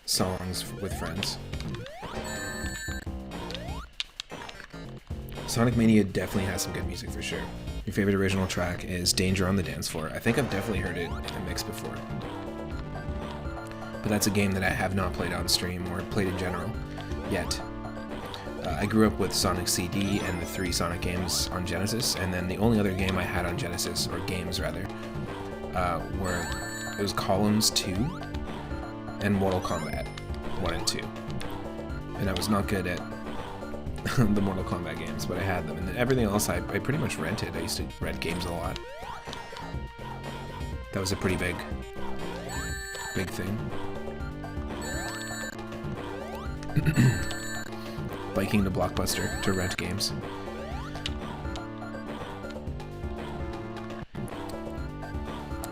songs with friends. Sonic Mania definitely has some good music for sure. Your favorite original track is Danger on the Dance Floor. I think I've definitely heard it in a mix before. But that's a game that I have not played on stream or played in general yet. I grew up with Sonic CD and the 3 Sonic games on Genesis, and then the only other game I had on Genesis, or games rather, were it was Columns 2 and Mortal Kombat 1 and 2. And I was not good at the Mortal Kombat games, but I had them. And then everything else I pretty much rented. I used to rent games a lot. That was a pretty big thing. Biking to Blockbuster to rent games.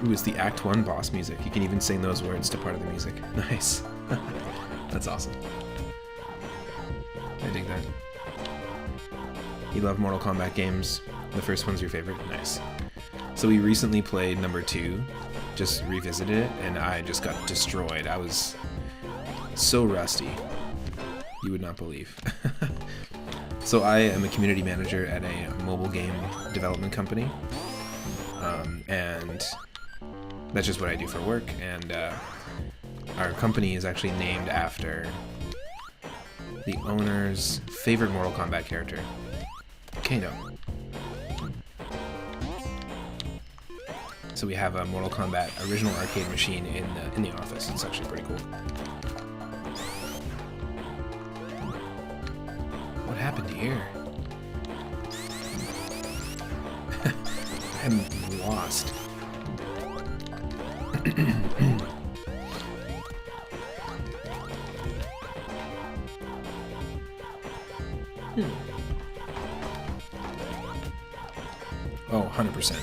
Ooh, it's the Act 1 boss music. You can even sing those words to part of the music. Nice. That's awesome. I dig that. You love Mortal Kombat games. The first one's your favorite? Nice. So we recently played number 2, just revisited it, and I just got destroyed. I was so rusty. You would not believe. So I am a community manager at a mobile game development company, and that's just what I do for work. And our company is actually named after the owner's favorite Mortal Kombat character, Kano. So we have a Mortal Kombat original arcade machine in the office. It's actually pretty cool. What happened here? I'm lost. Oh, 100%.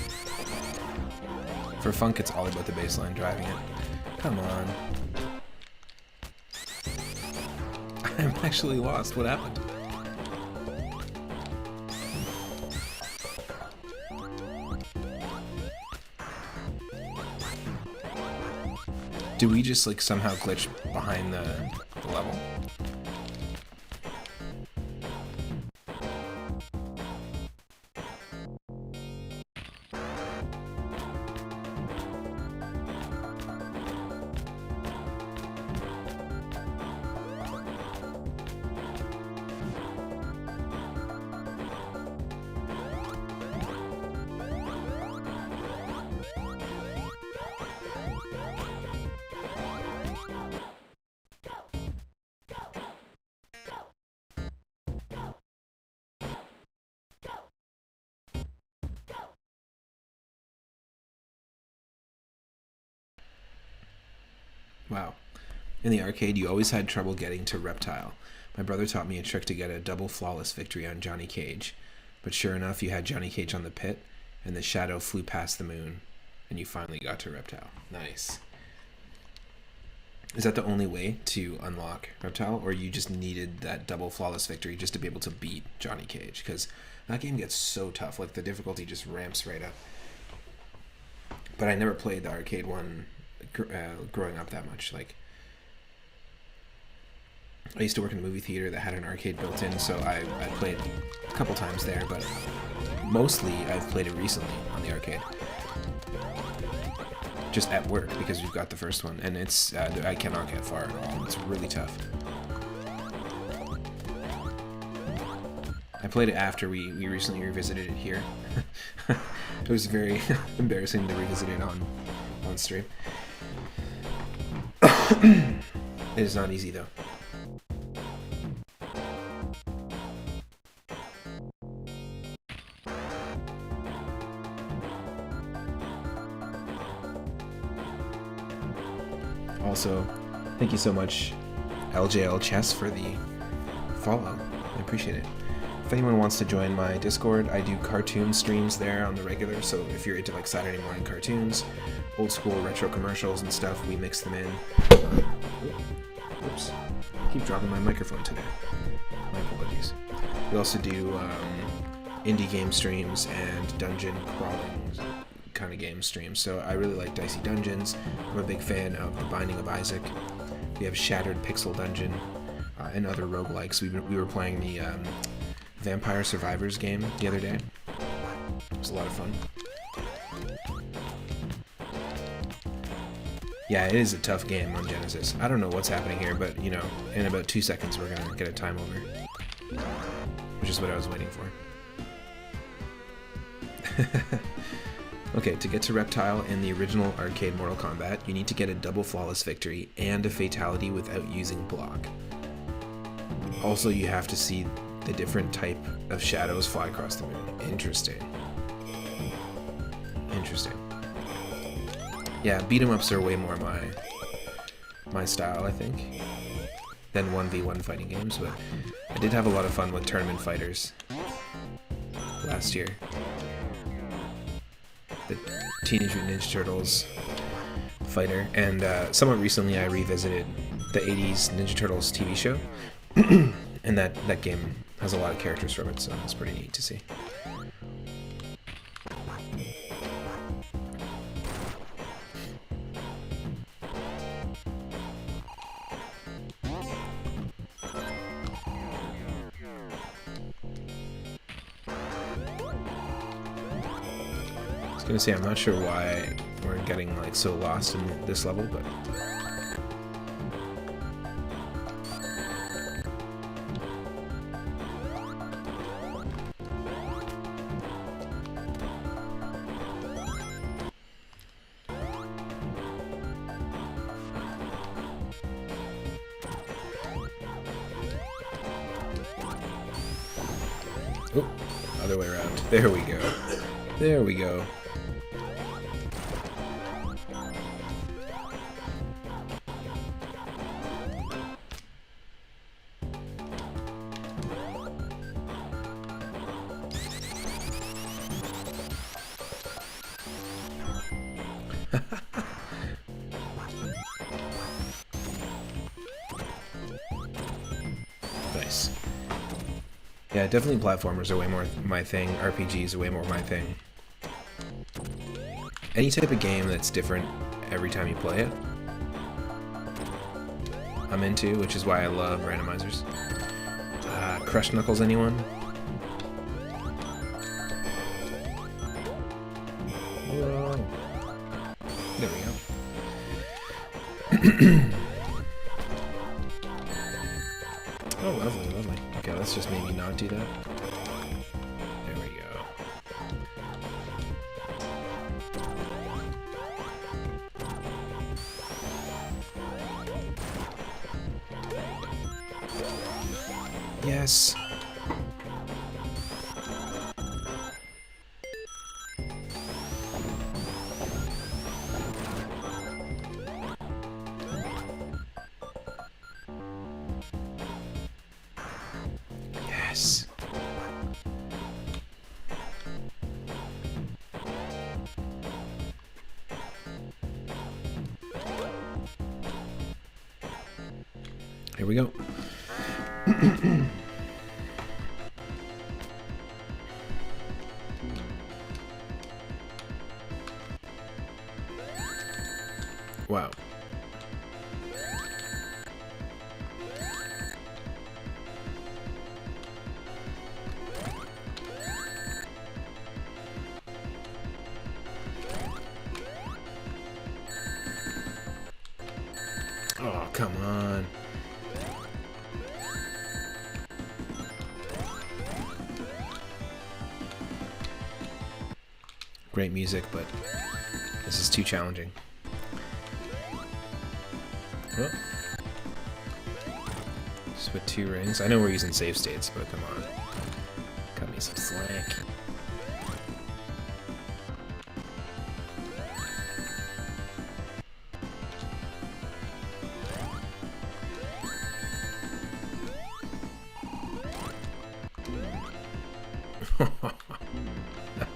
For funk, it's all about the bass line driving it. Come on. I'm actually lost. What happened? Do we just like somehow glitch behind the level? Wow. In the arcade, you always had trouble getting to Reptile. My brother taught me a trick to get a double flawless victory on Johnny Cage. But sure enough, you had Johnny Cage on the pit, and the shadow flew past the moon, and you finally got to Reptile. Nice. Is that the only way to unlock Reptile, or you just needed that double flawless victory just to be able to beat Johnny Cage? Because that game gets so tough. Like, the difficulty just ramps right up. But I never played the arcade one growing up that much. Like, I used to work in a movie theater that had an arcade built in, so I played a couple times there, but mostly I've played it recently on the arcade. Just at work, because we've got the first one, and it's I cannot get far at all. It's really tough. I played it after we recently revisited it here. It was very embarrassing to revisit it on stream. It is not easy though. Also, thank you so much, LJL Chess, for the follow. I appreciate it. If anyone wants to join my Discord, I do cartoon streams there on the regular, so if you're into like Saturday morning cartoons, old school retro commercials and stuff, we mix them in. Oops. I keep dropping my microphone today. My apologies. We also do indie game streams and dungeon crawling kind of game streams, so I really like Dicey Dungeons. I'm a big fan of The Binding of Isaac. We have Shattered Pixel Dungeon and other roguelikes. We were playing the Vampire Survivors game the other day. It was a lot of fun. Yeah, it is a tough game on Genesis. I don't know what's happening here, but, you know, in about 2 seconds we're gonna get a time over. Which is what I was waiting for. Okay, to get to Reptile in the original arcade Mortal Kombat, you need to get a double flawless victory and a fatality without using block. Also, you have to see the different type of shadows fly across the moon. Interesting. Interesting. Yeah, beat 'em ups are way more my style, I think, than 1v1 fighting games, but I did have a lot of fun with Tournament Fighters last year. The Teenage Mutant Ninja Turtles fighter, and somewhat recently I revisited the 80s Ninja Turtles TV show, and that game has a lot of characters from it, so it's pretty neat to see. I was gonna say, I'm not sure why we're getting like so lost in this level, but oh, other way around. There we go. There we go. Nice. Yeah, definitely platformers are way more my thing. RPGs are way more my thing. Any type of game that's different every time you play it, I'm into, which is why I love randomizers. Crush Knuckles, anyone? Whoa. There we go. Oh, lovely, lovely. Okay, let's just maybe not do that. There we go. Yes. Yes. Here we go. Wow. Oh, come on. Great music, but this is too challenging. Oh. Just with 2 rings. I know we're using save states, but come on. Cut me some slack.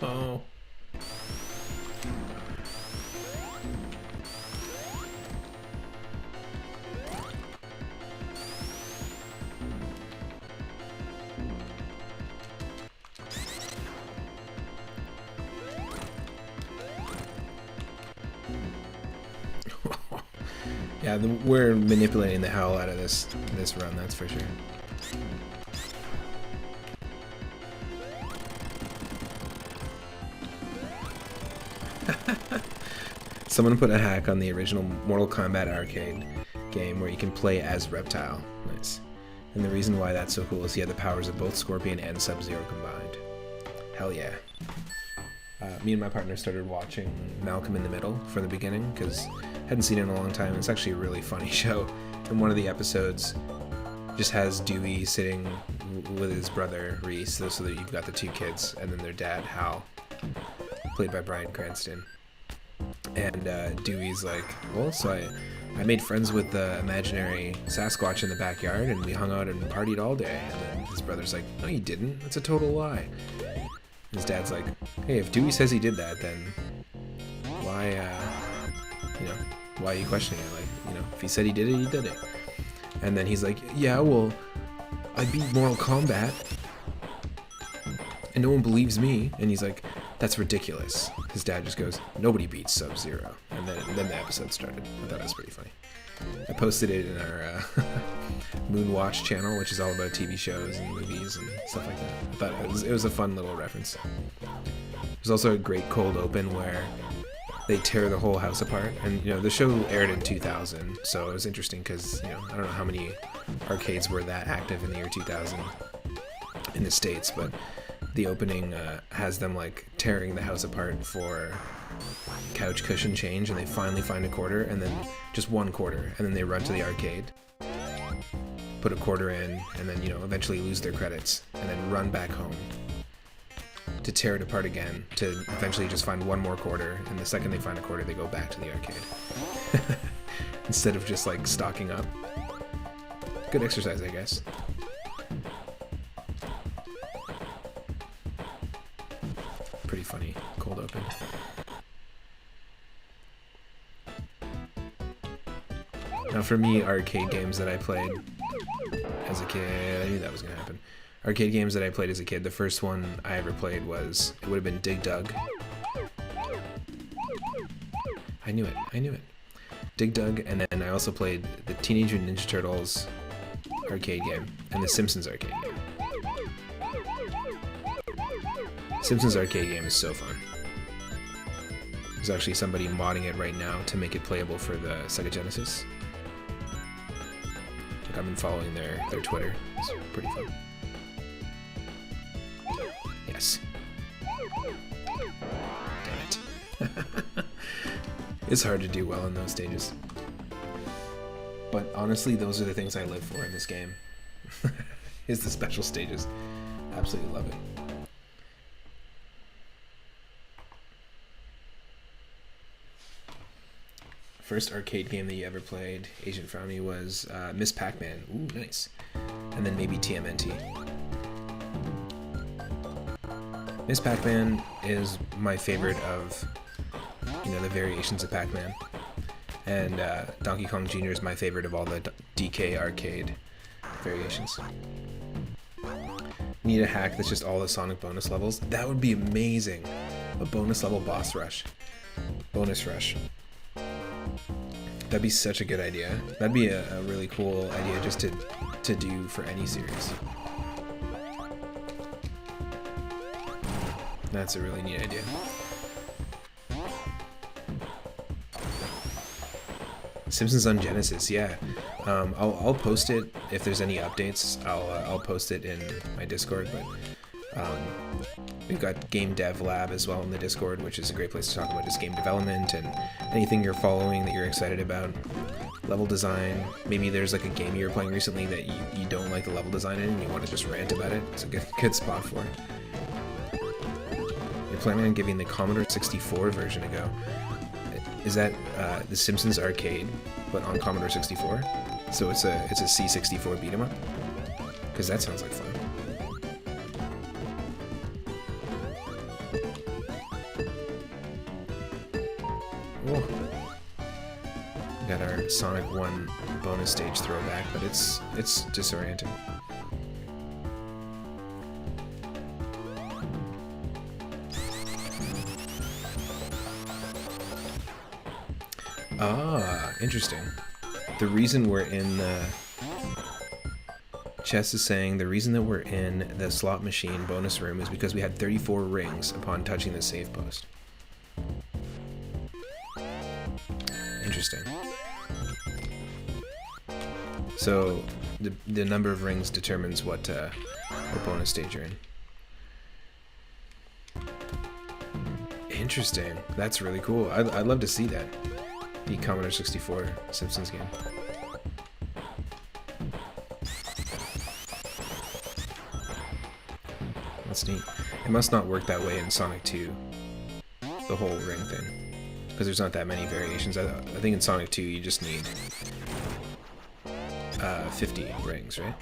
No. Yeah, we're manipulating the hell out of this run, that's for sure. Someone put a hack on the original Mortal Kombat arcade game where you can play as Reptile. Nice. And the reason why that's so cool is he had the powers of both Scorpion and Sub-Zero combined. Hell yeah. Me and my partner started watching Malcolm in the Middle from the beginning because I hadn't seen it in a long time. It's actually a really funny show. And one of the episodes just has Dewey sitting with his brother Reese, so that you've got the 2 kids, and then their dad Hal, played by Bryan Cranston. And Dewey's like, well, so I made friends with the imaginary Sasquatch in the backyard, and we hung out and partied all day. And then his brother's like, no, you didn't. That's a total lie. And his dad's like, hey, if Dewey says he did that, then why, why are you questioning it? Like, if he said he did it, he did it. And then he's like, yeah, well, I beat Mortal Kombat, and no one believes me. And he's like, that's ridiculous. His dad just goes, nobody beats Sub-Zero. And then the episode started. I thought it was pretty funny. I posted it in our Moonwatch channel, which is all about TV shows and movies and stuff like that. I thought it was a fun little reference. There's also a great cold open where they tear the whole house apart. And, the show aired in 2000, so it was interesting because, I don't know how many arcades were that active in the year 2000 in the States, but the opening has them like tearing the house apart for couch cushion change, and they finally find a quarter, and then just 1 quarter, and then they run to the arcade, put a quarter in, and then eventually lose their credits, and then run back home to tear it apart again, to eventually just find 1 more quarter, and the second they find a quarter, they go back to the arcade instead of just like stocking up. Good exercise, I guess. Pretty funny cold open. Now for me, arcade games that I played as a kid, I knew that was going to happen. Arcade games that I played as a kid, the first one I ever played it would have been Dig Dug. I knew it. Dig Dug, and then I also played the Teenage Mutant Ninja Turtles arcade game and the Simpsons arcade game. Simpsons arcade game is so fun. There's actually somebody modding it right now to make it playable for the Sega Genesis. Like, I've been following their Twitter. It's pretty fun. Yes. Damn it. It's hard to do well in those stages. But honestly, those are the things I live for in this game. Is the special stages. Absolutely love it. First arcade game that you ever played, Agent Frowny, was Miss Pac-Man. Ooh, nice. And then maybe TMNT. Miss Pac-Man is my favorite of, the variations of Pac-Man. And Donkey Kong Jr. is my favorite of all the DK arcade variations. Need a hack that's just all the Sonic bonus levels. That would be amazing. A bonus level boss rush. Bonus rush. That'd be such a good idea. That'd be a really cool idea just to do for any series. That's a really neat idea. Simpsons on Genesis, yeah. I'll post it if there's any updates. I'll post it in my Discord, but we've got Game Dev Lab as well in the Discord, which is a great place to talk about just game development and anything you're following that you're excited about. Level design. Maybe there's like a game you were playing recently that you don't like the level design in and you want to just rant about it. It's a good spot for it. You're planning on giving the Commodore 64 version a go. Is that the Simpsons arcade, but on Commodore 64? So it's a C64 beat 'em up? Because that sounds like fun. Whoa. We got our Sonic 1 bonus stage throwback, but it's disorienting. Ah, interesting. The reason we're in the... Chess is saying the reason that we're in the slot machine bonus room is because we had 34 rings upon touching the save post. Interesting. So the number of rings determines what bonus stage you're in. Interesting. That's really cool. I'd love to see that. The Commodore 64 Simpsons game. That's neat. It must not work that way in Sonic 2, the whole ring thing, because there's not that many variations. I think in Sonic 2 you just need 50 rings, right?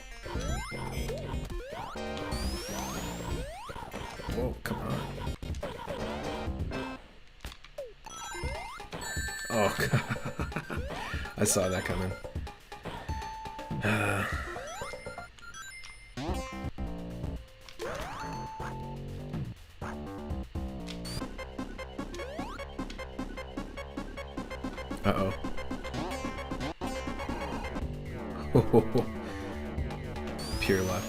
Whoa, come on. Oh, God. I saw that coming. Uh-oh. Pure luck.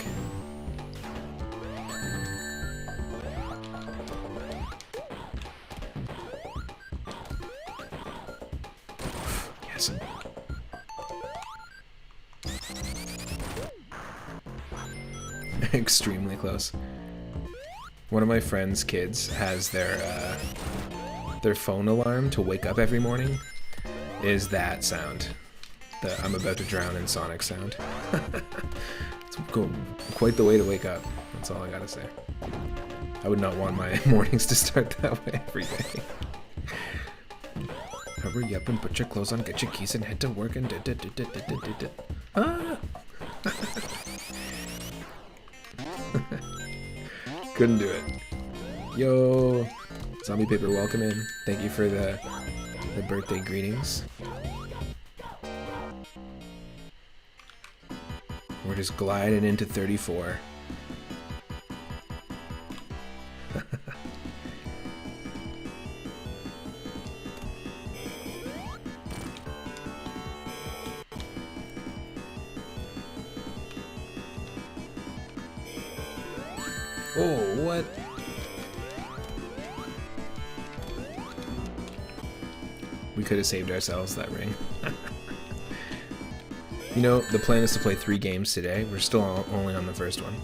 Yes. Extremely close. One of my friend's kids has their phone alarm to wake up every morning is that sound. The I'm about to drown in Sonic sound. It's quite the way to wake up. That's all I gotta say. I would not want my mornings to start that way every day. Hurry up and put your clothes on, get your keys and head to work and ah! Couldn't do it. Yo, Zombie Paper, welcome in. Thank you for the birthday greetings. We're just gliding into 34. Oh, what? We could have saved ourselves that ring. You know, the plan is to play 3 games today. We're still only on the first one.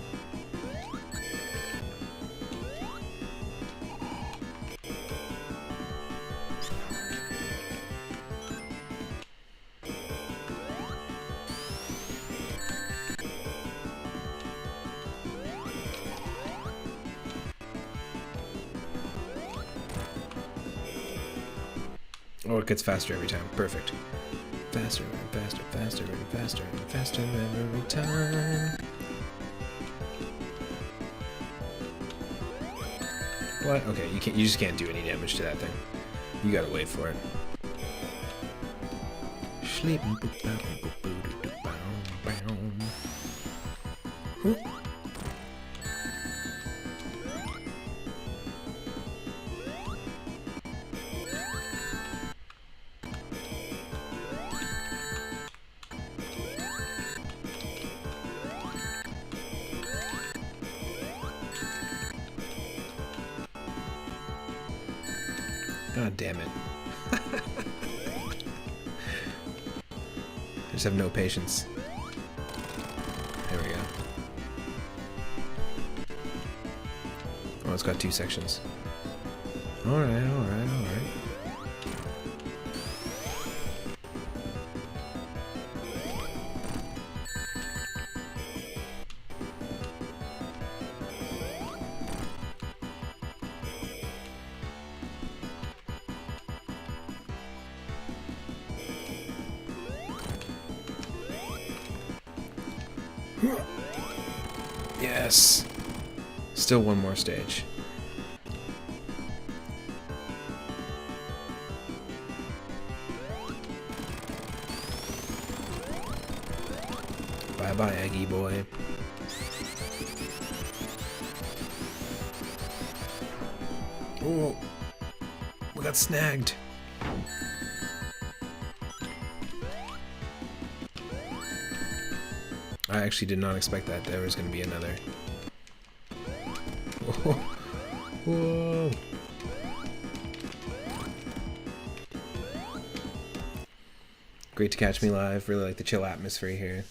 Oh, it gets faster every time. Perfect. Faster and faster, faster and faster and faster every time. What? Okay, you just can't do any damage to that thing. You gotta wait for it. God damn it. Just have no patience. There we go. Oh, it's got 2 sections. Alright, alright, alright. Yes! Still one more stage. Bye-bye, Aggie boy. Oh! We got snagged! I actually did not expect that there was going to be another. Whoa. Whoa. Great to catch me live. Really like the chill atmosphere here.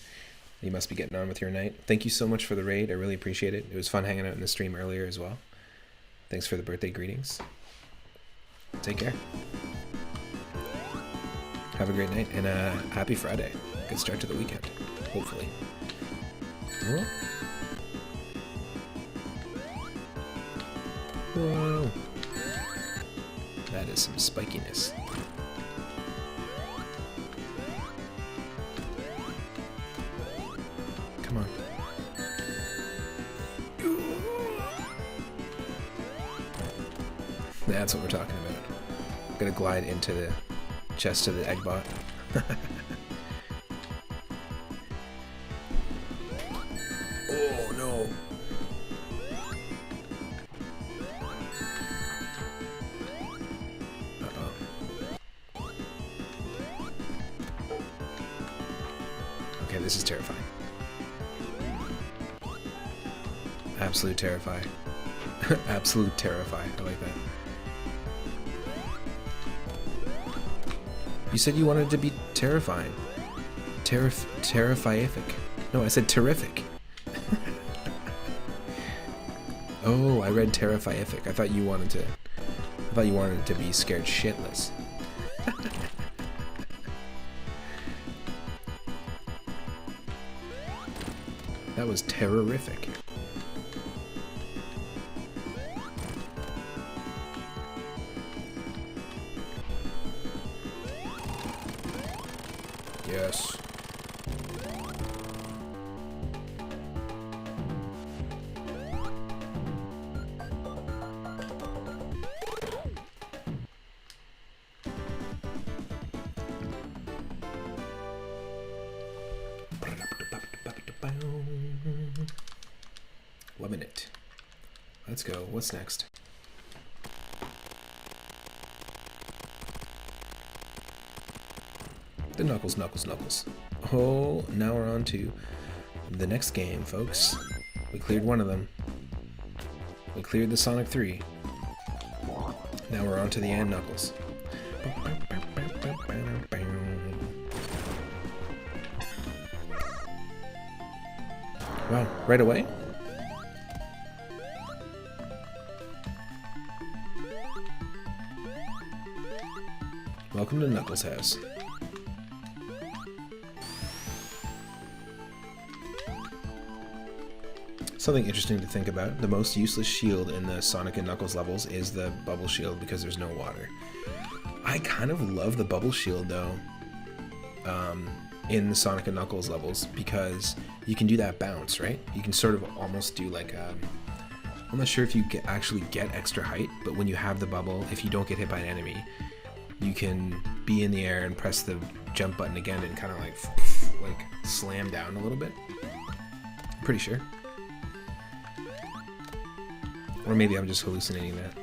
You must be getting on with your night. Thank you so much for the raid. I really appreciate it. It was fun hanging out in the stream earlier as well. Thanks for the birthday greetings. Take care. Have a great night and happy Friday. Good start to the weekend, hopefully. Whoa. Whoa. That is some spikiness. Come on. That's what we're talking about. I'm gonna glide into the chest of the eggbot. Oh no. Uh-oh. Okay, this is terrifying. Absolute terrify. Absolute terrify. I like that. You said you wanted it to be terrifying. Terrifiific. No, I said terrific. Oh, I read terrifiific. I thought you wanted it to be scared shitless. That was terrorific. Yes. Loving it. Let's go. What's next? The Knuckles, Knuckles, Knuckles. Oh, now we're on to the next game, folks. We cleared one of them. We cleared the Sonic 3. Now we're on to the N Knuckles. Wow, right away? Welcome to Knuckles' house. Something interesting to think about. The most useless shield in the Sonic and Knuckles levels is the bubble shield because there's no water. I kind of love the bubble shield though in the Sonic and Knuckles levels because you can do that bounce, right? You can sort of almost do like I'm not sure if you actually get extra height, but when you have the bubble, if you don't get hit by an enemy, you can be in the air and press the jump button again and kind of like slam down a little bit. I'm pretty sure. Or maybe I'm just hallucinating that.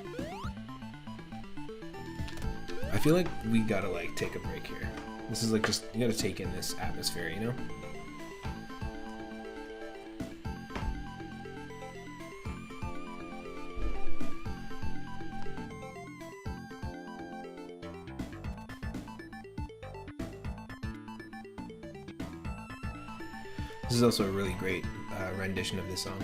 I feel like we gotta like take a break here. This is like just, you gotta take in this atmosphere, you know? This is also a really great rendition of this song.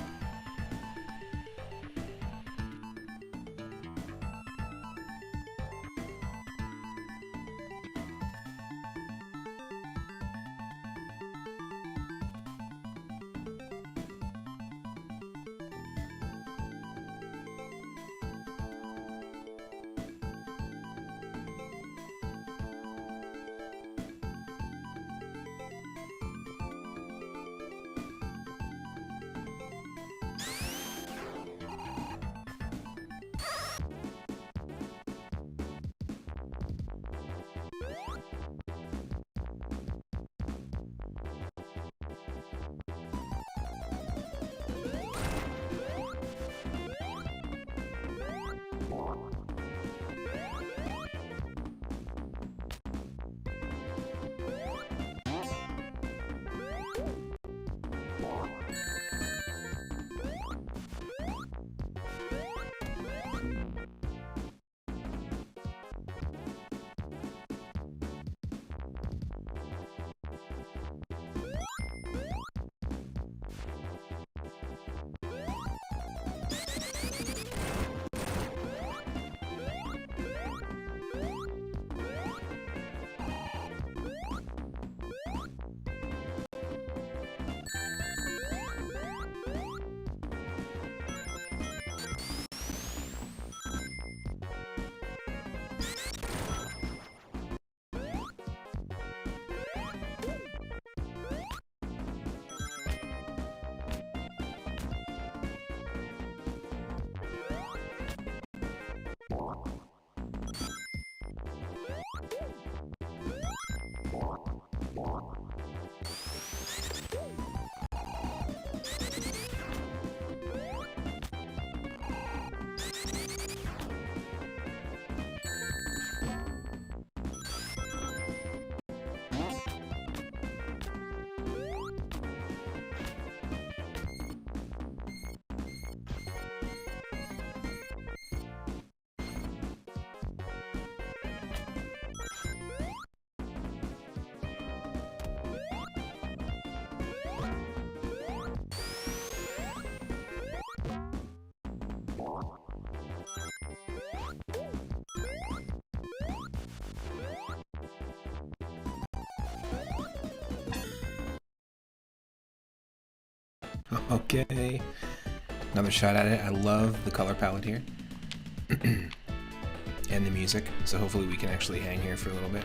Okay, another shot at it. I love the color palette here and the music, so hopefully we can actually hang here for a little bit.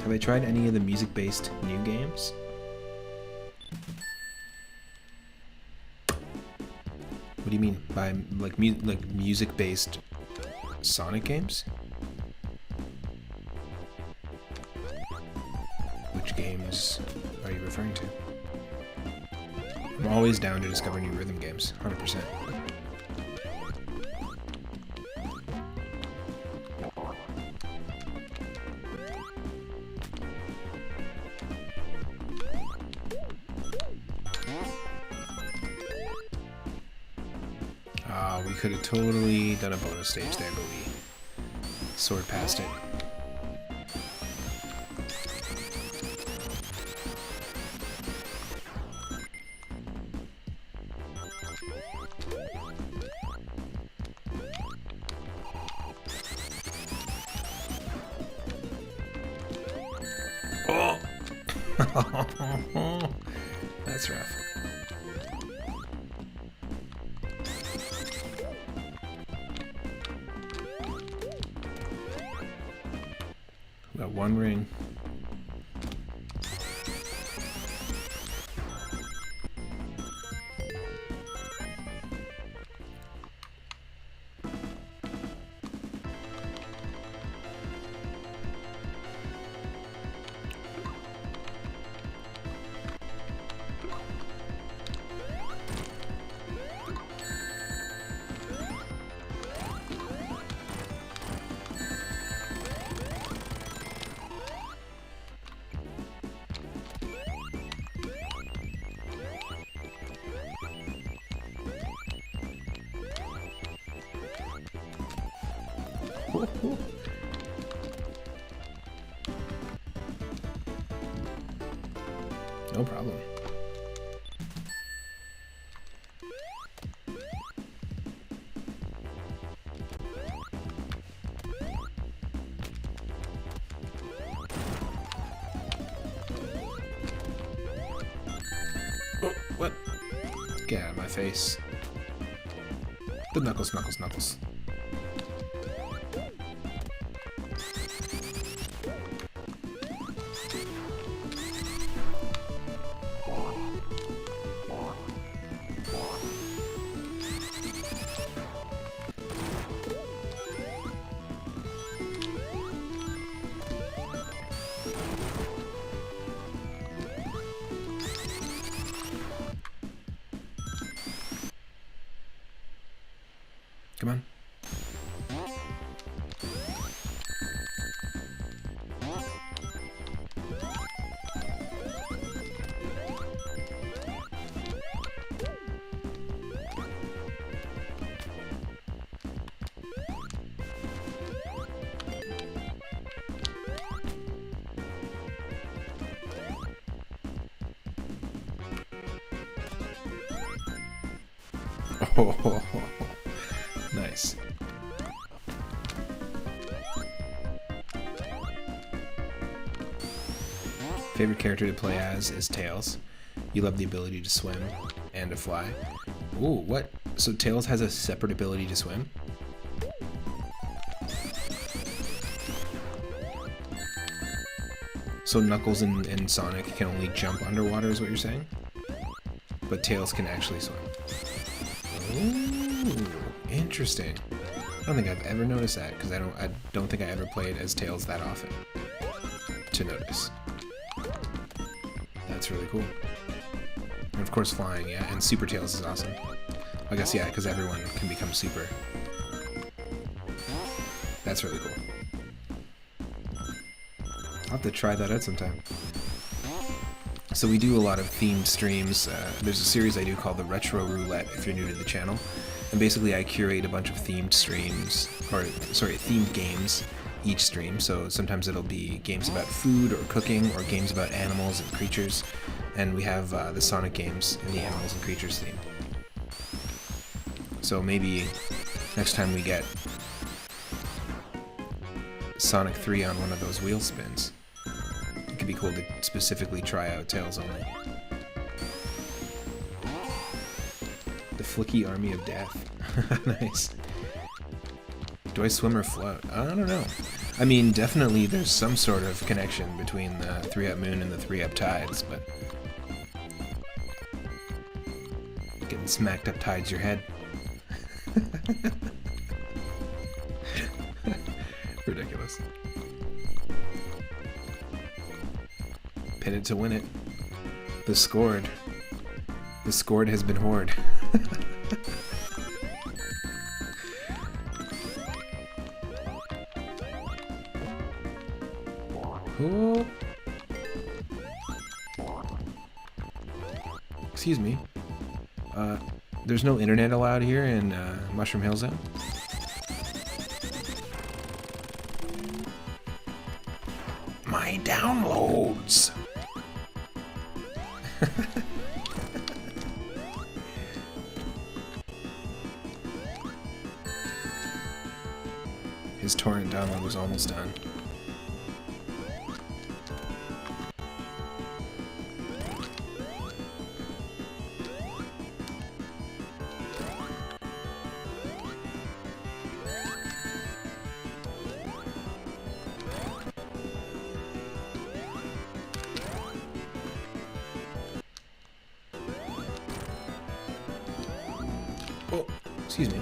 Have I tried any of the music-based new games? What do you mean by like music-based Sonic games? Which games are you referring to? I'm always down to discover new rhythm games, 100%. We could have totally done a bonus stage there, but we soared past it. Oh! That's rough. Got one ring. No problem. Oh, what? Get out of my face. The knuckles, knuckles, knuckles. Come on. Oh, nice. Favorite character to play as is Tails. You love the ability to swim and to fly. Ooh, what? So Tails has a separate ability to swim? So Knuckles and Sonic can only jump underwater is what you're saying? But Tails can actually swim. Ooh, interesting. I don't think I've ever noticed that because I don't think I ever played as Tails that often to notice. That's really cool. And of course flying, yeah, and Super Tails is awesome. I guess, yeah, because everyone can become super. That's really cool. I'll have to try that out sometime. So we do a lot of themed streams. There's a series I do called the Retro Roulette, if you're new to the channel. And basically I curate a bunch of themed streams, or sorry, themed games each stream. So sometimes it'll be games about food or cooking, or games about animals and creatures. And we have the Sonic games and the animals and creatures theme. So maybe next time we get Sonic 3 on one of those wheel spins, it could be cool to specifically try out Tails only. The Flicky Army of Death. Nice. Do I swim or float? I don't know. I mean, definitely there's some sort of connection between the 3-Up Moon and the 3-Up Tides, but getting smacked up tides your head. Ridiculous. Pin it to win it. The scored. The scored has been hoard. Oh. Excuse me. There's no internet allowed here in Mushroom Hill Zone? My downloads! His torrent download was almost done. Oh, excuse me.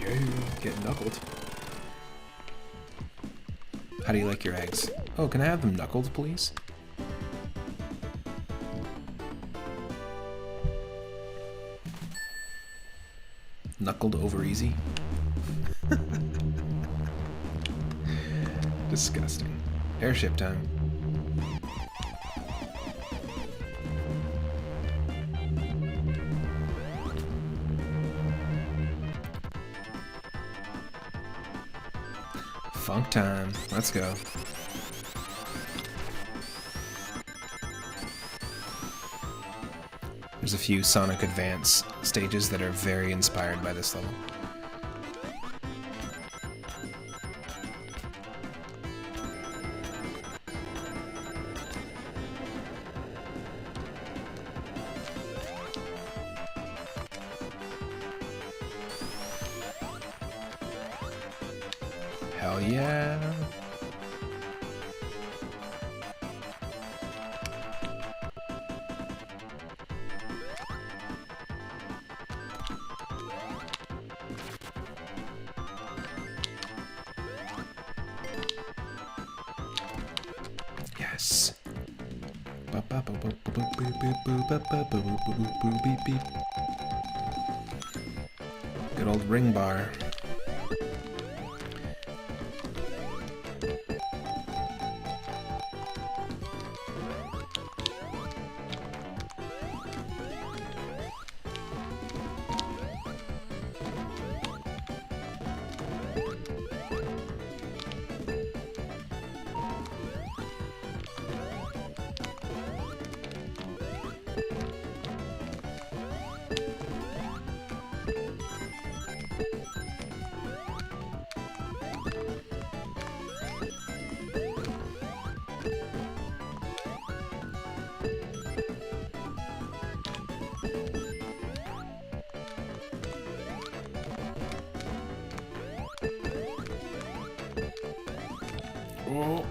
Yeah, get knuckled. How do you like your eggs? Oh, can I have them knuckled, please? Knuckled over easy. Disgusting. Airship time. Funk time. Let's go. There's a few Sonic Advance stages that are very inspired by this level. Hell yeah! Yes. Good old ring bar. Oh.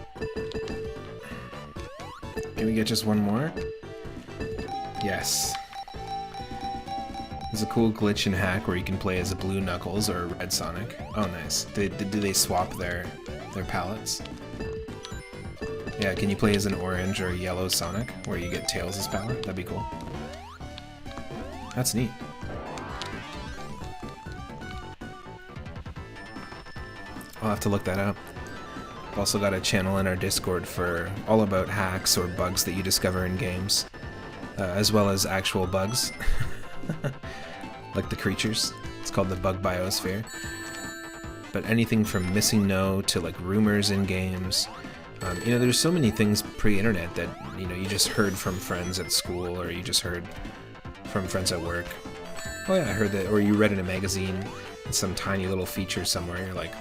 Can we get just one more? Yes. There's a cool glitch and hack where you can play as a blue Knuckles or a red Sonic. Oh, nice. Do they swap their palettes? Yeah, can you play as an orange or a yellow Sonic where you get Tails' palette? That'd be cool. That's neat. I'll have to look that up. I've also got a channel in our Discord for all about hacks or bugs that you discover in games, as well as actual bugs, like the creatures. It's called the Bug Biosphere. But anything from missing no to like rumors in games. You know, there's so many things pre-internet that, you know, you just heard from friends at school or you just heard from friends at work. Oh yeah, I heard that, or you read in a magazine, some tiny little feature somewhere, you're like,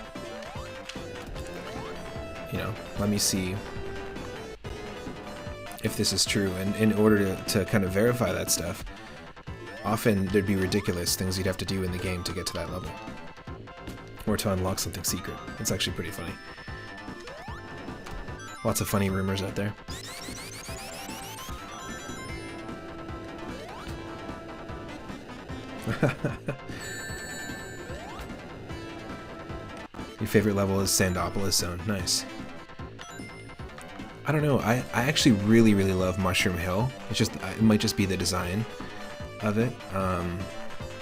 you know, let me see if this is true. And in order to kind of verify that stuff, often there'd be ridiculous things you'd have to do in the game to get to that level. Or to unlock something secret. It's actually pretty funny. Lots of funny rumors out there. Your favorite level is Sandopolis Zone. Nice. I don't know. I actually really love Mushroom Hill. It might just be the design of it.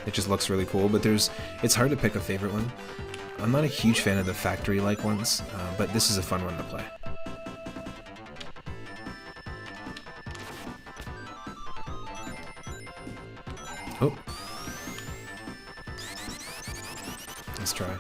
It just looks really cool. But it's hard to pick a favorite one. I'm not a huge fan of the factory-like ones, but this is a fun one to play. Oh. Let's try.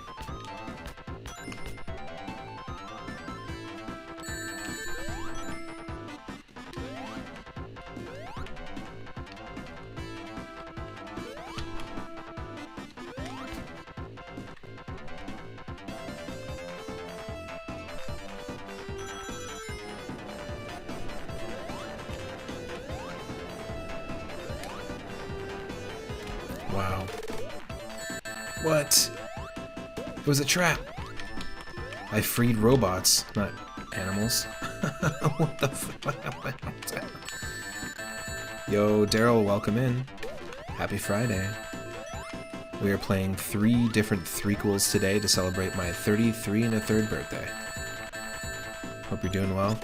Wow. What? It was a trap. I freed robots, not animals. What the fuck? Yo, Daryl, welcome in. Happy Friday. We are playing 3 different threequels today to celebrate my 33 1/3 birthday. Hope you're doing well.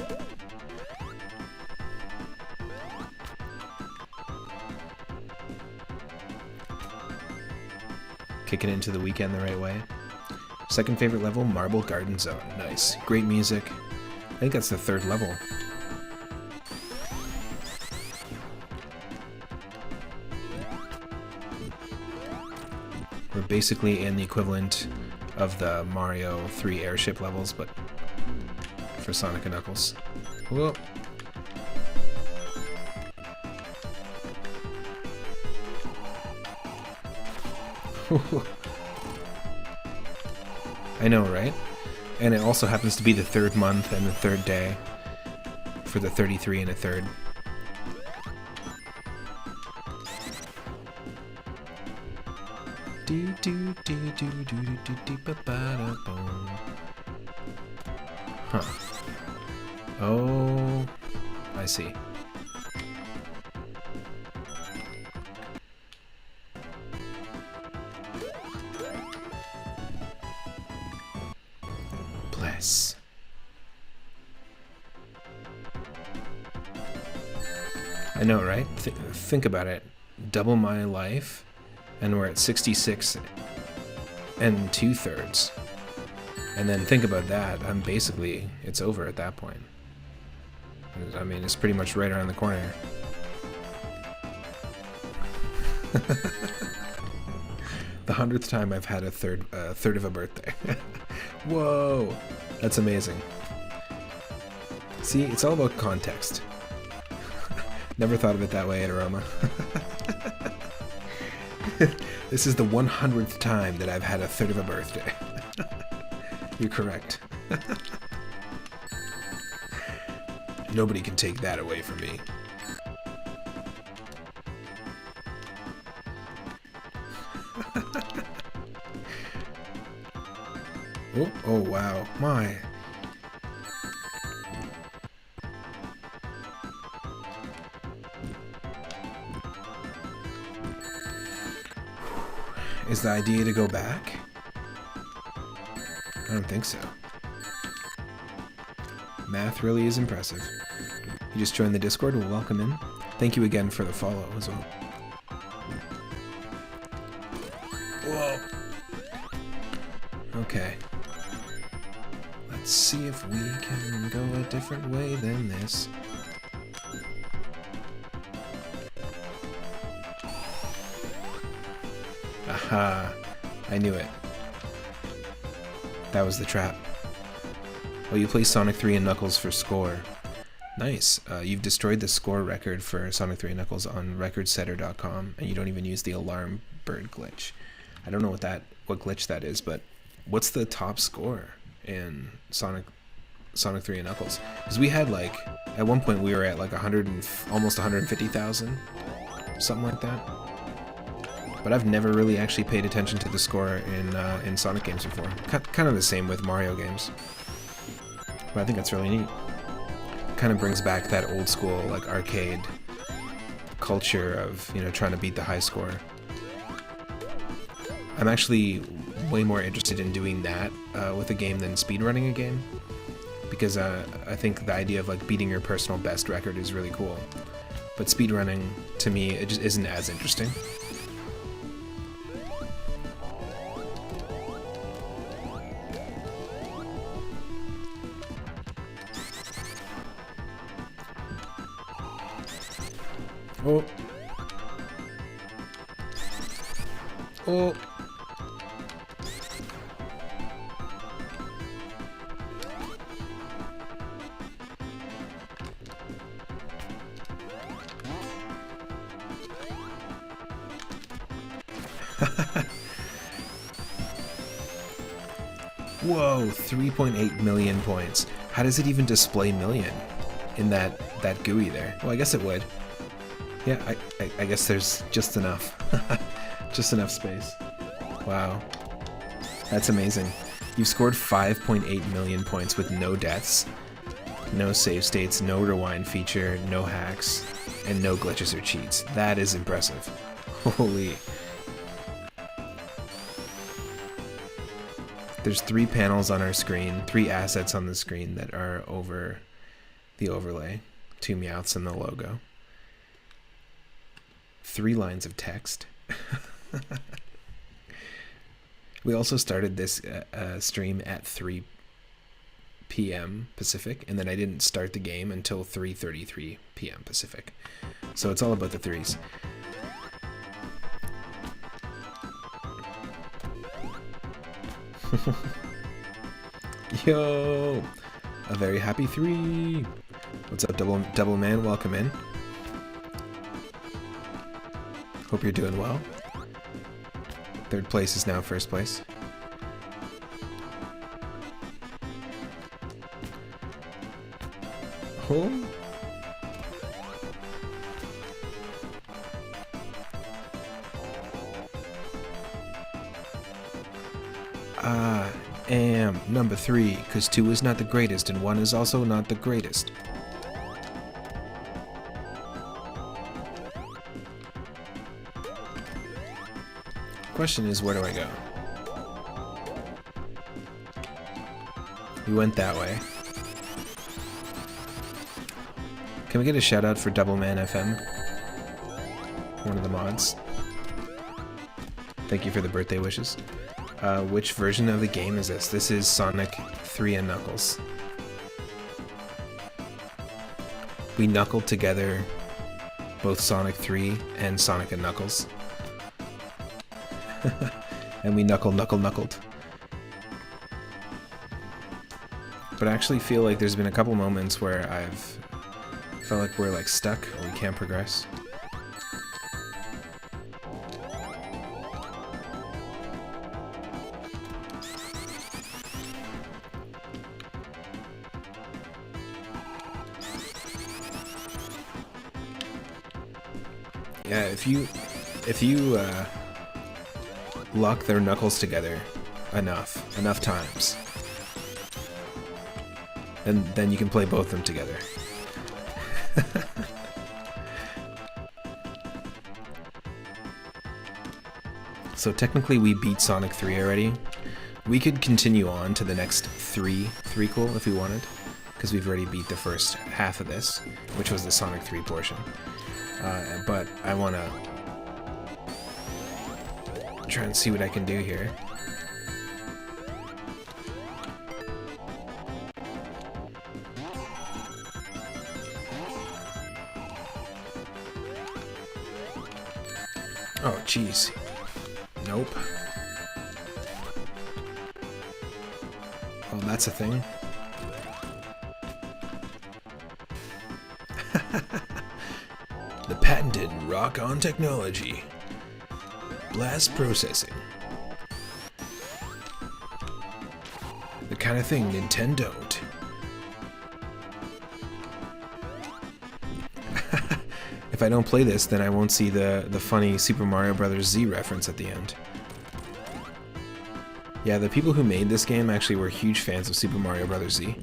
Kicking into the weekend the right way. Second favorite level, Marble Garden Zone. Nice. Great music. I think that's the third level. We're basically in the equivalent of the Mario 3 airship levels, but for Sonic and Knuckles. Whoa. I know, right? And it also happens to be the third month and the third day for the 33 and a third. Huh. Oh, I see. Bless. I know, right? Think about it. Double my life, and we're at 66 and 2/3. And then think about that. I'm basically, it's over at that point. I mean, it's pretty much right around the corner. The 100th time I've had a third of a birthday. Whoa, that's amazing. See, it's all about context. Never thought of it that way at Aroma. This is the 100th time that I've had a third of a birthday. You're correct. Nobody can take that away from me. Oh, wow. My. Is the idea to go back? I don't think so. Math really is impressive. You just joined the Discord, well, welcome in. Thank you again for the follow as well. Whoa. Okay. Let's see if we can go a different way than this. Aha. I knew it. That was the trap. Oh, you play Sonic 3 and Knuckles for score. Nice. You've destroyed the score record for Sonic 3 and Knuckles on recordsetter.com, and you don't even use the alarm bird glitch. I don't know what glitch that is, but what's the top score in Sonic 3 and Knuckles? Because we had like, at one point we were at like almost 150,000, something like that. But I've never really actually paid attention to the score in Sonic games before. Kind of the same with Mario games. But I think that's really neat. Kind of brings back that old school, like, arcade culture of, you know, trying to beat the high score. I'm actually way more interested in doing that with a game than speedrunning a game. Because I think the idea of, like, beating your personal best record is really cool. But speedrunning, to me, it just isn't as interesting. Oh. Oh. Whoa, 3.8 million points. How does it even display million in that GUI there? Well, I guess it would. Yeah, I guess there's just enough. Just enough space. Wow. That's amazing. You've scored 5.8 million points with no deaths, no save states, no rewind feature, no hacks, and no glitches or cheats. That is impressive. Holy. There's 3 panels on our screen, 3 assets on the screen that are over the overlay. 2 Meowths and the logo. 3 lines of text. We also started this stream at 3 p.m. Pacific, and then I didn't start the game until 3:33 p.m. Pacific. So it's all about the threes. Yo! A very happy 3! What's up, Double Man? Welcome in. Hope you're doing well. Third place is now first place. Oh. I am number 3, because 2 is not the greatest and 1 is also not the greatest. Question is, where do I go? We went that way. Can we get a shout out for Double Man FM? One of the mods. Thank you for the birthday wishes. Which version of the game is this? This is Sonic 3 and Knuckles. We knuckled together both Sonic 3 and Sonic and Knuckles. And we knuckled. But I actually feel like there's been a couple moments where I've felt like we're like stuck or we can't progress. Yeah, if you lock their knuckles together enough times, then you can play both of them together. So technically we beat Sonic 3 already. We could continue on to the next threequel if we wanted, because we've already beat the first half of this, which was the Sonic 3 portion. But I want to try and see what I can do here. Oh, jeez. Nope. Oh, that's a thing. The patented rock-on technology. Blast processing. The kind of thing Nintendo don't. If I don't play this, then I won't see the funny Super Mario Bros. Z reference at the end. Yeah, the people who made this game actually were huge fans of Super Mario Bros. Z.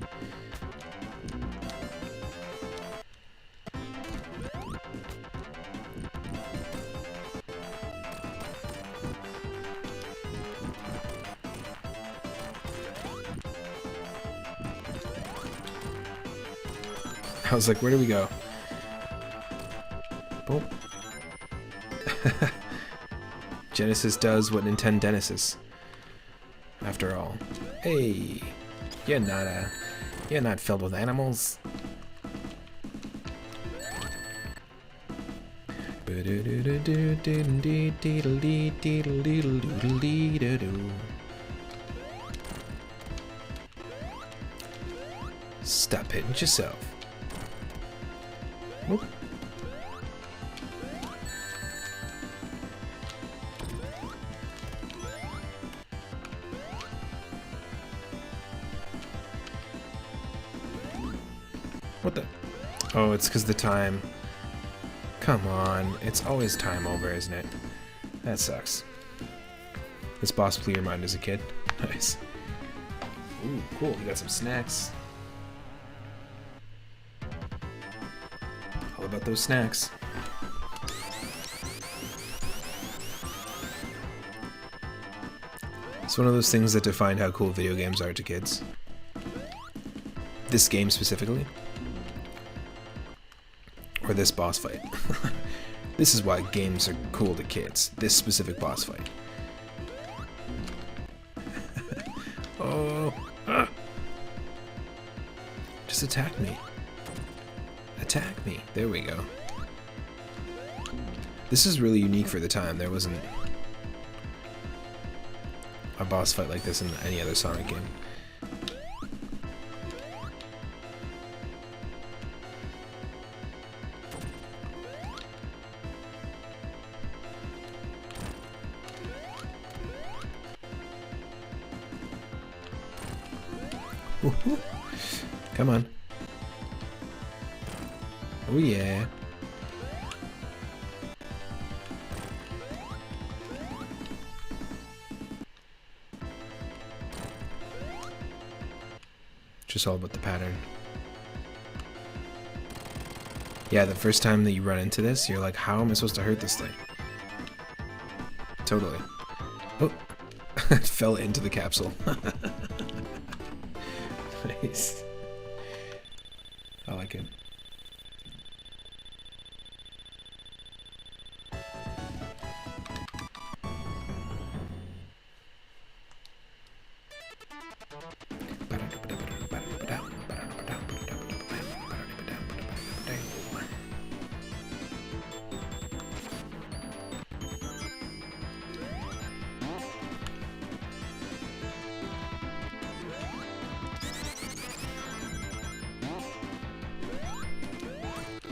I was like, where do we go? Boom. Genesis does what Nintendo Genesis. After all. Hey, you're not filled with animals. Stop hitting yourself. Whoop. What the? Oh, it's because the time. Come on. It's always time over, isn't it? That sucks. This boss blew your mind as a kid. Nice. Ooh, cool. We got some snacks. All about those snacks. It's one of those things that define how cool video games are to kids. This game specifically. Or this boss fight. This is why games are cool to kids. This specific boss fight. Oh. Ah. Just attack me. Attack me. There we go. This is really unique for the time. There wasn't a boss fight like this in any other Sonic game. Woohoo. Come on. Oh yeah. Just all about the pattern. Yeah, the first time that you run into this, you're like, how am I supposed to hurt this thing? Totally. Oh, it fell into the capsule. Nice. I like it.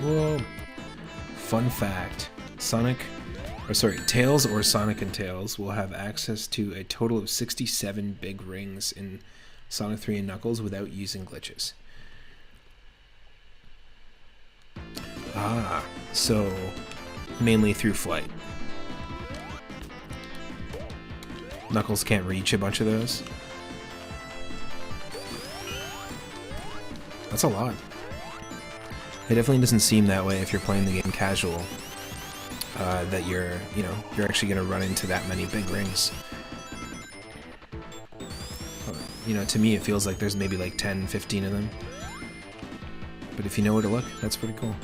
Whoa. Fun fact, Tails or Sonic and Tails will have access to a total of 67 big rings in Sonic 3 and Knuckles without using glitches. Ah, so mainly through flight. Knuckles can't reach a bunch of those. That's a lot. It definitely doesn't seem that way if you're playing the game casual, that you're actually going to run into that many big rings. To me it feels like there's maybe like 10, 15 of them. But if you know where to look, that's pretty cool.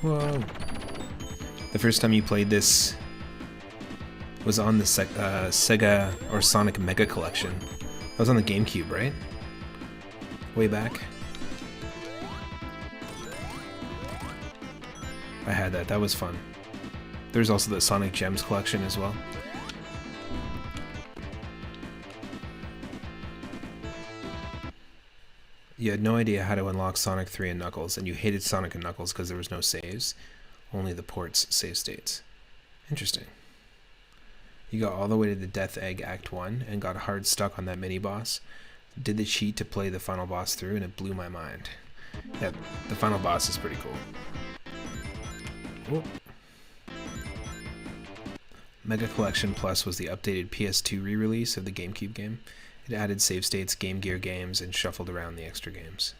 Whoa. The first time you played this was on the Sega or Sonic Mega Collection. That was on the GameCube, right? Way back. I had that. That was fun. There's also the Sonic Gems Collection as well. You had no idea how to unlock Sonic 3 and Knuckles, and you hated Sonic and Knuckles because there was no saves, only the ports save states. Interesting. You got all the way to the Death Egg Act 1 and got hard stuck on that mini-boss. Did the cheat to play the final boss through, and it blew my mind. Yeah, the final boss is pretty cool. Whoop. Mega Collection Plus was the updated PS2 re-release of the GameCube game. It added save states, Game Gear games, and shuffled around the extra games.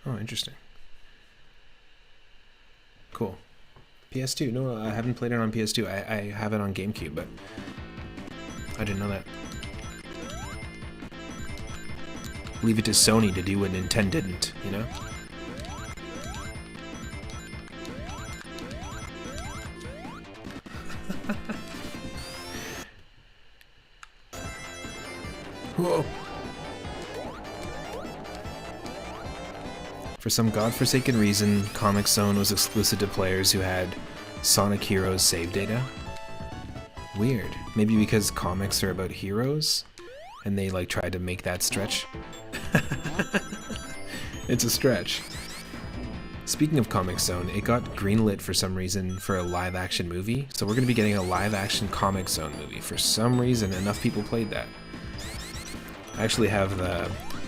Oh, interesting. Cool. PS2. No, I haven't played it on PS2. I have it on GameCube, but I didn't know that. Leave it to Sony to do what Nintendo didn't, you know? Whoa. For some godforsaken reason, Comic Zone was exclusive to players who had Sonic Heroes save data. Weird. Maybe because comics are about heroes, and they like tried to make that stretch. It's a stretch. Speaking of Comic Zone, it got greenlit for some reason for a live-action movie, so we're going to be getting a live-action Comic Zone movie. For some reason, enough people played that. I actually have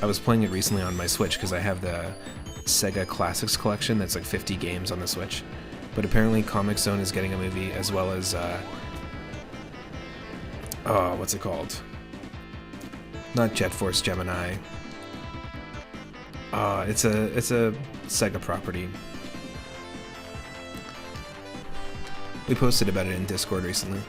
I was playing it recently on my Switch because I have the Sega Classics collection that's like 50 games on the Switch. But apparently Comic Zone is getting a movie, as well as what's it called? Not Jet Force Gemini. It's a Sega property. We posted about it in Discord recently.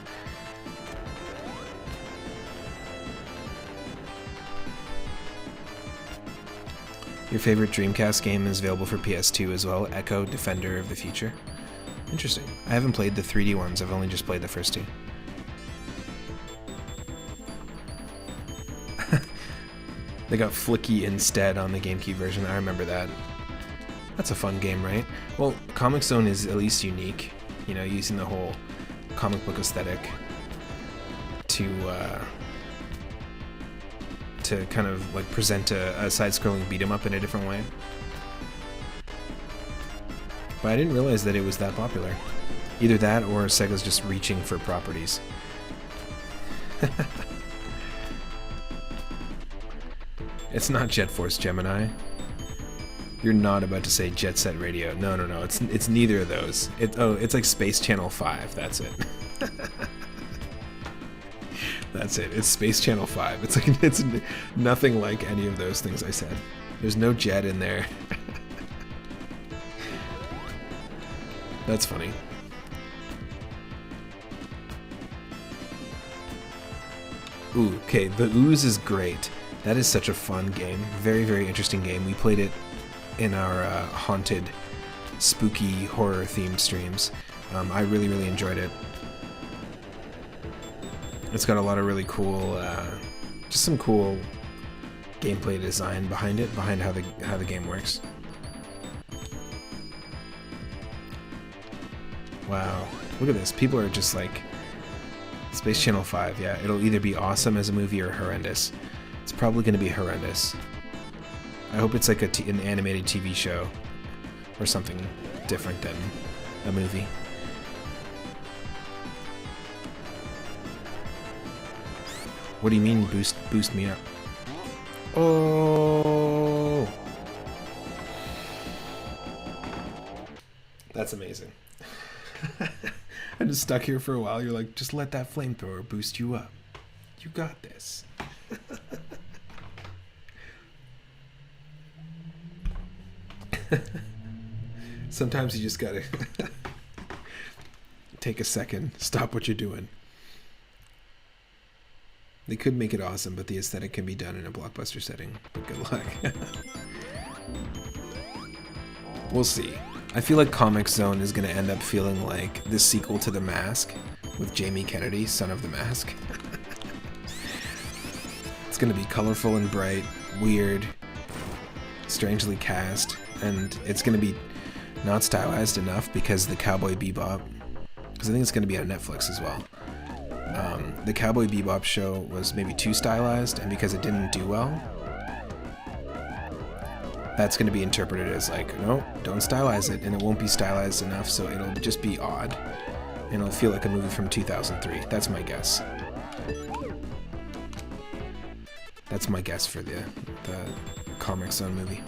Your favorite Dreamcast game is available for PS2 as well, Echo Defender of the Future. Interesting. I haven't played the 3D ones, I've only just played the first two. They got Flicky instead on the GameCube version, I remember that. That's a fun game, right? Well, Comic Zone is at least unique, you know, using the whole comic book aesthetic to kind of like present a side-scrolling beat-em-up in a different way. But I didn't realize that it was that popular. Either that or Sega's just reaching for properties. It's not Jet Force Gemini. You're not about to say Jet Set Radio. No, no, no. It's neither of those. It's like Space Channel 5. That's it. That's it. It's Space Channel 5. It's nothing like any of those things I said. There's no jet in there. That's funny. Ooh, okay, the Ooze is great. That is such a fun game. Very, very interesting game. We played it in our haunted, spooky, horror-themed streams. I really, really enjoyed it. It's got a lot of really cool, just some cool gameplay design behind it, behind how the game works. Wow, look at this. People are just like, Space Channel 5, yeah, it'll either be awesome as a movie or horrendous. It's probably going to be horrendous. I hope it's like an animated TV show or something different than a movie. What do you mean boost me up? Oh, that's amazing. I'm just stuck here for a while. You're like, just let that flamethrower boost you up. You got this. Sometimes you just gotta take a second, stop what you're doing. They could make it awesome, but the aesthetic can be done in a blockbuster setting. But good luck. We'll see. I feel like Comic Zone is going to end up feeling like the sequel to The Mask with Jamie Kennedy, son of The Mask. It's going to be colorful and bright, weird, strangely cast, and it's going to be not stylized enough because the Cowboy Bebop, because I think it's going to be on Netflix as well. The Cowboy Bebop show was maybe too stylized, and because it didn't do well, that's going to be interpreted as like, no, don't stylize it, and it won't be stylized enough, so it'll just be odd, and it'll feel like a movie from 2003. That's my guess. That's my guess for the Comic Zone movie.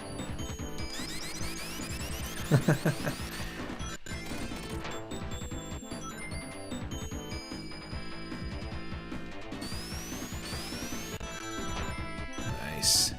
Nice.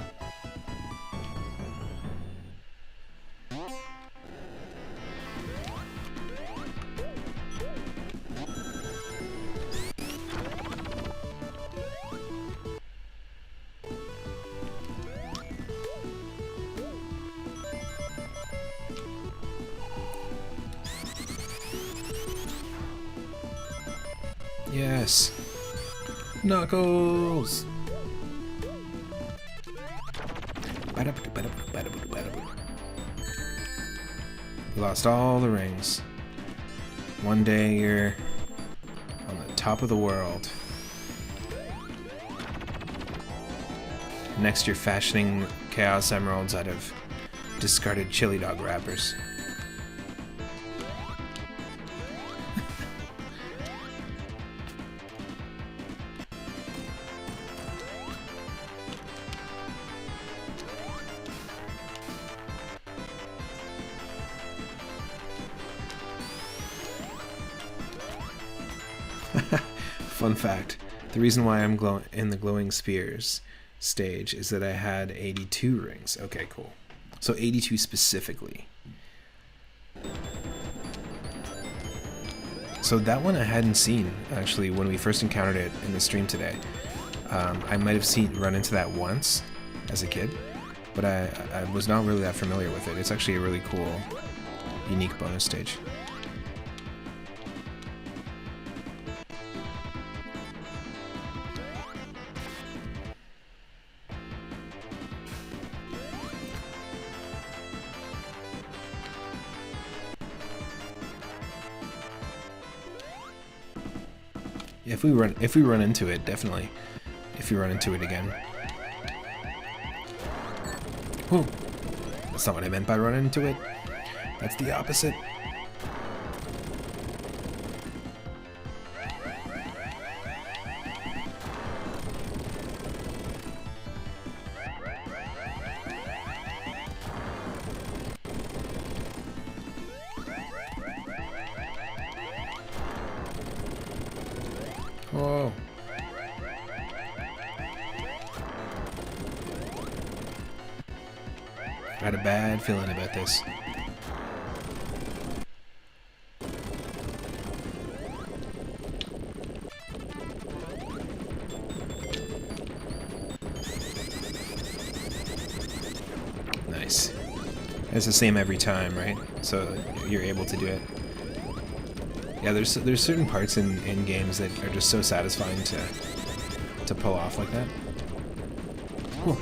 Yes. Knuckles! We lost all the rings. One day you're on the top of the world. Next you're fashioning Chaos Emeralds out of discarded chili dog wrappers. Fun fact, the reason why I'm in the glowing spheres stage is that I had 82 rings. Okay, cool. So 82 specifically. So that one I hadn't seen, actually, when we first encountered it in the stream today. I might have run into that once as a kid, but I was not really that familiar with it. It's actually a really cool, unique bonus stage. If we run into it, definitely. If we run into it again. Whew. That's not what I meant by running into it. That's the opposite. Whoa. I had a bad feeling about this. Nice. It's the same every time, right? So you're able to do it. Yeah, there's certain parts in games that are just so satisfying to pull off like that. Whew.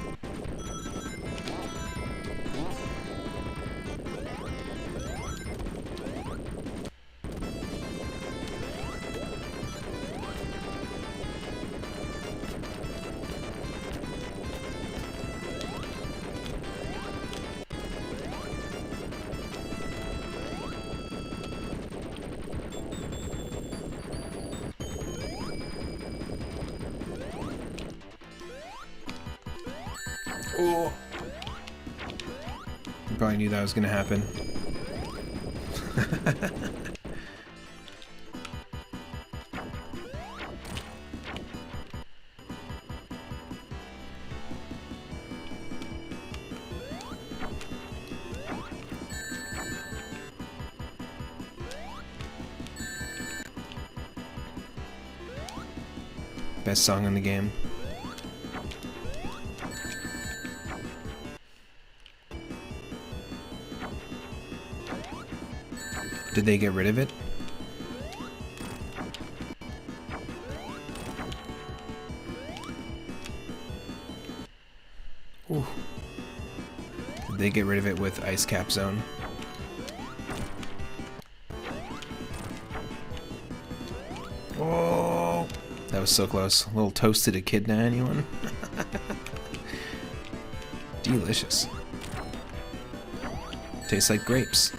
Oh. You probably knew that was going to happen. Best song in the game. Did they get rid of it? Ooh. Did they get rid of it with Ice Cap Zone? Oh, that was so close. A little toasted echidna, anyone? Delicious. Tastes like grapes.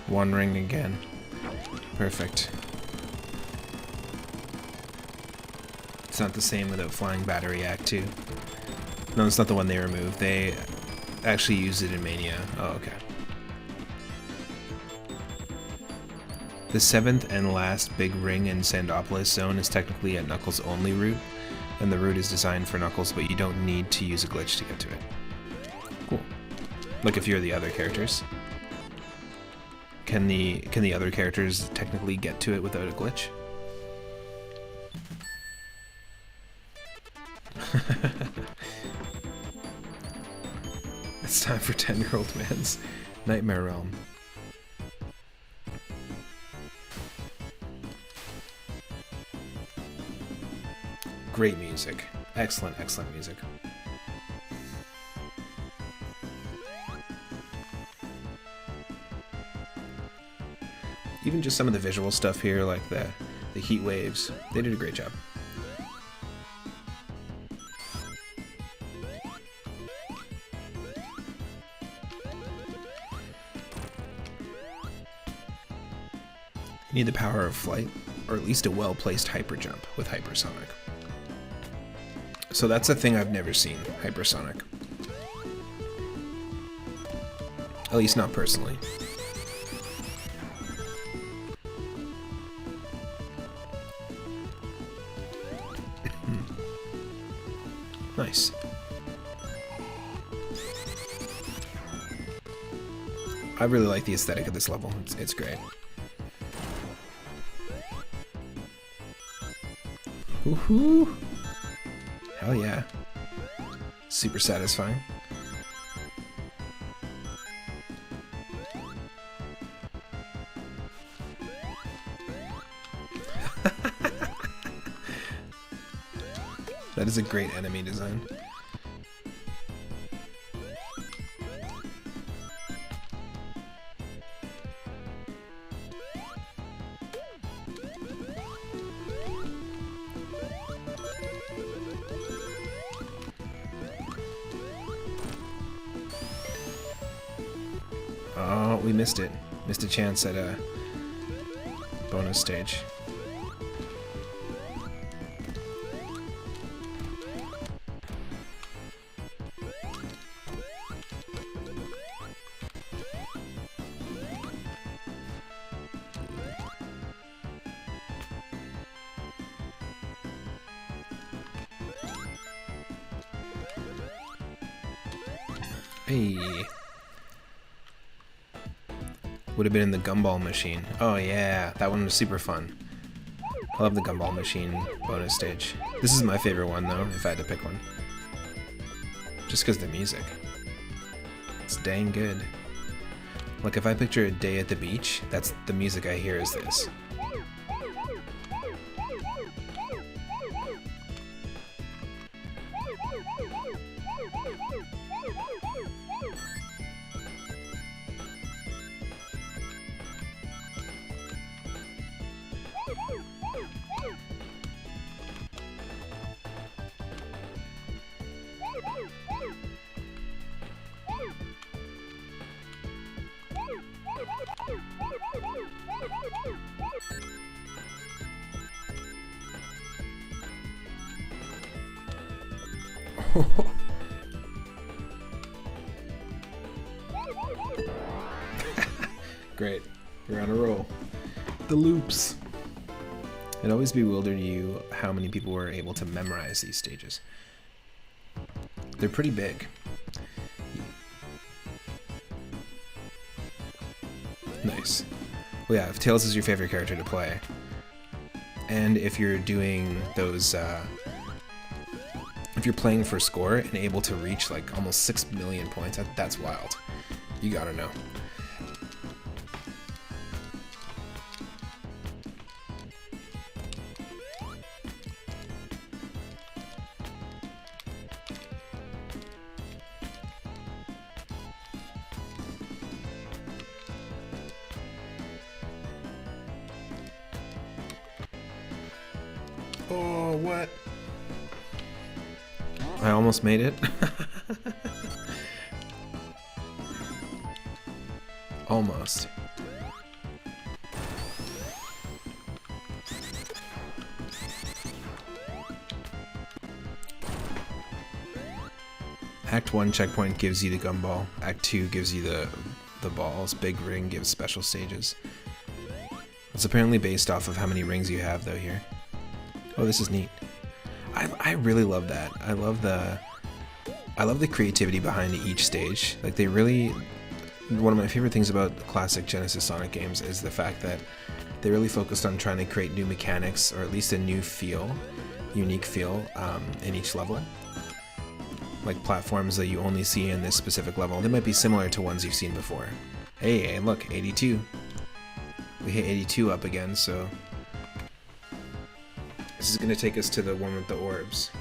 One ring again. Perfect. It's not the same without Flying Battery Act 2. No, it's not the one they removed. They actually used it in Mania. Oh, okay. The 7th and last big ring in Sandopolis zone is technically a Knuckles only route, and the route is designed for Knuckles, but you don't need to use a glitch to get to it. Cool. Like if you're the other characters. Can the other characters technically get to it without a glitch? It's time for 10-year-old man's Nightmare Realm. Great music. Excellent, excellent music. Even just some of the visual stuff here, like the heat waves, they did a great job. You need the power of flight, or at least a well-placed hyper jump with hypersonic. So that's a thing I've never seen, hypersonic. At least not personally. Nice. I really like the aesthetic of this level. It's great. Woohoo! Hell yeah. Super satisfying. That is a great enemy design. Oh, we missed it. Missed a chance at a bonus stage. Hey. Would have been in the gumball machine. Oh yeah, that one was super fun. I love the gumball machine bonus stage. This is my favorite one though, if I had to pick one. Just because the music. It's dang good. Like if I picture a day at the beach, that's the music I hear is this. Great. You're on a roll. The loops. It always bewildered you how many people were able to memorize these stages. They're pretty big. Nice. Well, yeah, if Tails is your favorite character to play, and if you're doing those, if you're playing for score and able to reach like almost 6 million points, that's wild. You gotta know. Oh, what? I almost made it. Almost. Act 1 checkpoint gives you the gumball. Act 2 gives you the balls. Big ring gives special stages. It's apparently based off of how many rings you have though here. Oh, this is neat. I really love that. I love the creativity behind each stage. Like they really, one of my favorite things about the classic Genesis Sonic games is the fact that they really focused on trying to create new mechanics, or at least a new feel, unique feel in each level. Like platforms that you only see in this specific level. They might be similar to ones you've seen before. Hey, look, 82. We hit 82 up again, so this is going to take us to the one with the orbs.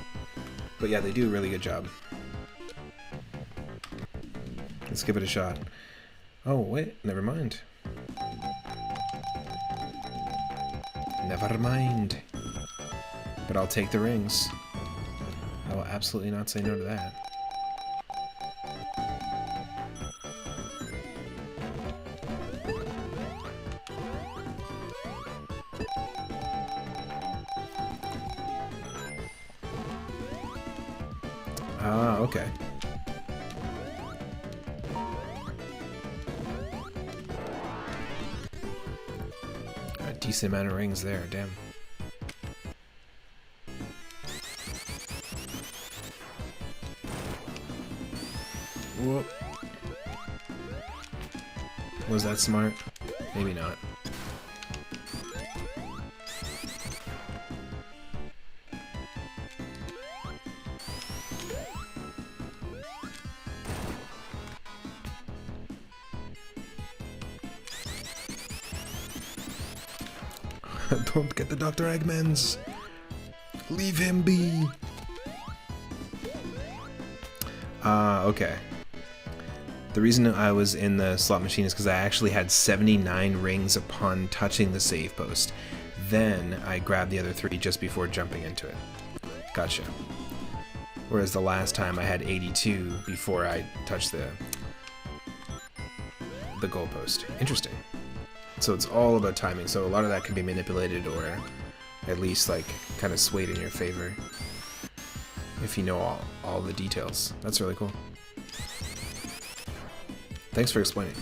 But yeah, they do a really good job. Let's give it a shot. Oh, wait, never mind. Never mind. But I'll take the rings. I will absolutely not say no to that. Ah, okay. A decent amount of rings there, damn. Whoop. Was that smart? Maybe not. Don't get the Dr. Eggmans! Leave him be! Okay. The reason I was in the slot machine is because I actually had 79 rings upon touching the save post. Then I grabbed the other 3 just before jumping into it. Gotcha. Whereas the last time I had 82 before I touched the goalpost. Interesting. So it's all about timing, so a lot of that can be manipulated or at least like kind of swayed in your favor if you know all the details. That's really cool. Thanks for explaining.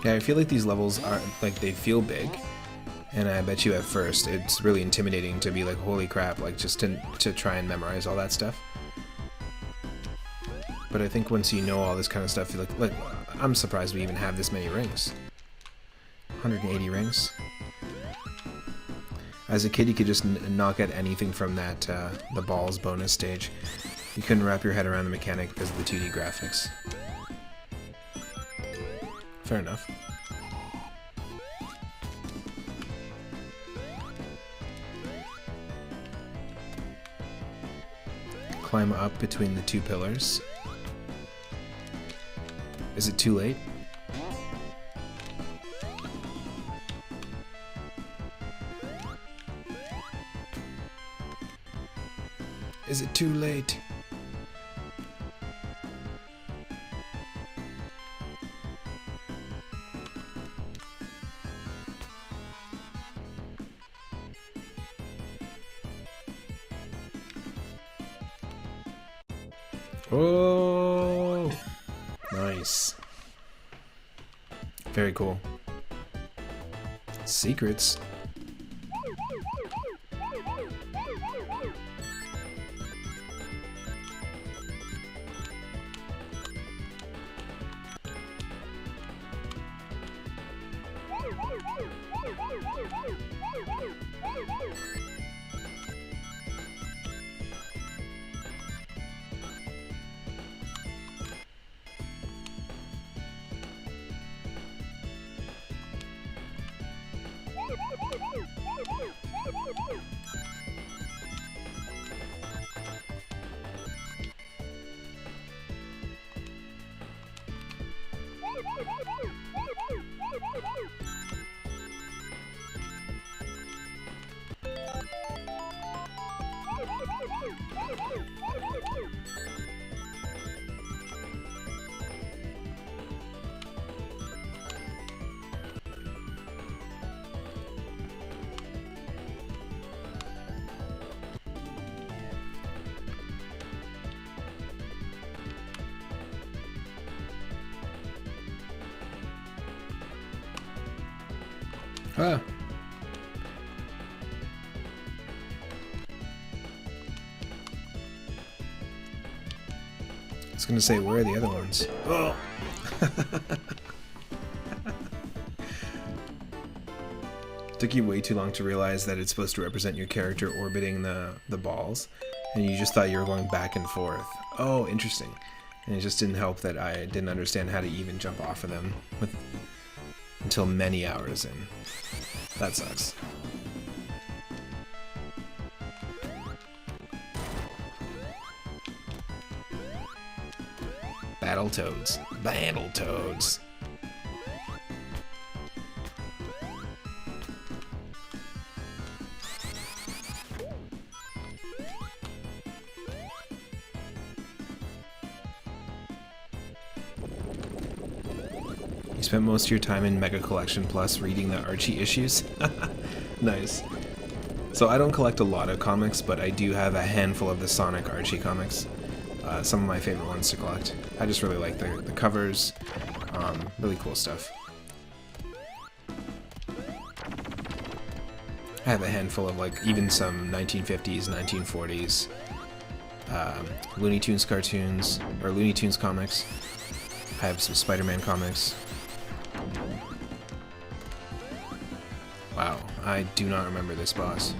Yeah, I feel like these levels are, like, they feel big, and I bet you at first it's really intimidating to be like, holy crap, like, just to try and memorize all that stuff. But I think once you know all this kind of stuff, you're like, I'm surprised we even have this many rings. 180 rings. As a kid, you could just knock at anything from that, the balls bonus stage. You couldn't wrap your head around the mechanic because of the 2D graphics. Fair enough. Climb up between the 2 pillars. Is it too late? Is it too late? Oh, nice. Very cool. Secrets. Ah. I was gonna say, where are the other ones? Oh! Took you way too long to realize that it's supposed to represent your character orbiting the balls, and you just thought you were going back and forth. Oh, interesting. And it just didn't help that I didn't understand how to even jump off of them until many hours in. That sucks. Battletoads. Battletoads. You spent most of your time in Mega Collection Plus reading the Archie issues? Nice. So I don't collect a lot of comics, but I do have a handful of the Sonic Archie comics. Some of my favorite ones to collect. I just really like the covers. Really cool stuff. I have a handful of like even some 1950s, 1940s Looney Tunes cartoons, or Looney Tunes comics. I have some Spider-Man comics. Wow, I do not remember this boss.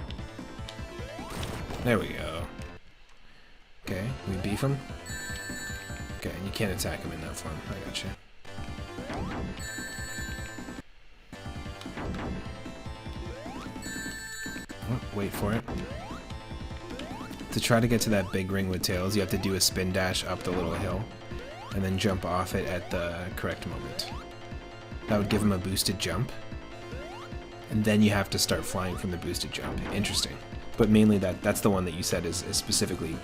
There we go. Okay, we beef him. Okay, and you can't attack him in that form. I gotcha. Oh, wait for it. To try to get to that big ring with tails, you have to do a spin dash up the little hill, and then jump off it at the correct moment. That would give him a boosted jump, and then you have to start flying from the boosted jump. Interesting. But mainly that's the one that you said is specifically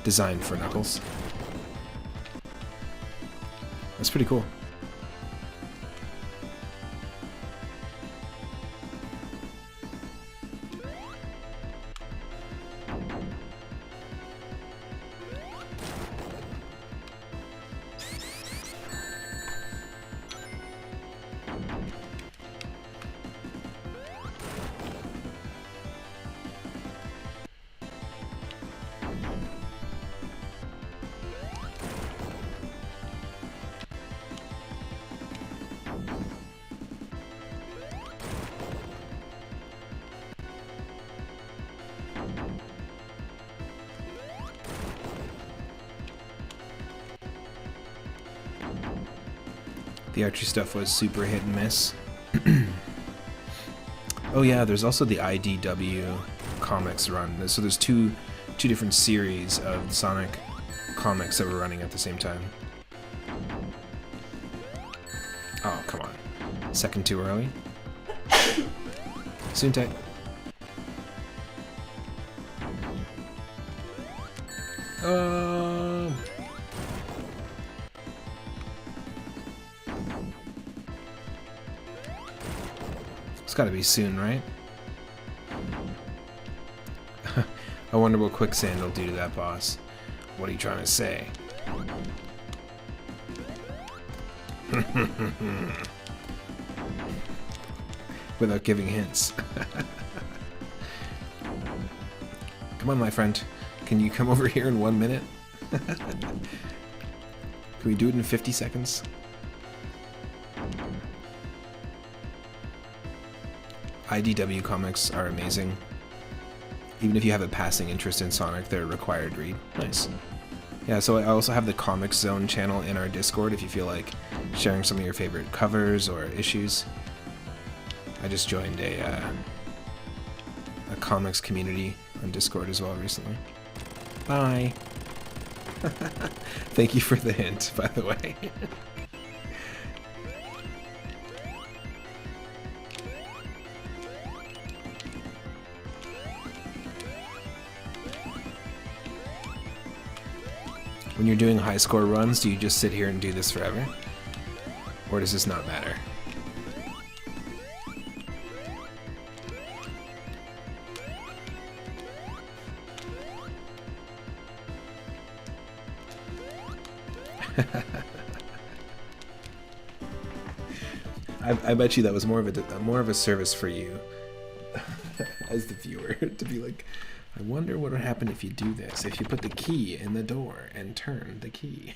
designed for Knuckles. That's pretty cool. The Archie stuff was super hit and miss. Oh yeah, there's also the IDW comics run. So there's two different series of Sonic comics that were running at the same time. Oh, come on. Second too early. Soon-tech. It's gotta be soon, right? I wonder what Quicksand will do to that boss. What are you trying to say? Without giving hints. Come on, my friend. Can you come over here in 1 minute? Can we do it in 50 seconds? IDW comics are amazing. Even if you have a passing interest in Sonic, they're a required read. Nice. Yeah, so I also have the Comics Zone channel in our Discord if you feel like sharing some of your favorite covers or issues. I just joined a comics community on Discord as well recently. Bye! Thank you for the hint, by the way. When you're doing high score runs, do you just sit here and do this forever? Or does this not matter? I bet you that was more of a service for you as the viewer to be like, I wonder what would happen if you do this, if you put the key in the door and turn the key.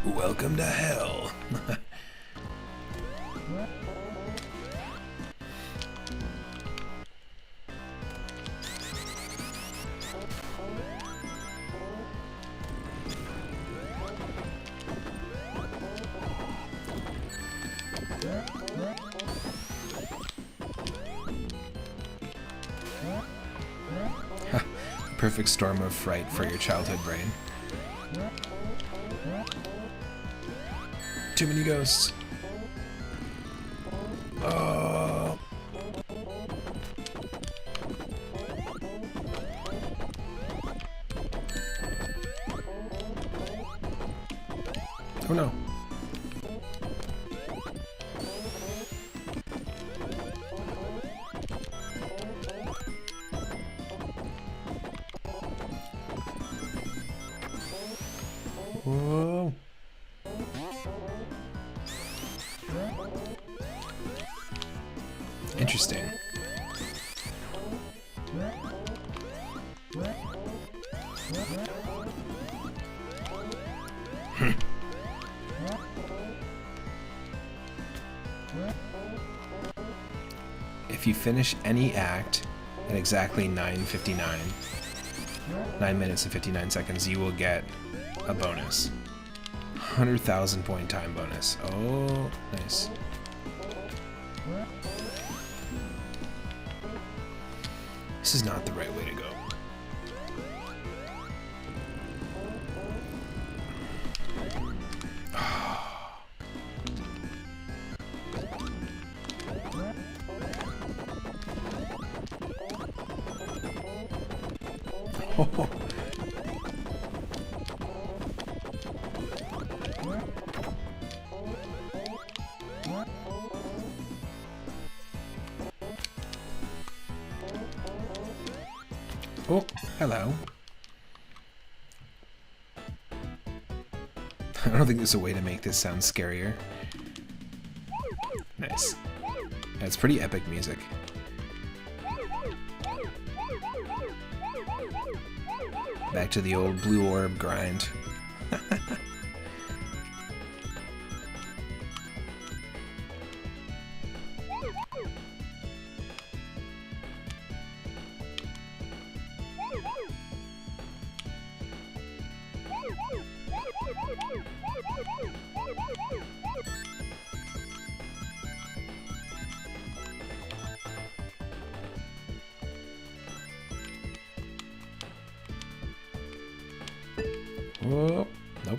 Welcome to hell. Perfect storm of fright for your childhood brain. Too many ghosts. Oh. Oh no. Whoa. Interesting. If you finish any act at exactly 9:59, 9 minutes and 59 seconds, you will get a bonus. 100,000 point time bonus. Oh, nice. This is not the right way to go. Oh, hello. I don't think there's a way to make this sound scarier. Nice. That's pretty epic music. Back to the old blue orb grind. Whoa, nope.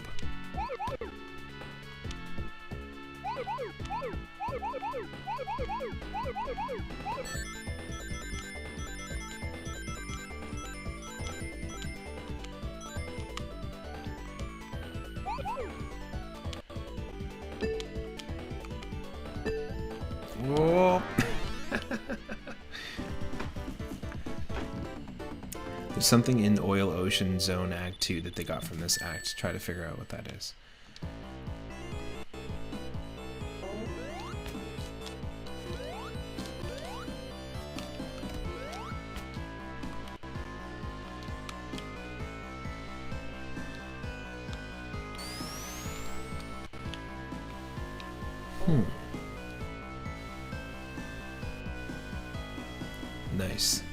Whoa. There's something in Oil Ocean Zone Act 2 that they got from this act. Try to figure out what that is. Nice.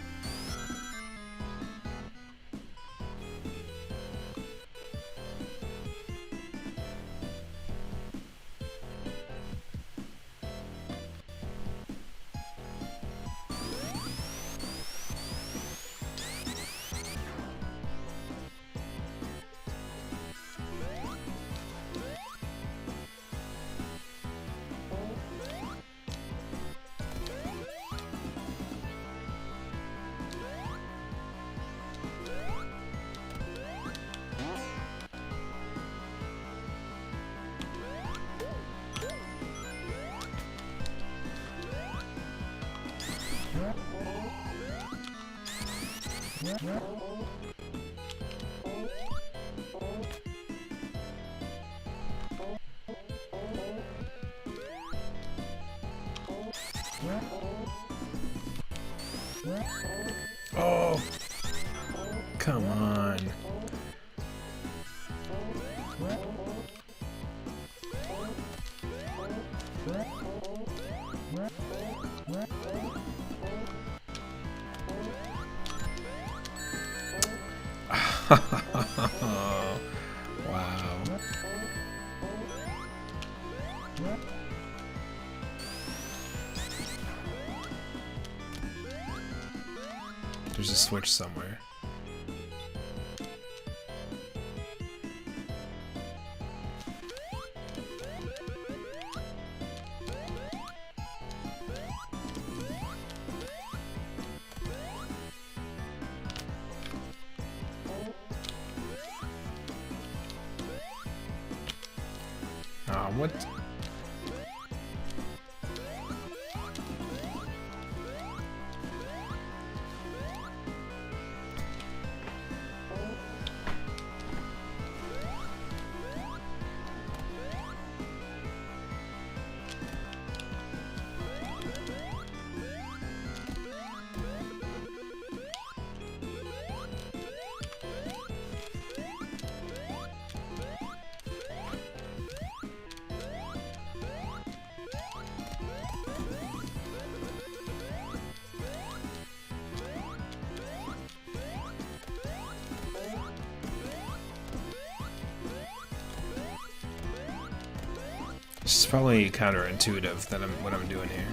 Oh, come on. Wow. There's a switch somewhere. Aw, what? It's probably counterintuitive that what I'm doing here.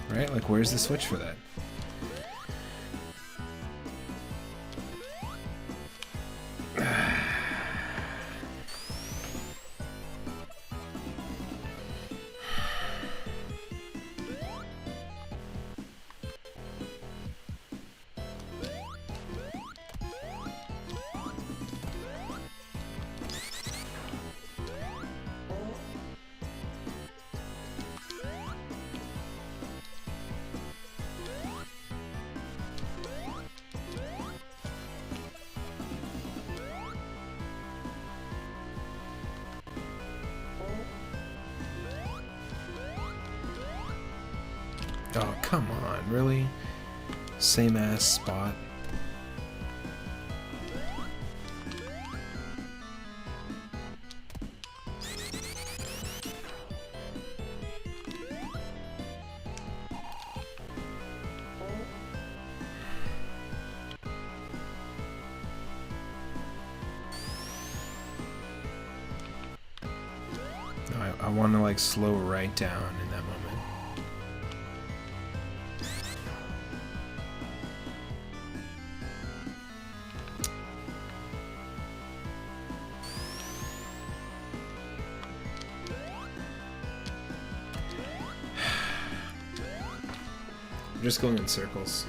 Right? Like, where's the switch for that? Oh, come on, really? Same ass spot. I want to like slow right down in that moment. I'm just going in circles.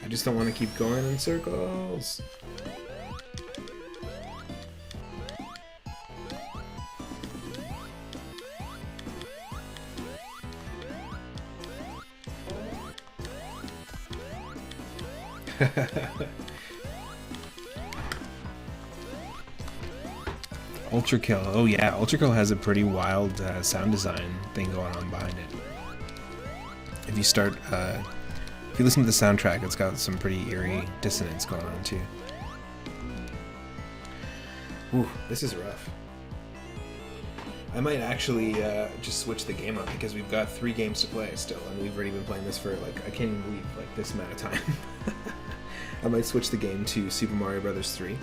I just don't want to keep going in circles. Ultra Kill. Oh yeah, Ultra Kill has a pretty wild sound design thing going on behind it. If you start, if you listen to the soundtrack, it's got some pretty eerie dissonance going on too. Ooh, this is rough. I might actually just switch the game up because we've got 3 games to play still, and we've already been playing this for like, I can't even believe like this amount of time. I might switch the game to Super Mario Bros. 3,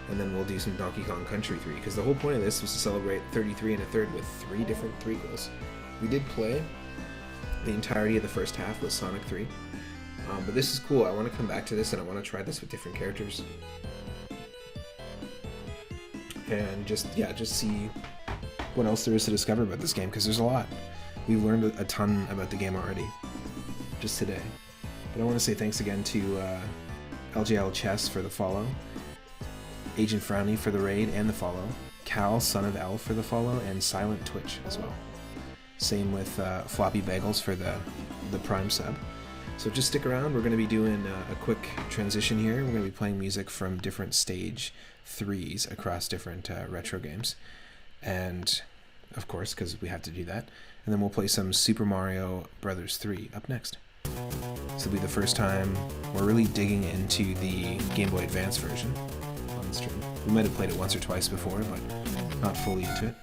and then we'll do some Donkey Kong Country 3, because the whole point of this was to celebrate 33 1/3 with 3 different threequels. We did play the entirety of the first half with Sonic 3, but this is cool. I want to come back to this, and I want to try this with different characters. And just see what else there is to discover about this game, because there's a lot. We've learned a ton about the game already, just today. But I want to say thanks again to LJL Chess for the follow, Agent Frowny for the raid and the follow, Cal, Son of L for the follow, and Silent Twitch as well. Same with Floppy Bagels for the Prime sub. So just stick around. We're going to be doing a quick transition here. We're going to be playing music from different stage 3s across different retro games. And, of course, because we have to do that. And then we'll play some Super Mario Bros. 3 up next. This will be the first time we're really digging into the Game Boy Advance version on the stream. We might have played it once or twice before, but not fully into it.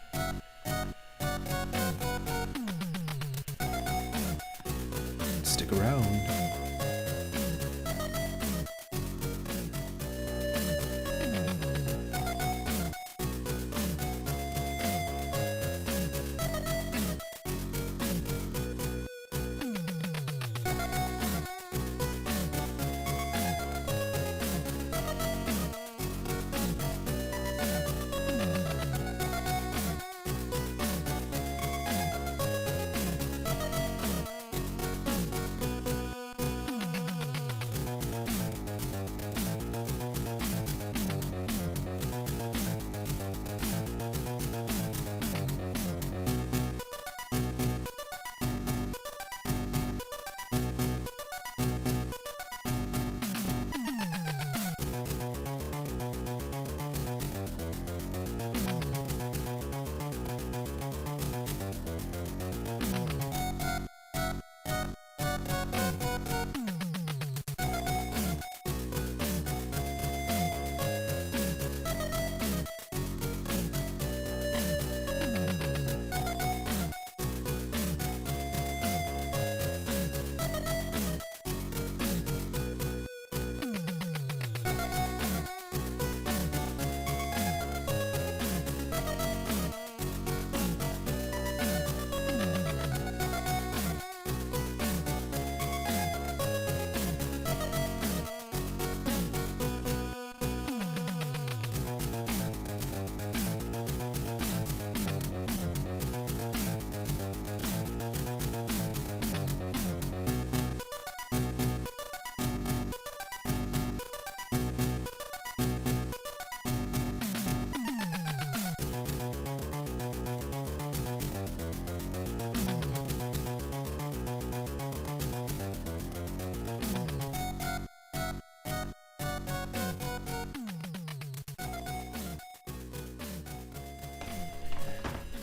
stick around.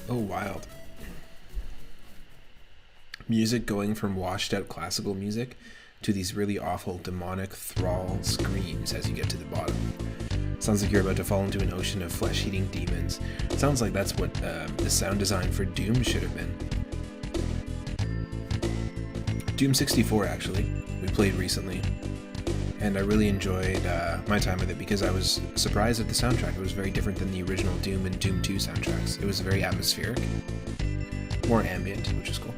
Oh, wild. Music going from washed out classical music to these really awful demonic thrall screams as you get to the bottom. Sounds like you're about to fall into an ocean of flesh-eating demons. It sounds like that's what the sound design for Doom should have been. Doom 64, actually, we played recently, and I really enjoyed my time with it because I was surprised at the soundtrack. It was very different than the original Doom and Doom 2 soundtracks. It was very atmospheric, more ambient, which is cool.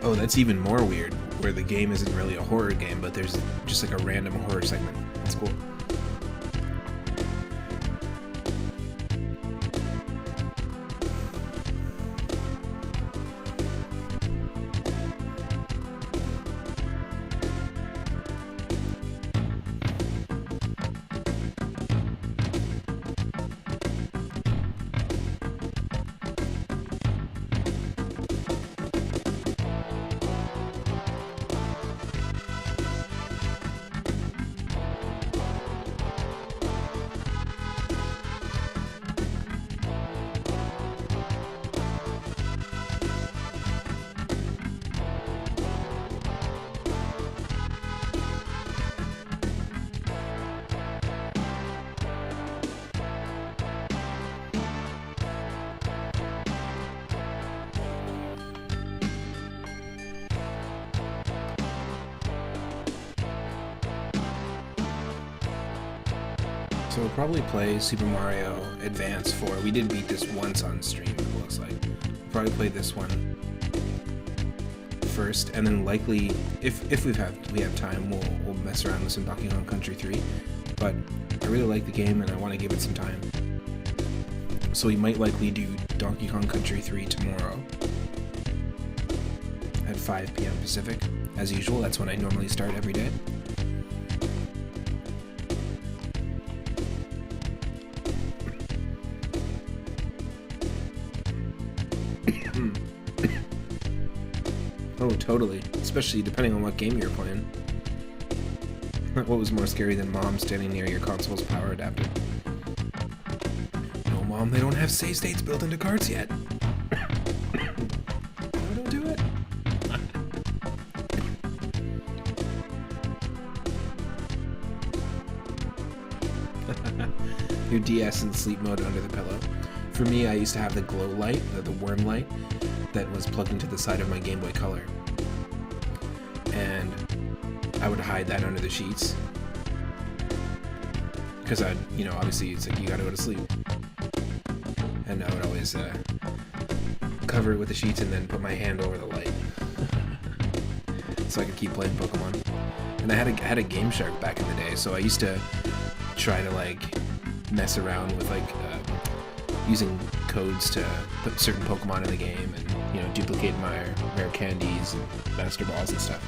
Oh, that's even more weird, where the game isn't really a horror game, but there's just like a random horror segment. That's cool. So we'll probably play Super Mario Advance 4. We did beat this once on stream, it looks like. We'll probably play this one first, and then likely, if we have time, we'll mess around with some Donkey Kong Country 3. But I really like the game, and I want to give it some time. So we might likely do Donkey Kong Country 3 tomorrow at 5 p.m. Pacific. As usual, that's when I normally start every day. Oh, totally. Especially depending on what game you're playing. What was more scary than Mom standing near your console's power adapter? No, Mom, they don't have save states built into cards yet. No, don't do it. your DS in sleep mode under the pillow. For me, I used to have the glow light, the worm light, that was plugged into the side of my Game Boy Color. And I would hide that under the sheets. Because obviously it's like you gotta go to sleep. And I would always cover it with the sheets and then put my hand over the light. So I could keep playing Pokemon. And I had a Game Shark back in the day, so I used to try to like mess around with like using codes to put certain Pokemon in the game and duplicate my rare candies and Master Balls and stuff.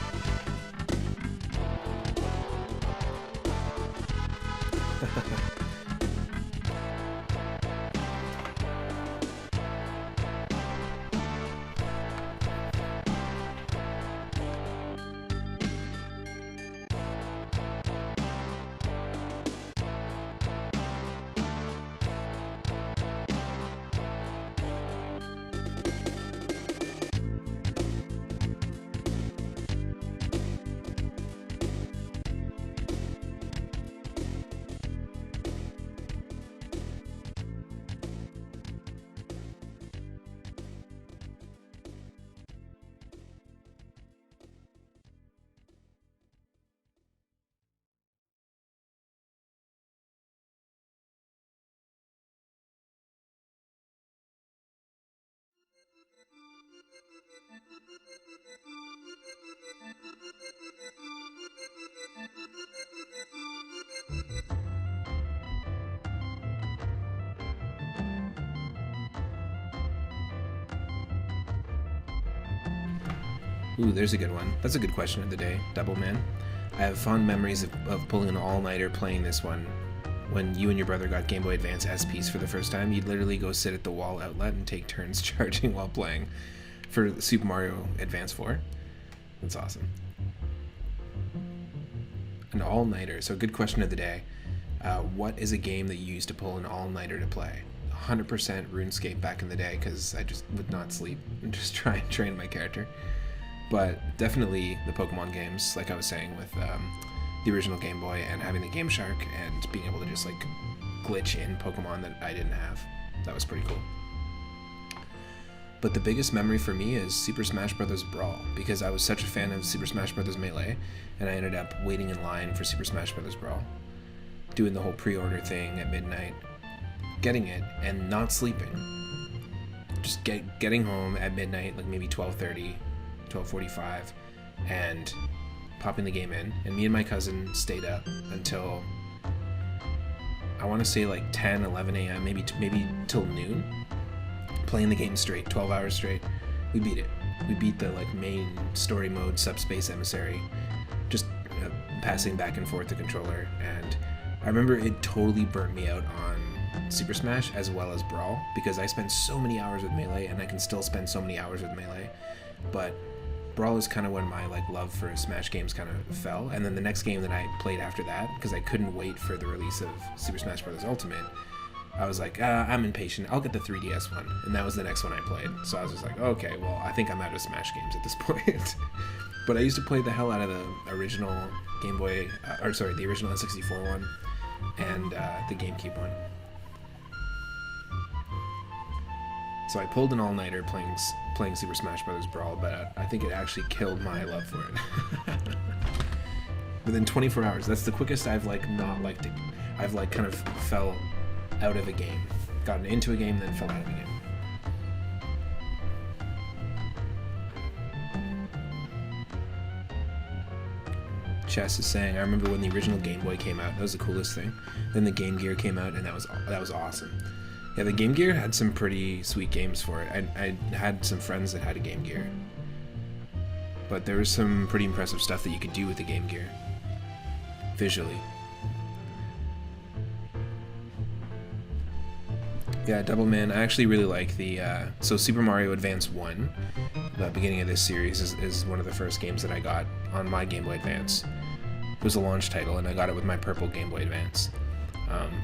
Ooh, there's a good one. That's a good question of the day, Double Man. I have fond memories of pulling an all-nighter playing this one. When you and your brother got Game Boy Advance SPs for the first time, you'd literally go sit at the wall outlet and take turns charging while playing for Super Mario Advance 4. That's awesome. An all-nighter. So good question of the day. What is a game that you used to pull an all-nighter to play? 100% RuneScape back in the day, because I just would not sleep and just try and train my character. But definitely the Pokemon games, like I was saying, with the original Game Boy and having the Game Shark and being able to just like glitch in Pokemon that I didn't have. That was pretty cool. But the biggest memory for me is Super Smash Bros. Brawl, because I was such a fan of Super Smash Bros. Melee, and I ended up waiting in line for Super Smash Bros. Brawl, doing the whole pre-order thing at midnight, getting it, and not sleeping. Just getting home at midnight, like maybe 12:30, 12:45, and popping the game in. And me and my cousin stayed up until, I want to say like 10, 11 a.m., maybe till noon, playing the game straight, 12 hours straight. We beat it. We beat the like main story mode, Subspace Emissary, just passing back and forth the controller. And I remember it totally burnt me out on Super Smash as well as Brawl, because I spent so many hours with Melee, and I can still spend so many hours with Melee. But Brawl is kind of when my like love for Smash games kind of fell. And then the next game that I played after that, because I couldn't wait for the release of Super Smash Bros. Ultimate, I was like, I'm impatient, I'll get the 3DS one. And that was the next one I played. So I was just like, okay, well, I think I'm out of Smash games at this point. But I used to play the hell out of the original Game Boy, the original N64 one, and the GameCube one. So I pulled an all-nighter playing Super Smash Bros. Brawl, but I think it actually killed my love for it. Within 24 hours, that's the quickest I've like not liked it. I've like kind of fell out of a game, gotten into a game, then fell out of a game. Chess is saying, I remember when the original Game Boy came out, that was the coolest thing. Then the Game Gear came out, and that was awesome. Yeah, the Game Gear had some pretty sweet games for it. I had some friends that had a Game Gear. But there was some pretty impressive stuff that you could do with the Game Gear, visually. Yeah, Double Man, I actually really like the... so Super Mario Advance 1, the beginning of this series, is one of the first games that I got on my Game Boy Advance. It was a launch title, and I got it with my purple Game Boy Advance.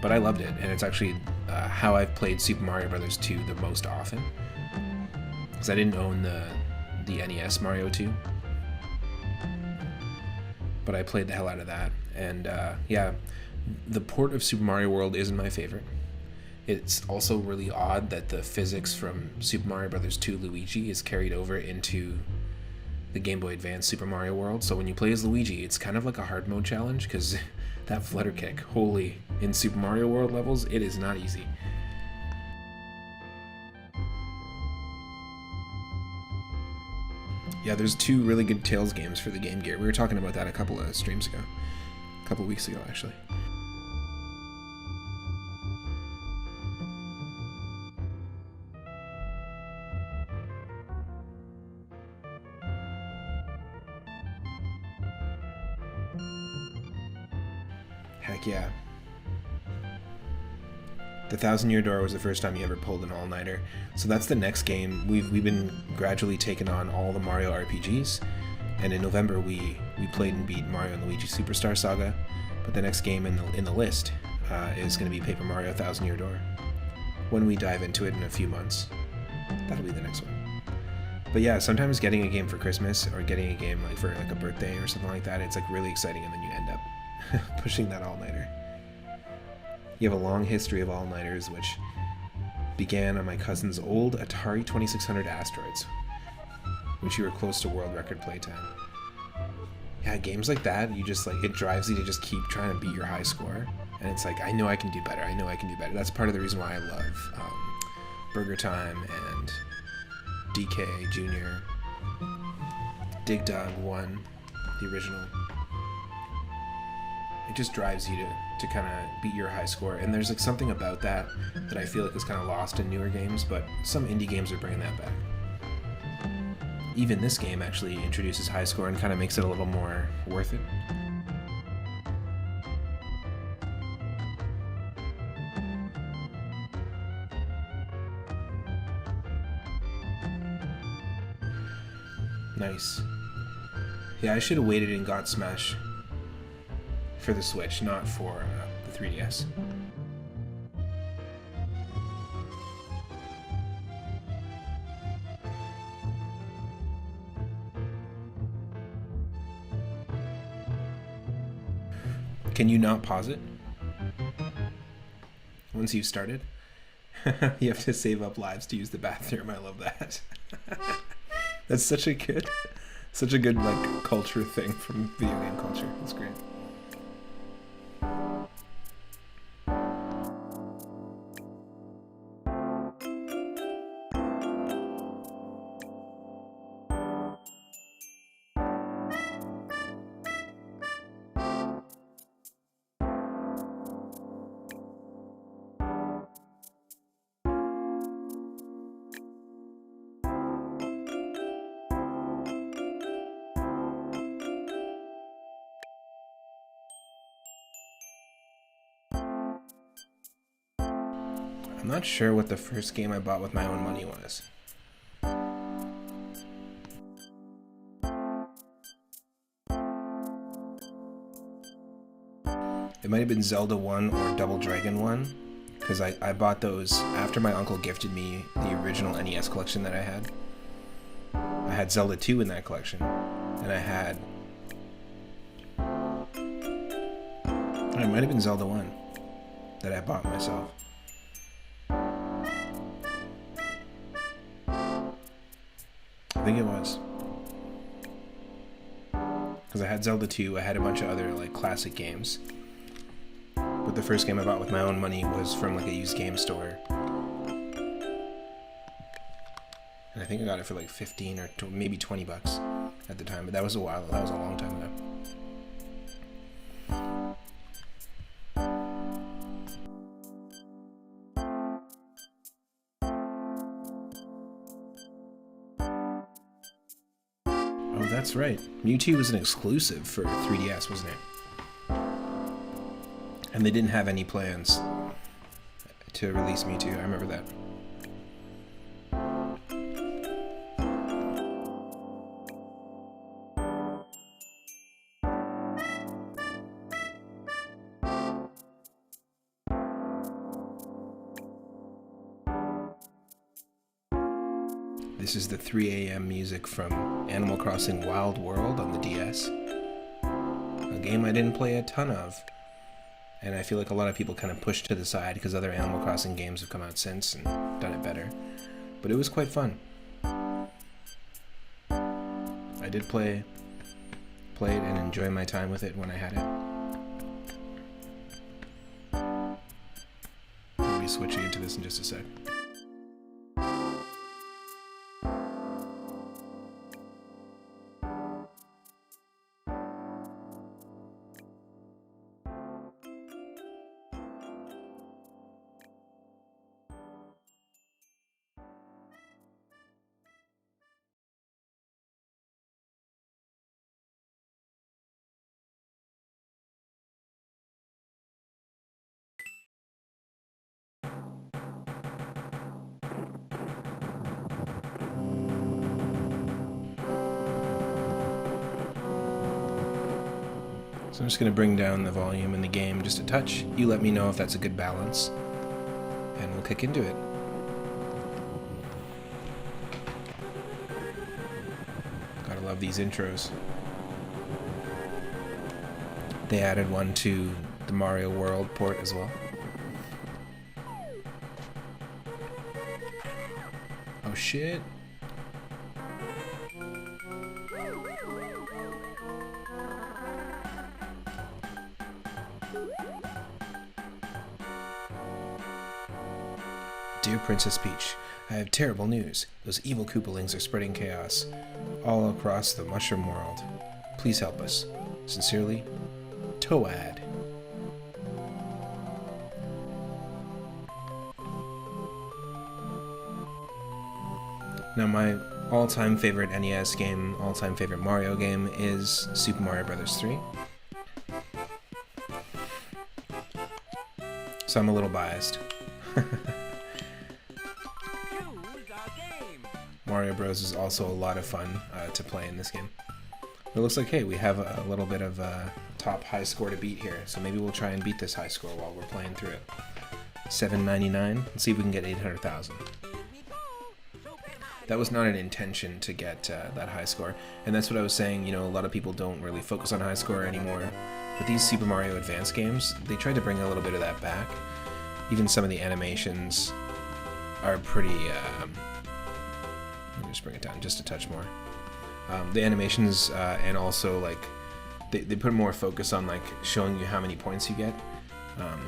But I loved it, and it's actually how I've played Super Mario Bros. 2 the most often. Because I didn't own the NES Mario 2. But I played the hell out of that. And yeah, the port of Super Mario World isn't my favorite. It's also really odd that the physics from Super Mario Bros. 2 Luigi is carried over into the Game Boy Advance Super Mario World. So when you play as Luigi, it's kind of like a hard mode challenge, because that flutter kick, holy, in Super Mario World levels, it is not easy. Yeah, there's 2 really good Tails games for the Game Gear. We were talking about that a couple of streams ago. A couple weeks ago, actually. Heck yeah. The Thousand Year Door was the first time you ever pulled an all-nighter. So that's the next game. We've been gradually taking on all the Mario RPGs. And in November we played and beat Mario and Luigi Superstar Saga. But the next game in the list is going to be Paper Mario Thousand Year Door. When we dive into it in a few months, that'll be the next one. But yeah, sometimes getting a game for Christmas or getting a game like for like a birthday or something like that, it's like really exciting, and then you end up pushing that all-nighter. You have a long history of all-nighters, which began on my cousin's old Atari 2600 Asteroids, which you were close to world record playtime. Yeah, games like that, you just like, it drives you to just keep trying to beat your high score, and it's like, I know I can do better, I know I can do better. That's part of the reason why I love Burger Time and DK Jr., Dig Dug 1, the original. It just drives you to kind of beat your high score, and there's like something about that I feel like is kind of lost in newer games, but some indie games are bringing that back. Even this game actually introduces high score and kind of makes it a little more worth it. Nice. Yeah, I should have waited and got Smash for the Switch, not for the 3DS. Can you not pause it once you've started? You have to save up lives to use the bathroom. I love that. That's such a good like culture thing from video game culture. That's great. I'm not sure what the first game I bought with my own money was. It might have been Zelda 1 or Double Dragon 1, because I bought those after my uncle gifted me the original NES collection that I had. I had Zelda 2 in that collection, and I had... It might have been Zelda 1 that I bought myself. I think it was. Because I had Zelda 2, I had a bunch of other like classic games. But the first game I bought with my own money was from like a used game store. And I think I got it for like 15 or maybe 20 bucks at the time, but that was a long time ago. That's right. Mewtwo was an exclusive for 3DS, wasn't it? And they didn't have any plans to release Mewtwo. I remember that. This is the 3 a.m. music from Animal Crossing Wild World on the DS. A game I didn't play a ton of. and I feel like a lot of people kind of pushed to the side because other Animal Crossing games have come out since and done it better. But it was quite fun. I did play it and enjoy my time with it when I had it. I'll be switching into this in just a sec. So I'm just going to bring down the volume in the game just a touch. You let me know if that's a good balance, and we'll kick into it. Gotta love these intros. They added one to the Mario World port as well. Oh shit. Dear Princess Peach, I have terrible news. Those evil Koopalings are spreading chaos all across the mushroom world. Please help us. Sincerely, Toad. Now my all-time favorite NES game, all-time favorite Mario game is Super Mario Bros. 3. So I'm a little biased. Mario Bros. Is also a lot of fun to play in this game. It looks like, hey, we have a little bit of a top high score to beat here, so maybe we'll try and beat this high score while we're playing through it. 799. Let's see if we can get 800,000. That was not an intention to get that high score, and that's what I was saying. You know, a lot of people don't really focus on high score anymore. But these Super Mario Advance games, they tried to bring a little bit of that back. Even some of the animations are pretty. Let me just bring it down just a touch more. The animations and also like they put more focus on like showing you how many points you get,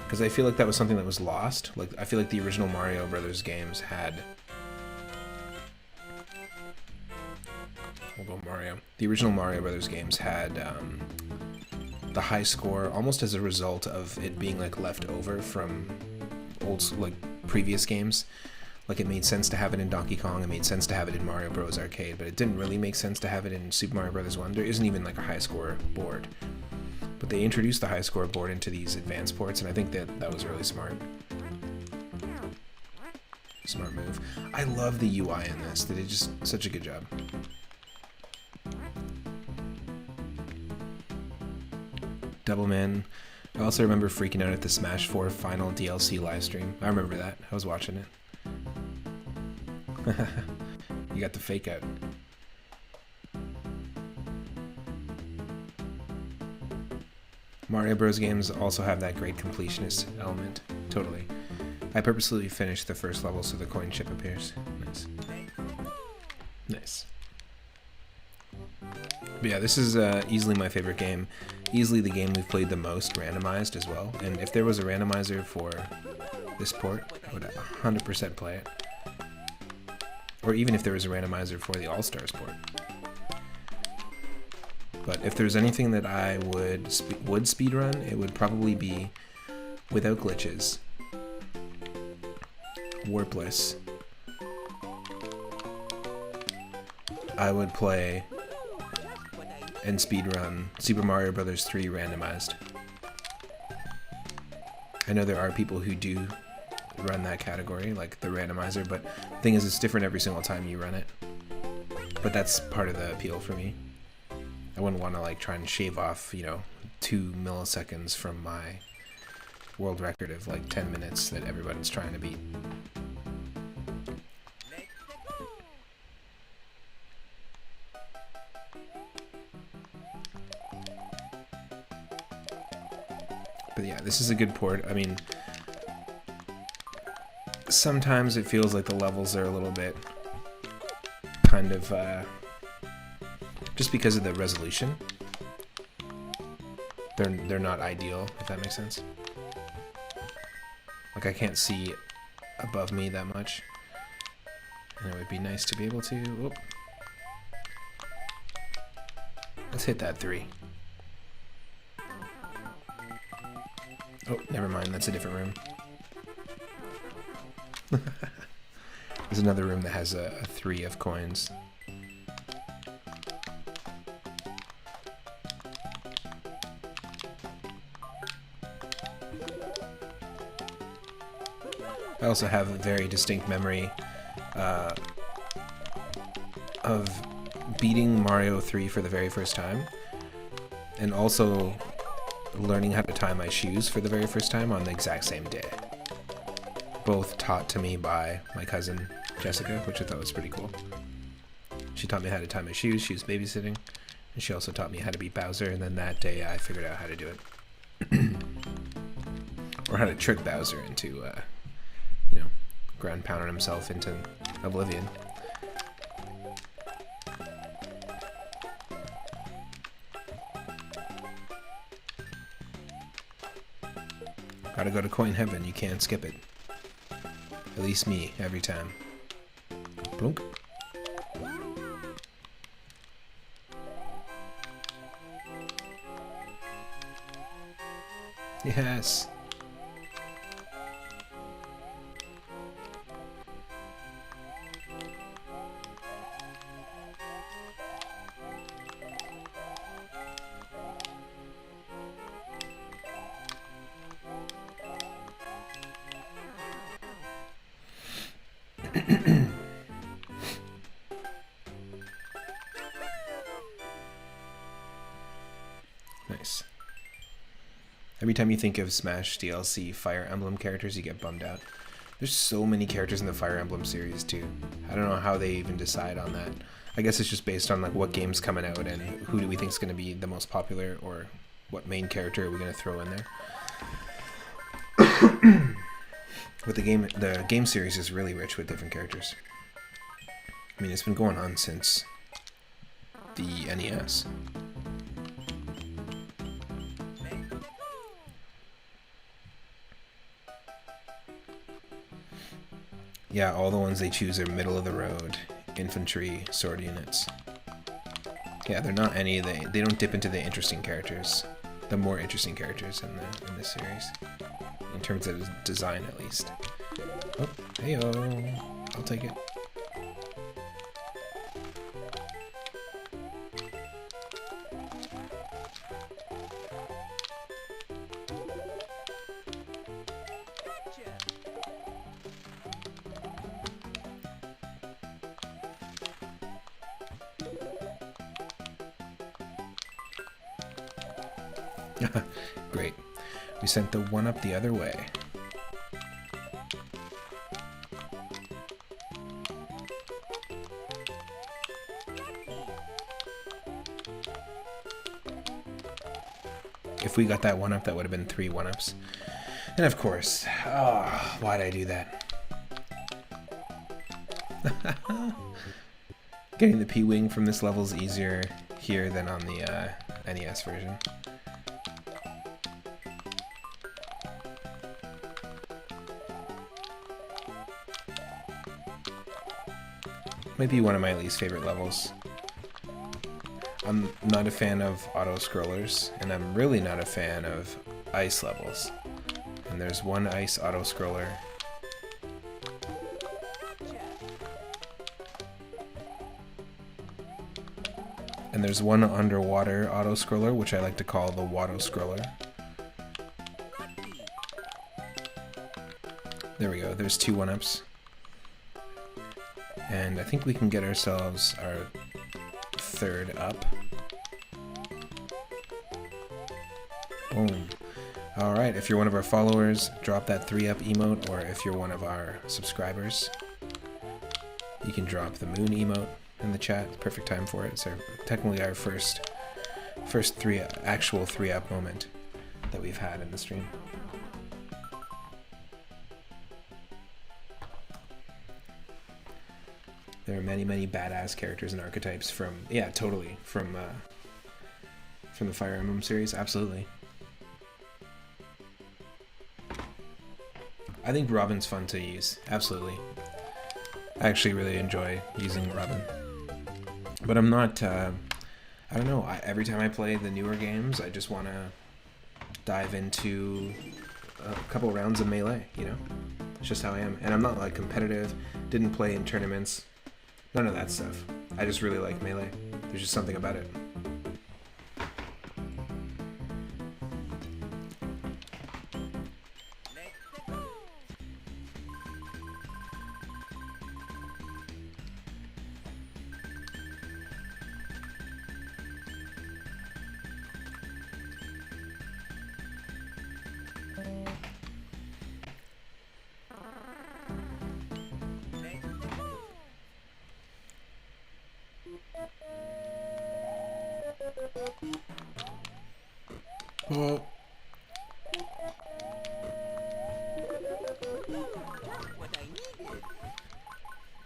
because I feel like that was something that was lost. Like I feel like the original Mario Brothers games had. We'll go Mario. The original Mario Brothers games had the high score almost as a result of it being like left over from like previous games. Like, it made sense to have it in Donkey Kong, it made sense to have it in Mario Bros. Arcade, but it didn't really make sense to have it in Super Mario Bros. 1. There isn't even, like, a high score board. But they introduced the high score board into these advanced ports, and I think that was really smart. Smart move. I love the UI in this. They did just such a good job. Doubleman. I also remember freaking out at the Smash 4 final DLC livestream. I remember that. I was watching it. You got the fake out. Mario Bros. Games also have that great completionist element. Totally. I purposely finished the first level so the coin chip appears. Nice. Nice. But yeah, this is easily my favorite game. Easily the game we've played the most randomized as well. And if there was a randomizer for this port, I would 100% play it. Or even if there was a randomizer for the All-Stars port. But if there's anything that I would speedrun, it would probably be without glitches, warpless. I would play and speedrun Super Mario Bros. 3 randomized. I know there are people who do run that category, like the randomizer, but the thing is, it's different every single time you run it. But that's part of the appeal for me. I wouldn't want to like try and shave off, 2 milliseconds from my world record of like 10 minutes that everybody's trying to beat. But yeah, this is a good port. I mean, sometimes it feels like the levels are a little bit kind of just because of the resolution. They're not ideal, if that makes sense. Like, I can't see above me that much, and it would be nice to be able to. Whoop. Let's hit that 3. Oh, never mind. That's a different room. There's another room that has a 3 of coins. I also have a very distinct memory of beating Mario 3 for the very first time, and also learning how to tie my shoes for the very first time on the exact same day. Both taught to me by my cousin Jessica, which I thought was pretty cool. She taught me how to tie my shoes. She was babysitting, and she also taught me how to beat Bowser, and then that day I figured out how to do it. Or how to trick Bowser into ground pounding himself into oblivion. Gotta go to coin heaven, you can't skip it. At least me, every time. Blunk. Yes. Nice. Every time you think of Smash DLC Fire Emblem characters, you get bummed out. There's so many characters in the Fire Emblem series too. I don't know how they even decide on that. I guess it's just based on like what game's coming out and who do we think is going to be the most popular, or what main character are we going to throw in there. But the game series is really rich with different characters. I mean, it's been going on since the NES. Yeah, all the ones they choose are middle of the road infantry sword units. Yeah, they're not any of they don't dip into the interesting characters, the more interesting characters in this series, in terms of design at least. Oh, heyo, I'll take it. Great. We sent the one up the other way. If we got that one up, that would have been 3 one-ups. And of course, why'd I do that? Getting the P-Wing from this level is easier here than on the NES version. Might be one of my least favorite levels. I'm not a fan of auto-scrollers, and I'm really not a fan of ice levels. And there's one ice auto-scroller. And there's one underwater auto-scroller, which I like to call the Wato-scroller. There we go, there's 2 one-ups. And I think we can get ourselves our 3rd up. Boom. Alright, if you're one of our followers, drop that 3-up emote, or if you're one of our subscribers, you can drop the moon emote in the chat. Perfect time for it. It's technically our first actual 3-up moment. that we've had in the stream. There are many, many badass characters and archetypes from, yeah, totally, from the Fire Emblem series, absolutely. I think Robin's fun to use, absolutely. I actually really enjoy using Robin. But I'm not, I don't know, every time I play the newer games, I just want to dive into a couple rounds of Melee, you know? It's just how I am. And I'm not, like, competitive, didn't play in tournaments, none of that stuff. I just really like Melee. There's just something about it. Well,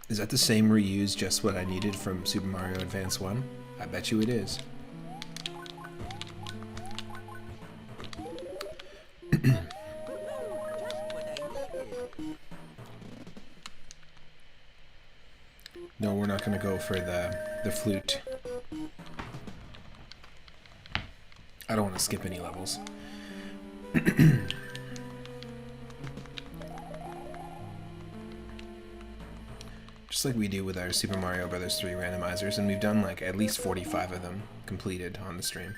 is that the same reuse Just What I Needed from Super Mario Advance 1? I bet you it is. No, we're not going to go for the flute. I don't want to skip any levels. Just like we do with our Super Mario Bros. 3 randomizers, and we've done like at least 45 of them completed on the stream.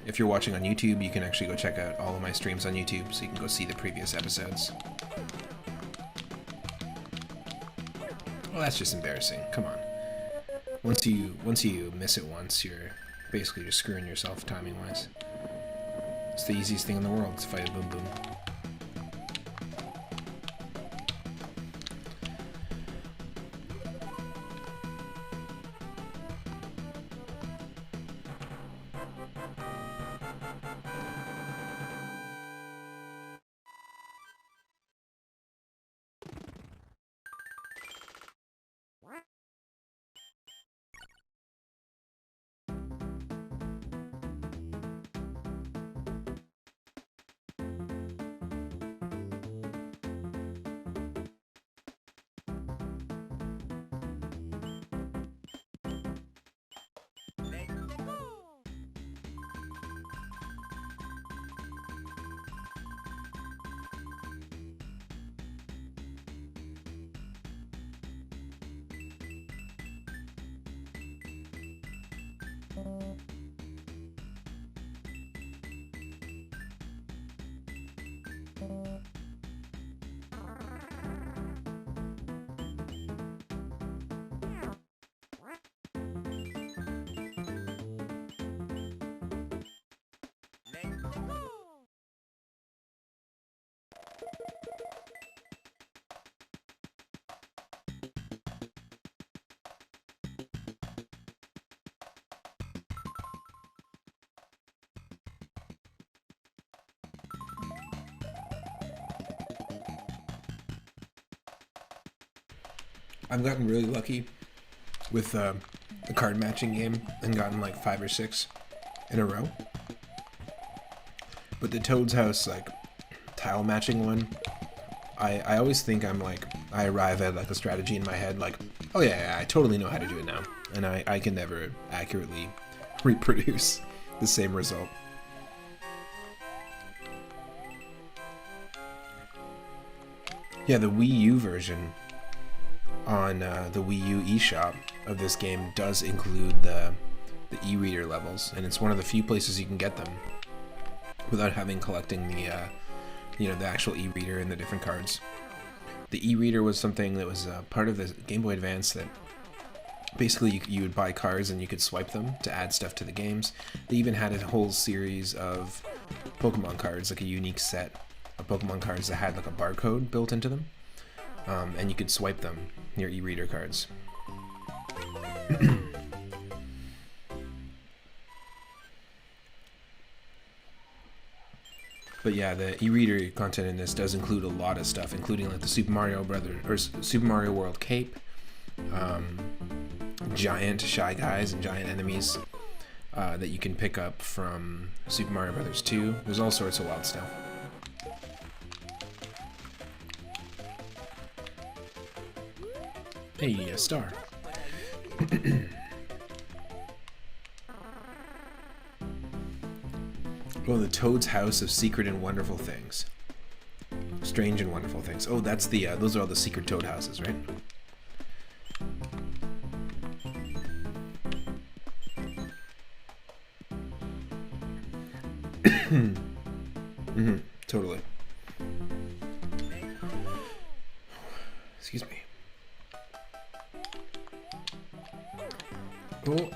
If you're watching on YouTube, you can actually go check out all of my streams on YouTube, so you can go see the previous episodes. Well, that's just embarrassing. Come on. Once you miss it once, you're basically just screwing yourself timing-wise. It's the easiest thing in the world to fight a Boom Boom. I've gotten really lucky with the card matching game and gotten like 5 or 6 in a row. But the Toad's House like tile matching one, I always think I arrive at like a strategy in my head like, oh yeah, I totally know how to do it now. And I can never accurately reproduce the same result. Yeah, the Wii U version on the Wii U eShop of this game does include the e-reader levels, and it's one of the few places you can get them without collecting the actual e-reader and the different cards. The e-reader was something that was part of the Game Boy Advance that basically you would buy cards and you could swipe them to add stuff to the games. They even had a whole series of Pokemon cards, like a unique set of Pokemon cards that had like a barcode built into them. And you could swipe them, your e-reader cards. But yeah, the e-reader content in this does include a lot of stuff, including like the Super Mario World cape, giant shy guys and giant enemies that you can pick up from Super Mario Brothers 2. There's all sorts of wild stuff. Hey, a star. Oh, the Toad's House of Secret and Wonderful Things. Strange and Wonderful Things. Oh, that's the, those are all the secret Toad houses, right? Totally. Excuse me. Oh.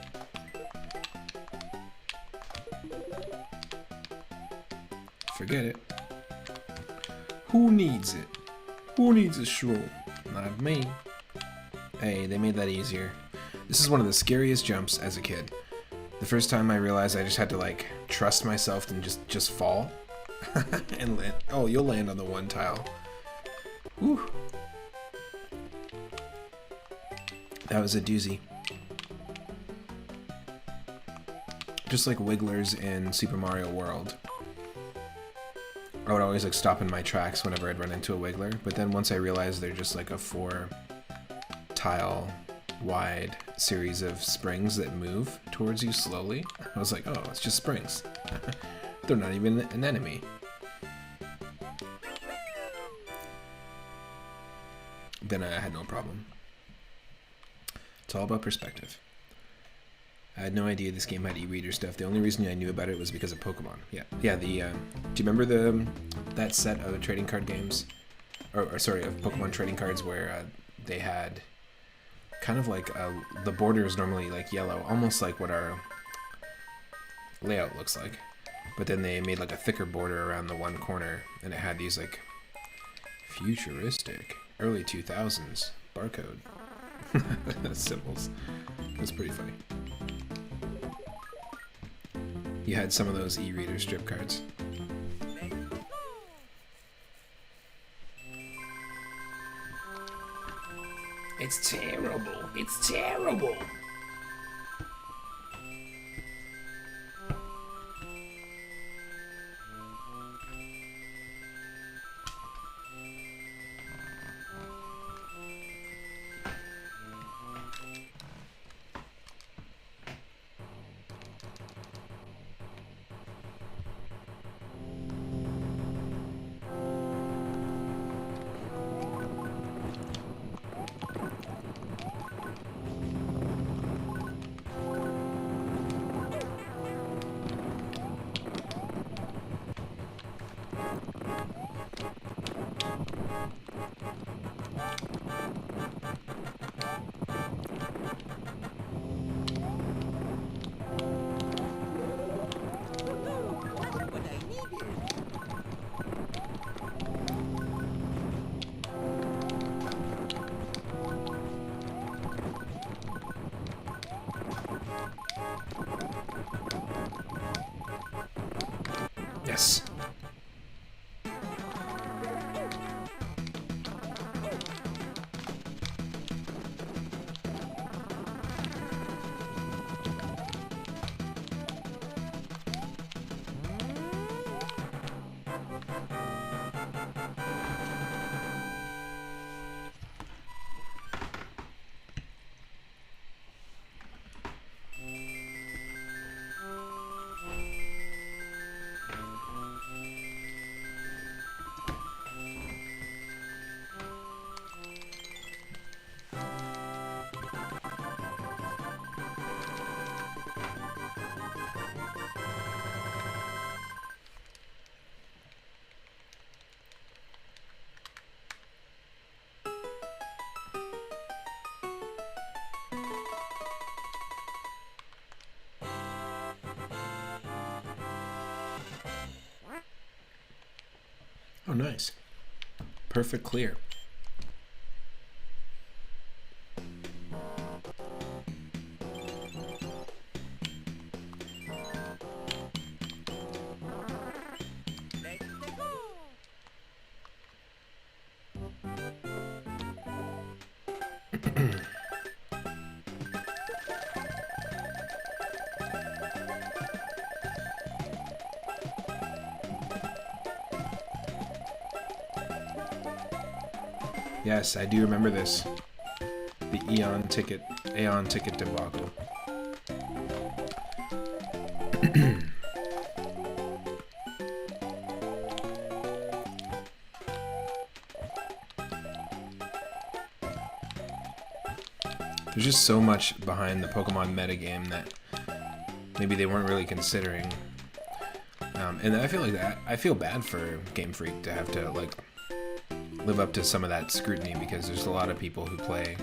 Forget it. Who needs it? Who needs a shroom? Not me. Hey, they made that easier. This is one of the scariest jumps as a kid. The first time I realized I just had to like trust myself and just fall. And land. Oh, you'll land on the one tile. Whew. That was a doozy. Just like wigglers in Super Mario World. I would always like stop in my tracks whenever I'd run into a wiggler, but then once I realized they're just like a 4 tile wide series of springs that move towards you slowly, I was like, oh, it's just springs. They're not even an enemy. Then I had no problem. It's all about perspective. I had no idea this game had e-reader stuff. The only reason I knew about it was because of Pokemon. Yeah. Do you remember that set of trading card games, or sorry, of Pokemon trading cards where they had kind of like the border is normally like yellow, almost like what our layout looks like, but then they made like a thicker border around the one corner, and it had these like futuristic early 2000s barcode symbols. That's pretty funny. You had some of those e-reader strip cards. It's terrible. It's terrible. Yes. Oh, nice. Perfect clear. Yes, I do remember this. The Aeon ticket debacle. There's just so much behind the Pokemon metagame that maybe they weren't really considering. And I feel like that. I feel bad for Game Freak to have to like live up to some of that scrutiny, because there's a lot of people who play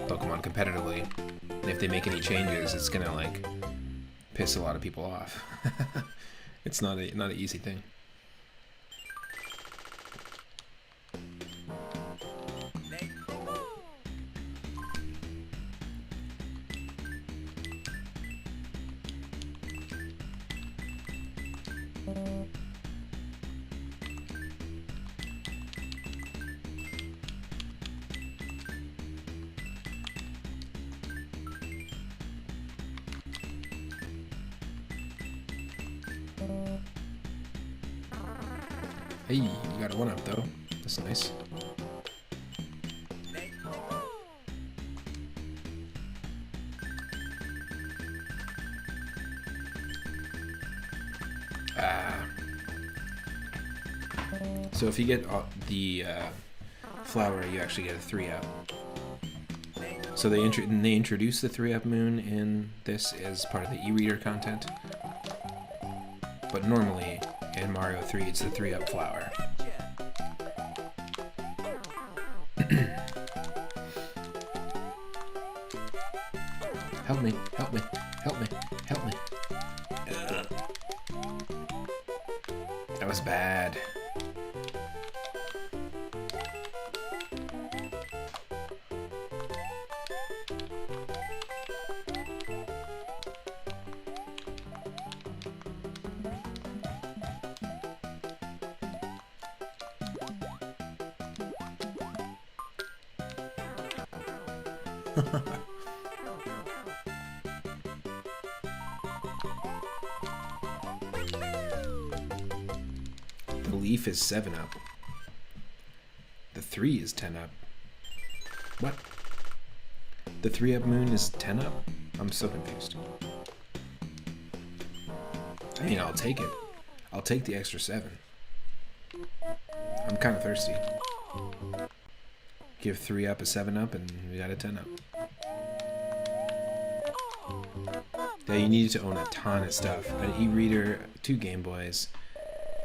Pokemon competitively, and if they make any changes, it's gonna like piss a lot of people off. It's not an easy thing. Hey, you got a 1-up though. That's nice. So if you get the flower, you actually get a 3-up. So they introduced the 3-up moon in this as part of the e-reader content. But normally in Mario 3, it's the 3-up flower. Help me, help me, help me, help me. That was bad. The leaf is 7-up. The 3 is 10-up. What? The 3-up moon is 10-up? I'm so confused. I mean, I'll take it. I'll take the extra 7. I'm kind of thirsty. Give 3-up a 7-up and we got a 10-up. Yeah, you needed to own a ton of stuff. An e-reader, 2 Game Boys,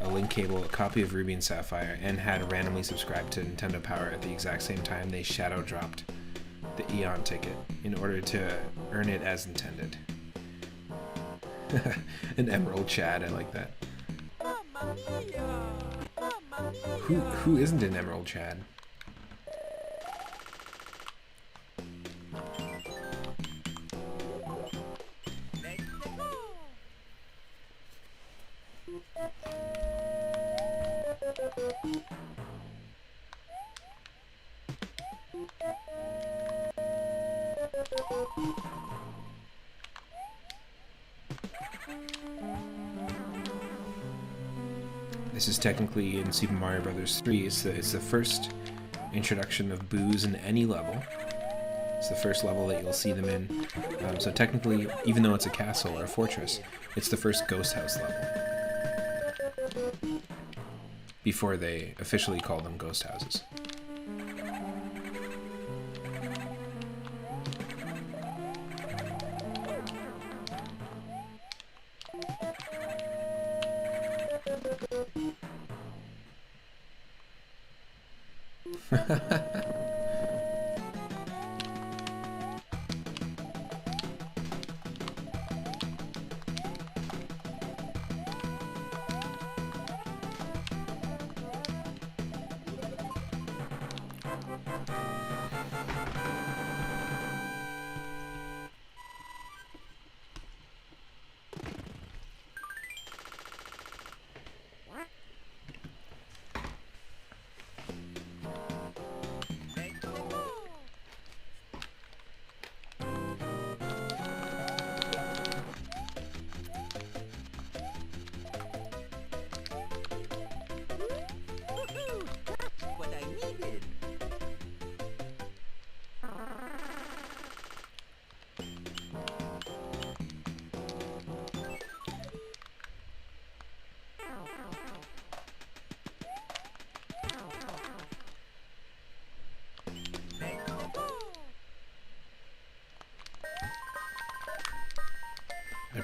a link cable, a copy of Ruby and Sapphire, and had randomly subscribed to Nintendo Power at the exact same time they shadow dropped the Aeon ticket in order to earn it as intended. An Emerald Chad, I like that. Who isn't an Emerald Chad? This is technically in Super Mario Bros. 3. It's the first introduction of booze in any level. It's the first level that you'll see them in. So technically, even though it's a castle or a fortress, it's the first ghost house level. Before they officially call them ghost houses.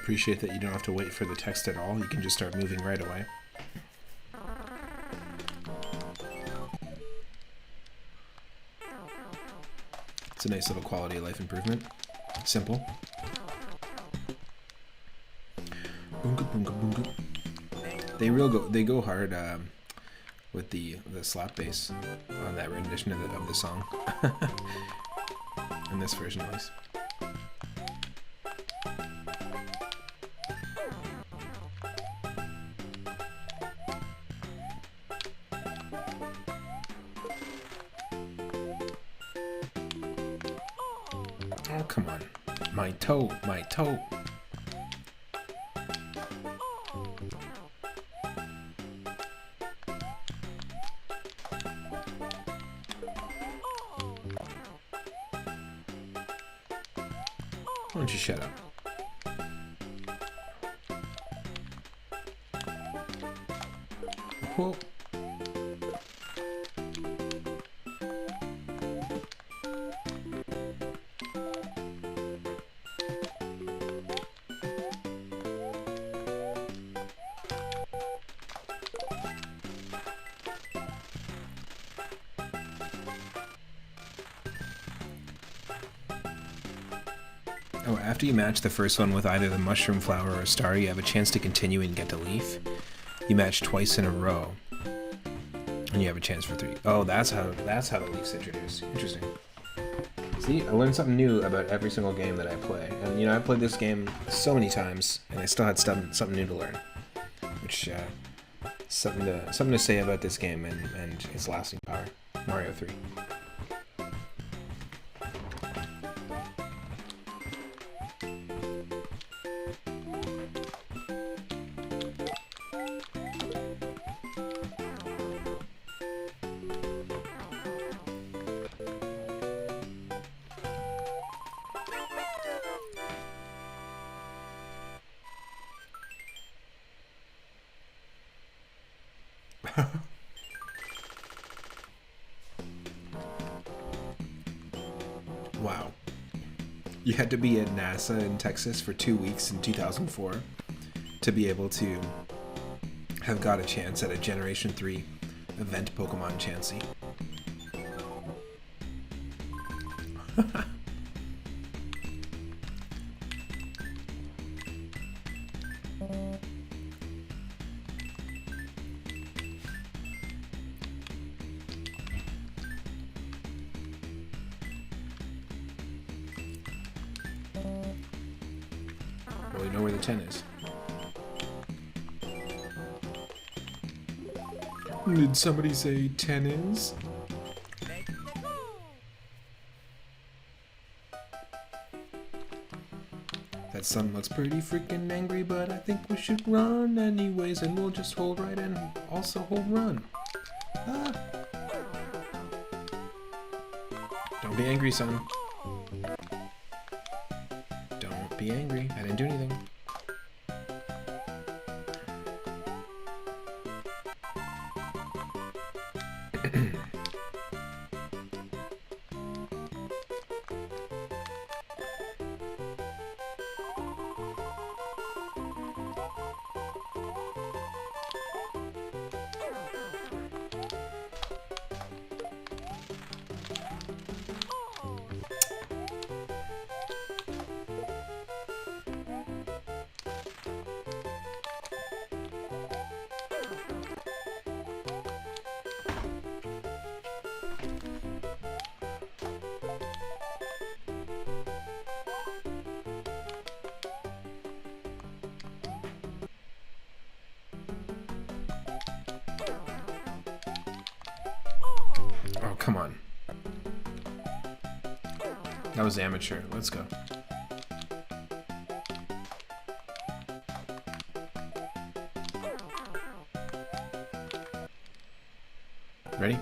appreciate that you don't have to wait for the text at all. You can just start moving right away. It's a nice little quality of life improvement. Simple. Boonga, boonga, boonga. They go hard with the slap bass on that rendition of the song. In this version, at least. Oh, come on. My toe, my toe. Why don't you shut up? Whoa. Oh, after you match the first one with either the mushroom flower or a star, you have a chance to continue and get the leaf. You match twice in a row, and you have a chance for 3. Oh, that's how the leaf's introduced. Interesting. See, I learned something new about every single game that I play, and you know, I've played this game so many times, and I still had something new to learn, which something to say about this game and its lasting power. Mario 3. Wow. You had to be at NASA in Texas for 2 weeks in 2004 to be able to have got a chance at a Generation 3 event Pokemon Chansey. Well, we know where the 10 is. Did somebody say 10 is? That sun looks pretty freaking angry, but I think we should run anyways, and we'll just hold right and also hold run. Ah. Don't be angry, son. Don't be angry. I didn't do anything. Oh, come on. That was amateur. Let's go. Ready?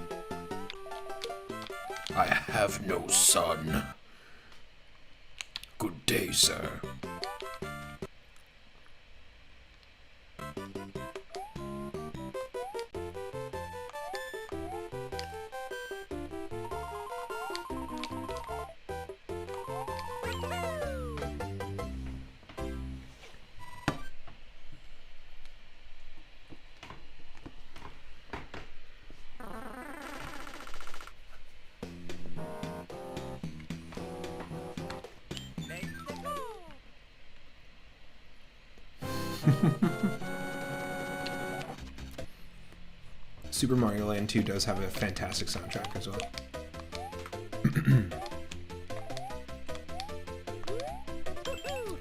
I have no son. Good day, sir. Super Mario Land 2 does have a fantastic soundtrack as well.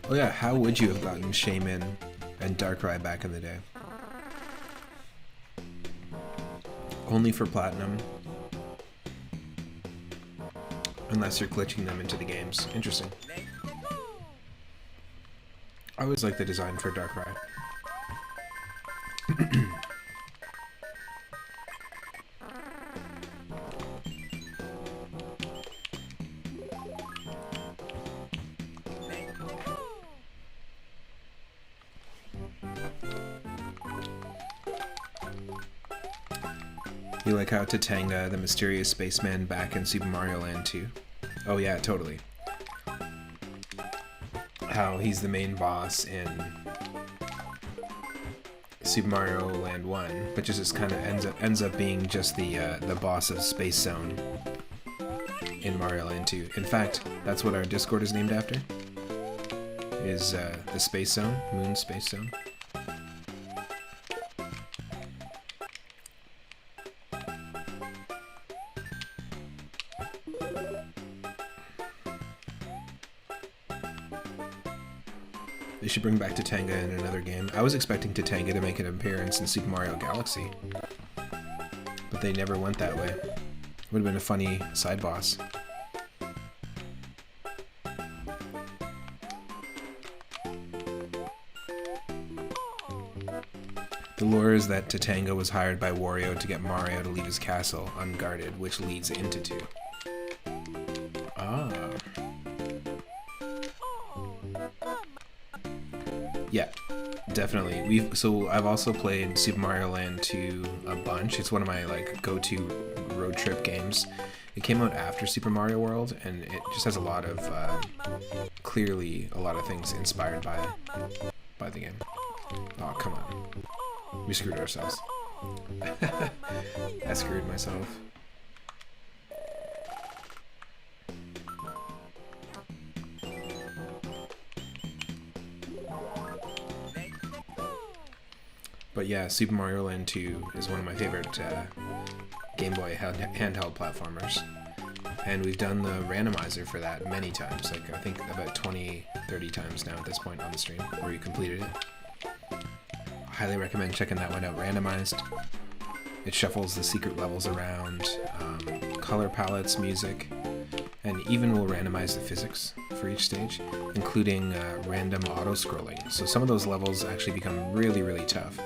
Oh yeah, how would you have gotten Shaman and Darkrai back in the day? Only for Platinum. Unless you're glitching them into the games. Interesting. I always like the design for Darkrai. You like how Tatanga, the mysterious spaceman back in Super Mario Land 2? Oh yeah, totally. How he's the main boss in Super Mario Land 1, but just kind of ends up being just the boss of Space Zone in Mario Land 2. In fact, that's what our Discord is named after. Is the Space Zone, Moon Space Zone. They should bring back Tatanga in another game. I was expecting Tatanga to make an appearance in Super Mario Galaxy, but they never went that way. Would have been a funny side boss. The lore is that Tatanga was hired by Wario to get Mario to leave his castle unguarded, which leads into 2. Ah. Yeah, definitely. I've also played Super Mario Land 2 a bunch. It's one of my like go-to road trip games. It came out after Super Mario World, and it just has a lot of clearly a lot of things inspired by the game. Oh, come on. We screwed ourselves. I screwed myself. But yeah, Super Mario Land 2 is one of my favorite Game Boy handheld platformers. And we've done the randomizer for that many times, like I think about 20, 30 times now at this point on the stream, where you completed it. Highly recommend checking that one out, randomized. It shuffles the secret levels around, color palettes, music, and even will randomize the physics for each stage, including random auto-scrolling. So some of those levels actually become really, really tough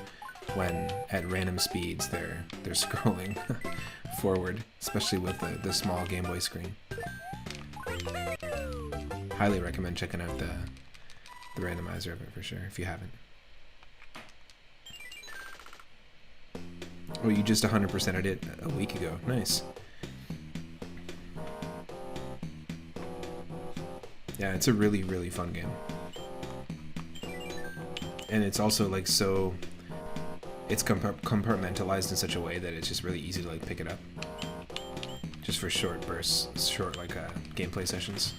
when at random speeds they're scrolling forward, especially with the small Game Boy screen. Highly recommend checking out the randomizer of it for sure, if you haven't. Oh, you just 100%ed it a week ago. Nice. Yeah, it's a really, really fun game. And it's also like so... It's compartmentalized in such a way that it's just really easy to like pick it up. Just for short bursts, short like gameplay sessions.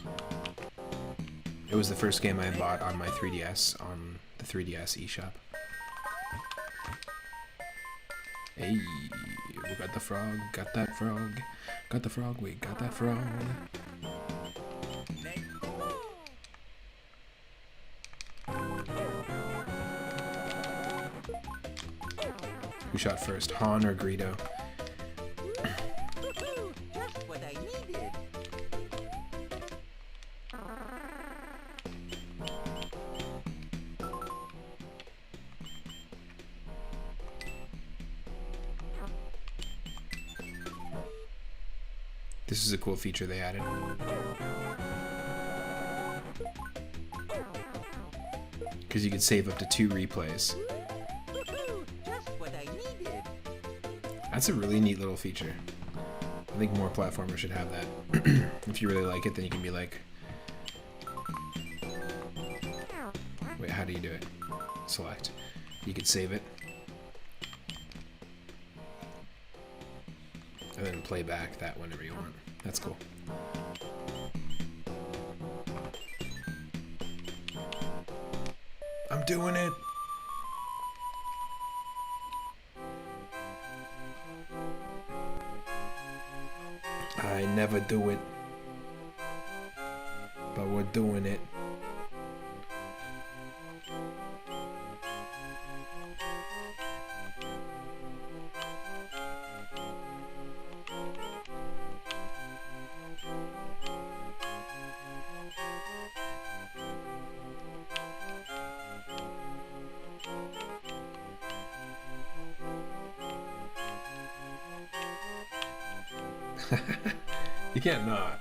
It was the first game I bought on my 3DS, on the 3DS eShop. Hey, we got the frog, got that frog, got the frog, we got that frog. Who shot first, Han or Greedo? Just what I needed. This is a cool feature they added. Because you could save up to 2 replays. Just what I needed. That's a really neat little feature. I think more platformers should have that. If you really like it, then you can be like... Wait, how do you do it? Select. You could save it. And then play back that whenever you want. That's cool. I'm doing it! never do it, but we're doing it. You can't not.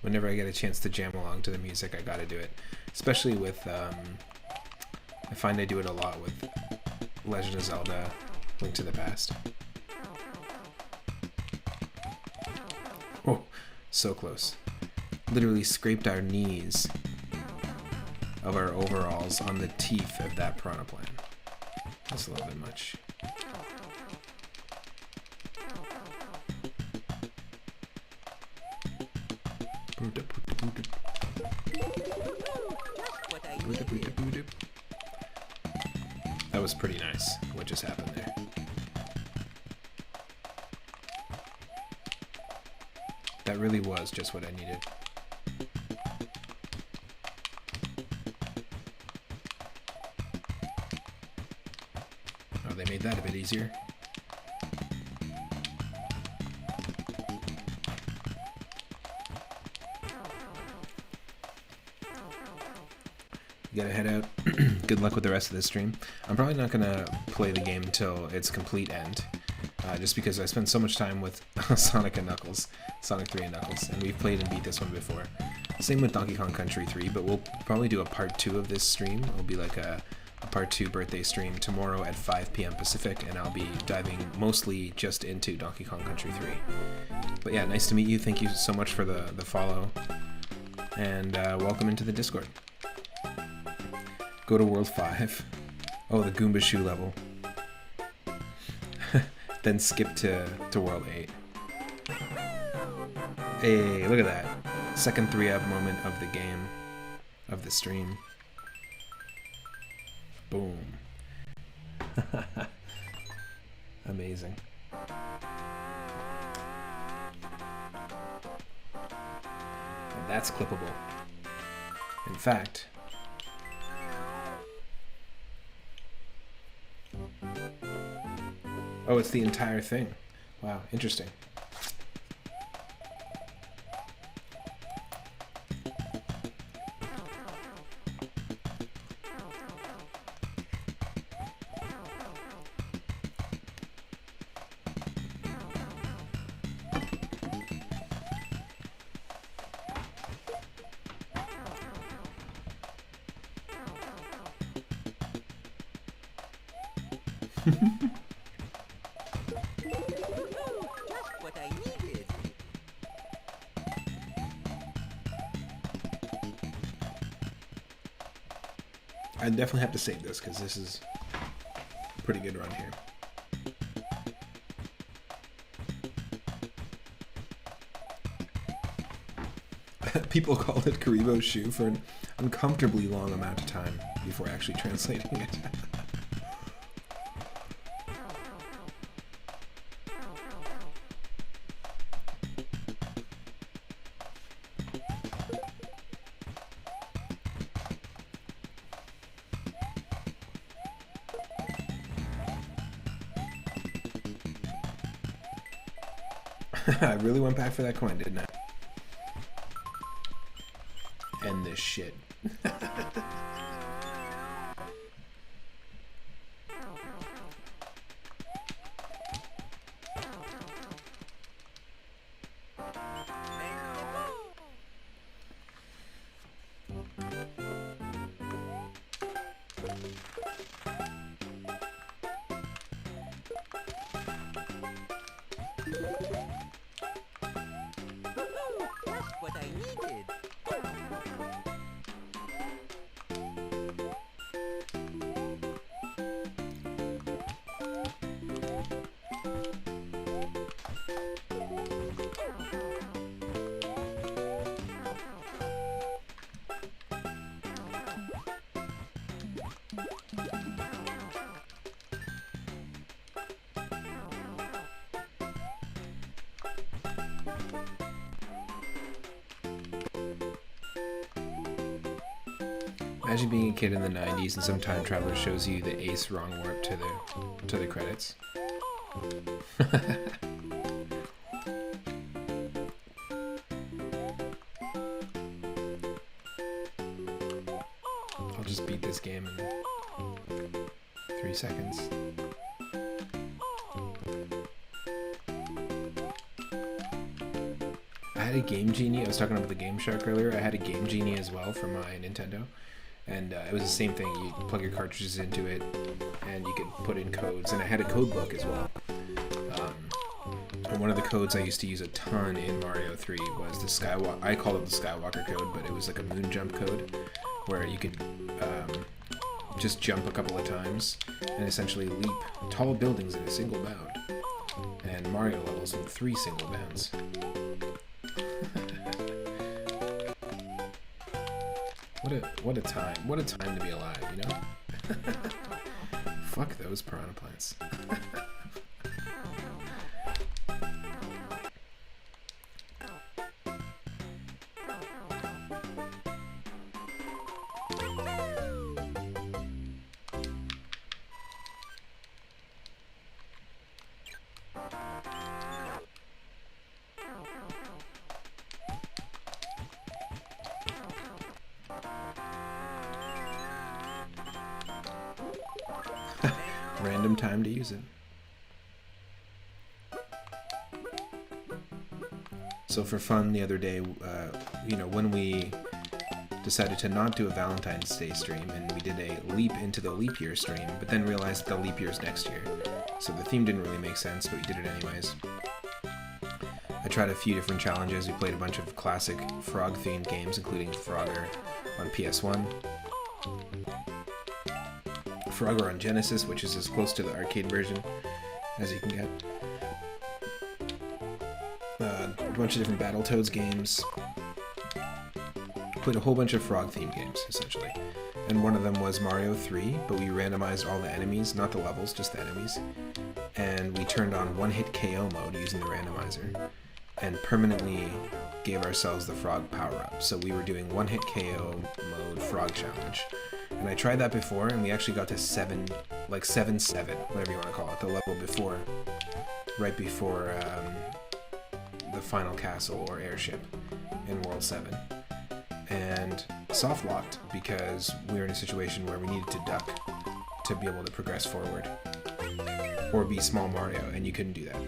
Whenever I get a chance to jam along to the music, I gotta do it. Especially with, I find I do it a lot with Legend of Zelda: Link to the Past. Oh, so close. Literally scraped our knees of our overalls on the teeth of that piranha plant. That's a little bit much. That was pretty nice, what just happened there. That really was just what I needed. Oh, they made that a bit easier. You gotta head out. Good luck with the rest of this stream. I'm probably not gonna play the game until its complete end. Just because I spent so much time with Sonic and Knuckles, Sonic 3 and Knuckles, and we've played and beat this one before. Same with Donkey Kong Country 3, but we'll probably do a part 2 of this stream. It'll be like a part 2 birthday stream tomorrow at 5 p.m. Pacific, and I'll be diving mostly just into Donkey Kong Country 3. But yeah, nice to meet you. Thank you so much for the follow, and welcome into the Discord. Go to World 5. Oh, the Goomba Shoe level. Then skip to World 8. Hey, look at that. Second 3-up moment of the game, of the stream. Boom. Amazing. And that's clippable. In fact, oh, it's the entire thing. Wow, interesting. Just what I needed. I definitely have to save this because this is a pretty good run here. People called it Karibo's shoe for an uncomfortably long amount of time before actually translating it. I really went back for that coin, didn't I? End this shit. Imagine being a kid in the 90s and some time traveler shows you the Ace wrong warp to the credits. I'll just beat this game in 3 seconds. I had a Game Genie. I was talking about the Game Shark earlier. I had a Game Genie as well for my Nintendo. And it was the same thing. You plug your cartridges into it, and you could put in codes. And I had a code book as well. And one of the codes I used to use a ton in Mario 3 was the Skywalker. I called it the Skywalker code, but it was like a moon jump code, where you could just jump a couple of times and essentially leap tall buildings in a single bound. And Mario levels in 3 single bounds. What a time to be alive, you know? Fuck those piranha plants. Random time to use it. So for fun the other day, when we decided to not do a Valentine's Day stream, and we did a leap into the leap year stream, but then realized the leap year's next year. So the theme didn't really make sense, but we did it anyways. I tried a few different challenges. We played a bunch of classic frog-themed games, including Frogger on PS1. Frogger on Genesis, which is as close to the arcade version as you can get. A bunch of different Battletoads games. Played a whole bunch of frog-themed games, essentially. And one of them was Mario 3, but we randomized all the enemies, not the levels, just the enemies. And we turned on one-hit KO mode using the randomizer, and permanently gave ourselves the frog power-up. So we were doing one-hit KO mode frog challenge. And I tried that before, and we actually got to 7-7, whatever you want to call it, the level before, right before the final castle or airship in World 7. And soft locked because we were in a situation where we needed to duck to be able to progress forward. Or be Small Mario, and you couldn't do that.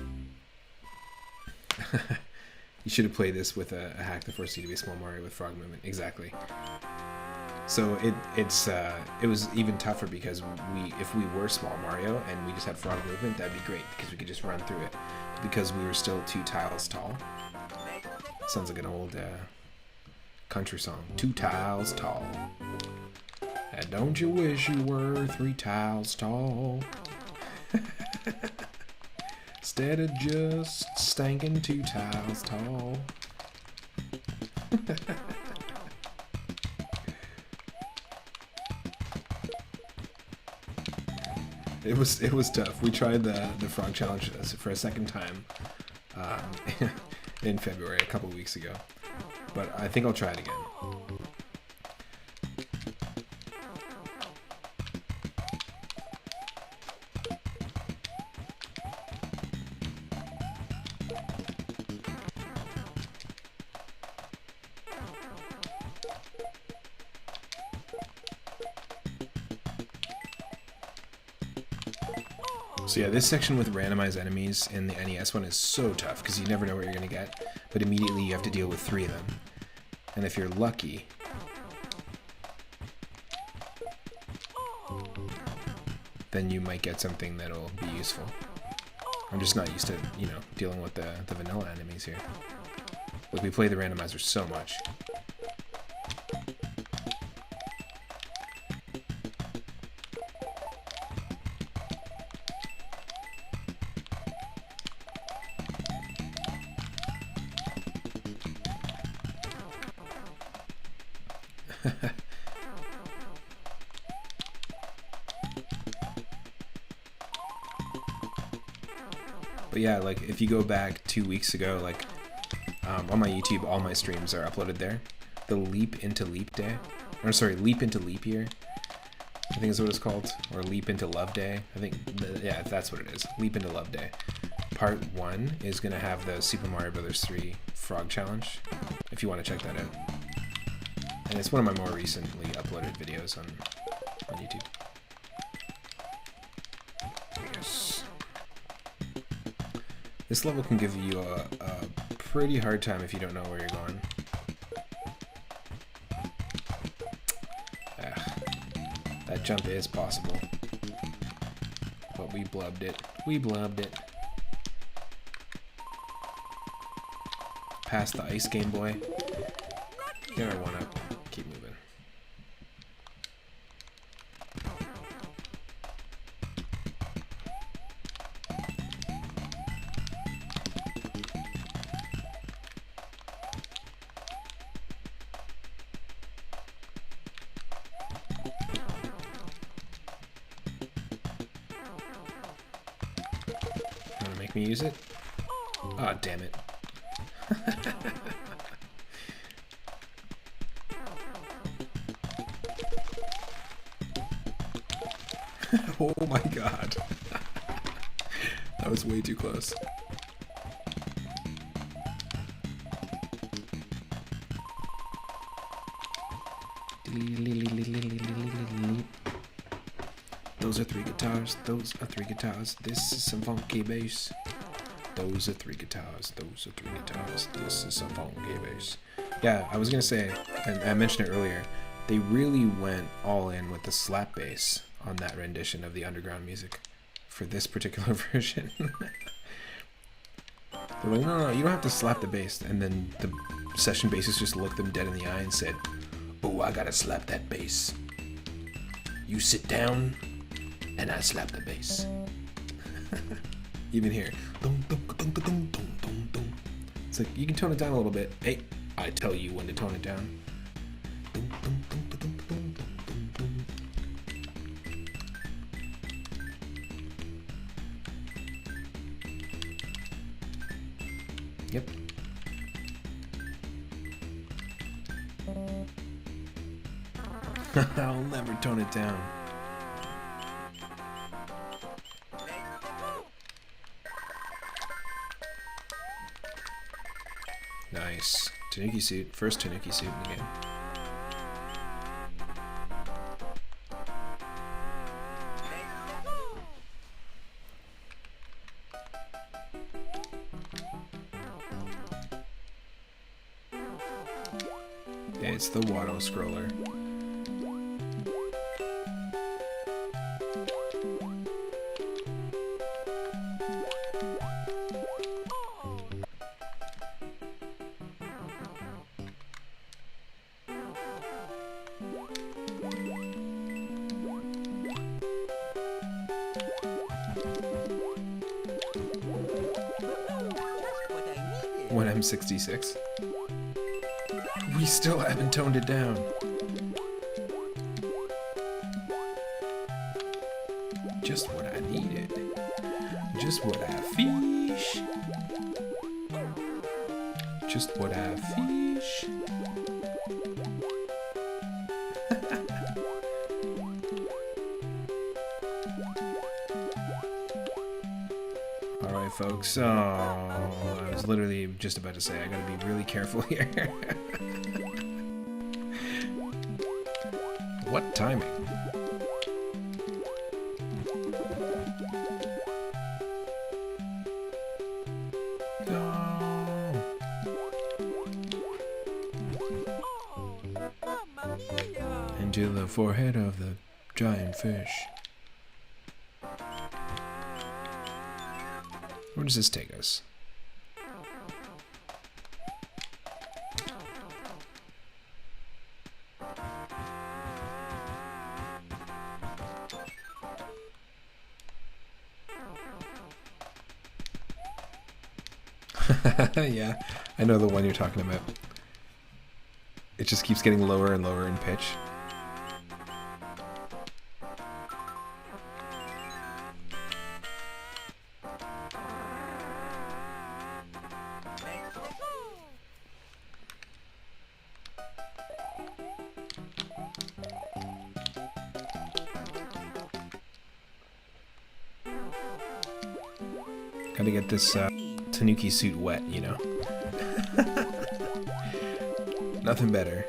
You should have played this with a hack that forced you to be Small Mario with frog movement. Exactly. So it was even tougher because if we were Small Mario and we just had frog movement, that'd be great because we could just run through it. Because we were still 2 tiles tall. Sounds like an old country song. 2 tiles tall. And don't you wish you were 3 tiles tall? Instead of just stankin' 2 tiles tall. It was tough. We tried the frog challenge for a second time in February, a couple weeks ago. But I think I'll try it again. So yeah, this section with randomized enemies in the NES one is so tough because you never know what you're going to get, but immediately you have to deal with 3 of them. And if you're lucky, then you might get something that'll be useful. I'm just not used to, dealing with the vanilla enemies here. Like, we play the randomizer so much. But yeah, like if you go back 2 weeks ago, like on my YouTube, all my streams are uploaded there. The Leap into Leap Day, or sorry, Leap into Leap Year, I think is what it's called, or Leap into Love Day. I think, yeah, that's what it is. Leap into Love Day. Part 1 is gonna have the Super Mario Brothers 3 Frog Challenge, if you want to check that out. And it's one of my more recently uploaded videos on YouTube. Yes. This level can give you a pretty hard time if you don't know where you're going. That jump is possible. But we blubbed it. We blubbed it. Past the ice Game Boy. Get our one up. Keep moving. Wanna make me use it? Oh, damn it. Oh my god. That was way too close. Those are 3 guitars, those are 3 guitars, this is some funky bass. Those are 3 guitars, those are 3 guitars, this is some funky bass. Yeah, I was gonna say, and I mentioned it earlier, they really went all in with the slap bass on that rendition of the underground music for this particular version. They're like, no, you don't have to slap the bass. And then the session bassist just looked them dead in the eye and said, oh, I gotta slap that bass. You sit down, and I slap the bass. Even here. It's like, you can tone it down a little bit. Hey, I tell you when to tone it down. Yep. I'll never tone it down. Nice. Tanuki suit. First Tanuki suit in the game. It's the Watto scroller. When I'm 66. We still haven't toned it down. Just what I needed. Just what I fish. Just what I fish. Alright, folks. Oh, I was literally just about to say I gotta be really careful here. What timing? No. Into the forehead of the giant fish. Where does this take us? Yeah, I know the one you're talking about. It just keeps getting lower and lower in pitch. Gotta get this Tanuki suit wet, you know? Nothing better.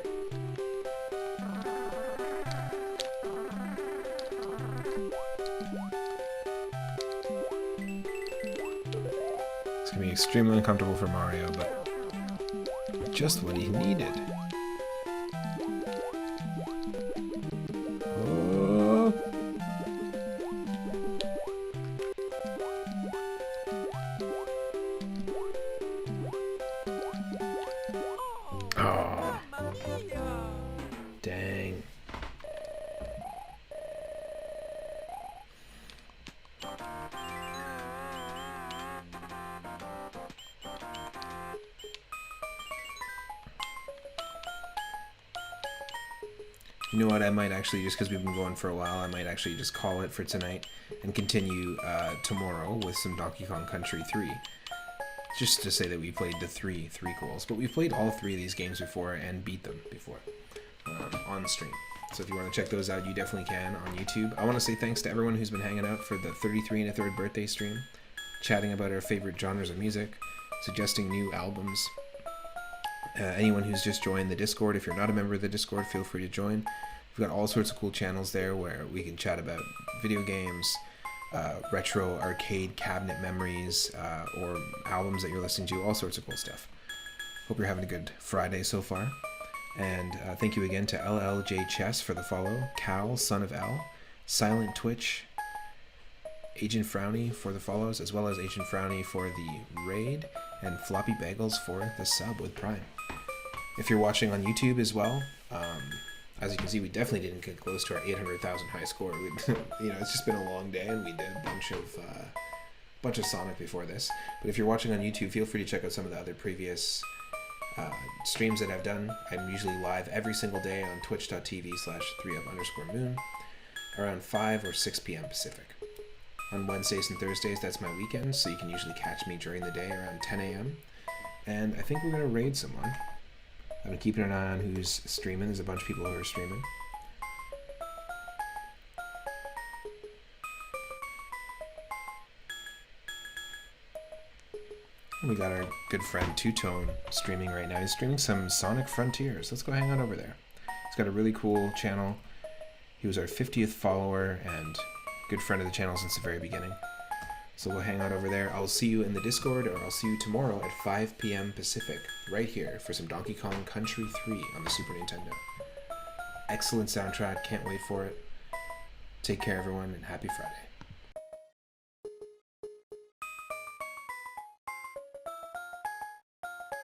It's gonna be extremely uncomfortable for Mario, but just what he needed. Oh. Oh. Dang. You know what, I might actually, just because we've been going for a while, I might actually just call it for tonight and continue tomorrow with some Donkey Kong Country 3. Just to say that we played the threequels. But we've played all three of these games before and beat them before on stream. So if you want to check those out, you definitely can on YouTube. I want to say thanks to everyone who's been hanging out for the 33 1/3 birthday stream, chatting about our favorite genres of music, suggesting new albums. Anyone who's just joined the Discord, if you're not a member of the Discord, feel free to join. We've got all sorts of cool channels there where we can chat about video games, retro arcade cabinet memories, or albums that you're listening to, all sorts of cool stuff. Hope you're having a good Friday so far. And thank you again to LLJ Chess for the follow, Cal, Son of L, Silent Twitch, Agent Frowny for the follows, as well as Agent Frowny for the raid, and Floppy Bagels for the sub with Prime. If you're watching on YouTube as well, as you can see, we definitely didn't get close to our 800,000 high score. It's just been a long day, and we did a bunch of Sonic before this. But if you're watching on YouTube, feel free to check out some of the other previous streams that I've done. I'm usually live every single day on twitch.tv/3up_moon around 5 or 6 p.m. Pacific. On Wednesdays and Thursdays, that's my weekend, so you can usually catch me during the day around 10 a.m. And I think we're going to raid someone. I've been keeping an eye on who's streaming. There's a bunch of people who are streaming. We got our good friend Two Tone streaming right now. He's streaming some Sonic Frontiers. Let's go hang out over there. He's got a really cool channel. He was our 50th follower and good friend of the channel since the very beginning. So we'll hang out over there. I'll see you in the Discord, or I'll see you tomorrow at 5 p.m. Pacific, right here for some Donkey Kong Country 3 on the Super Nintendo. Excellent soundtrack. Can't wait for it. Take care, everyone, and happy Friday.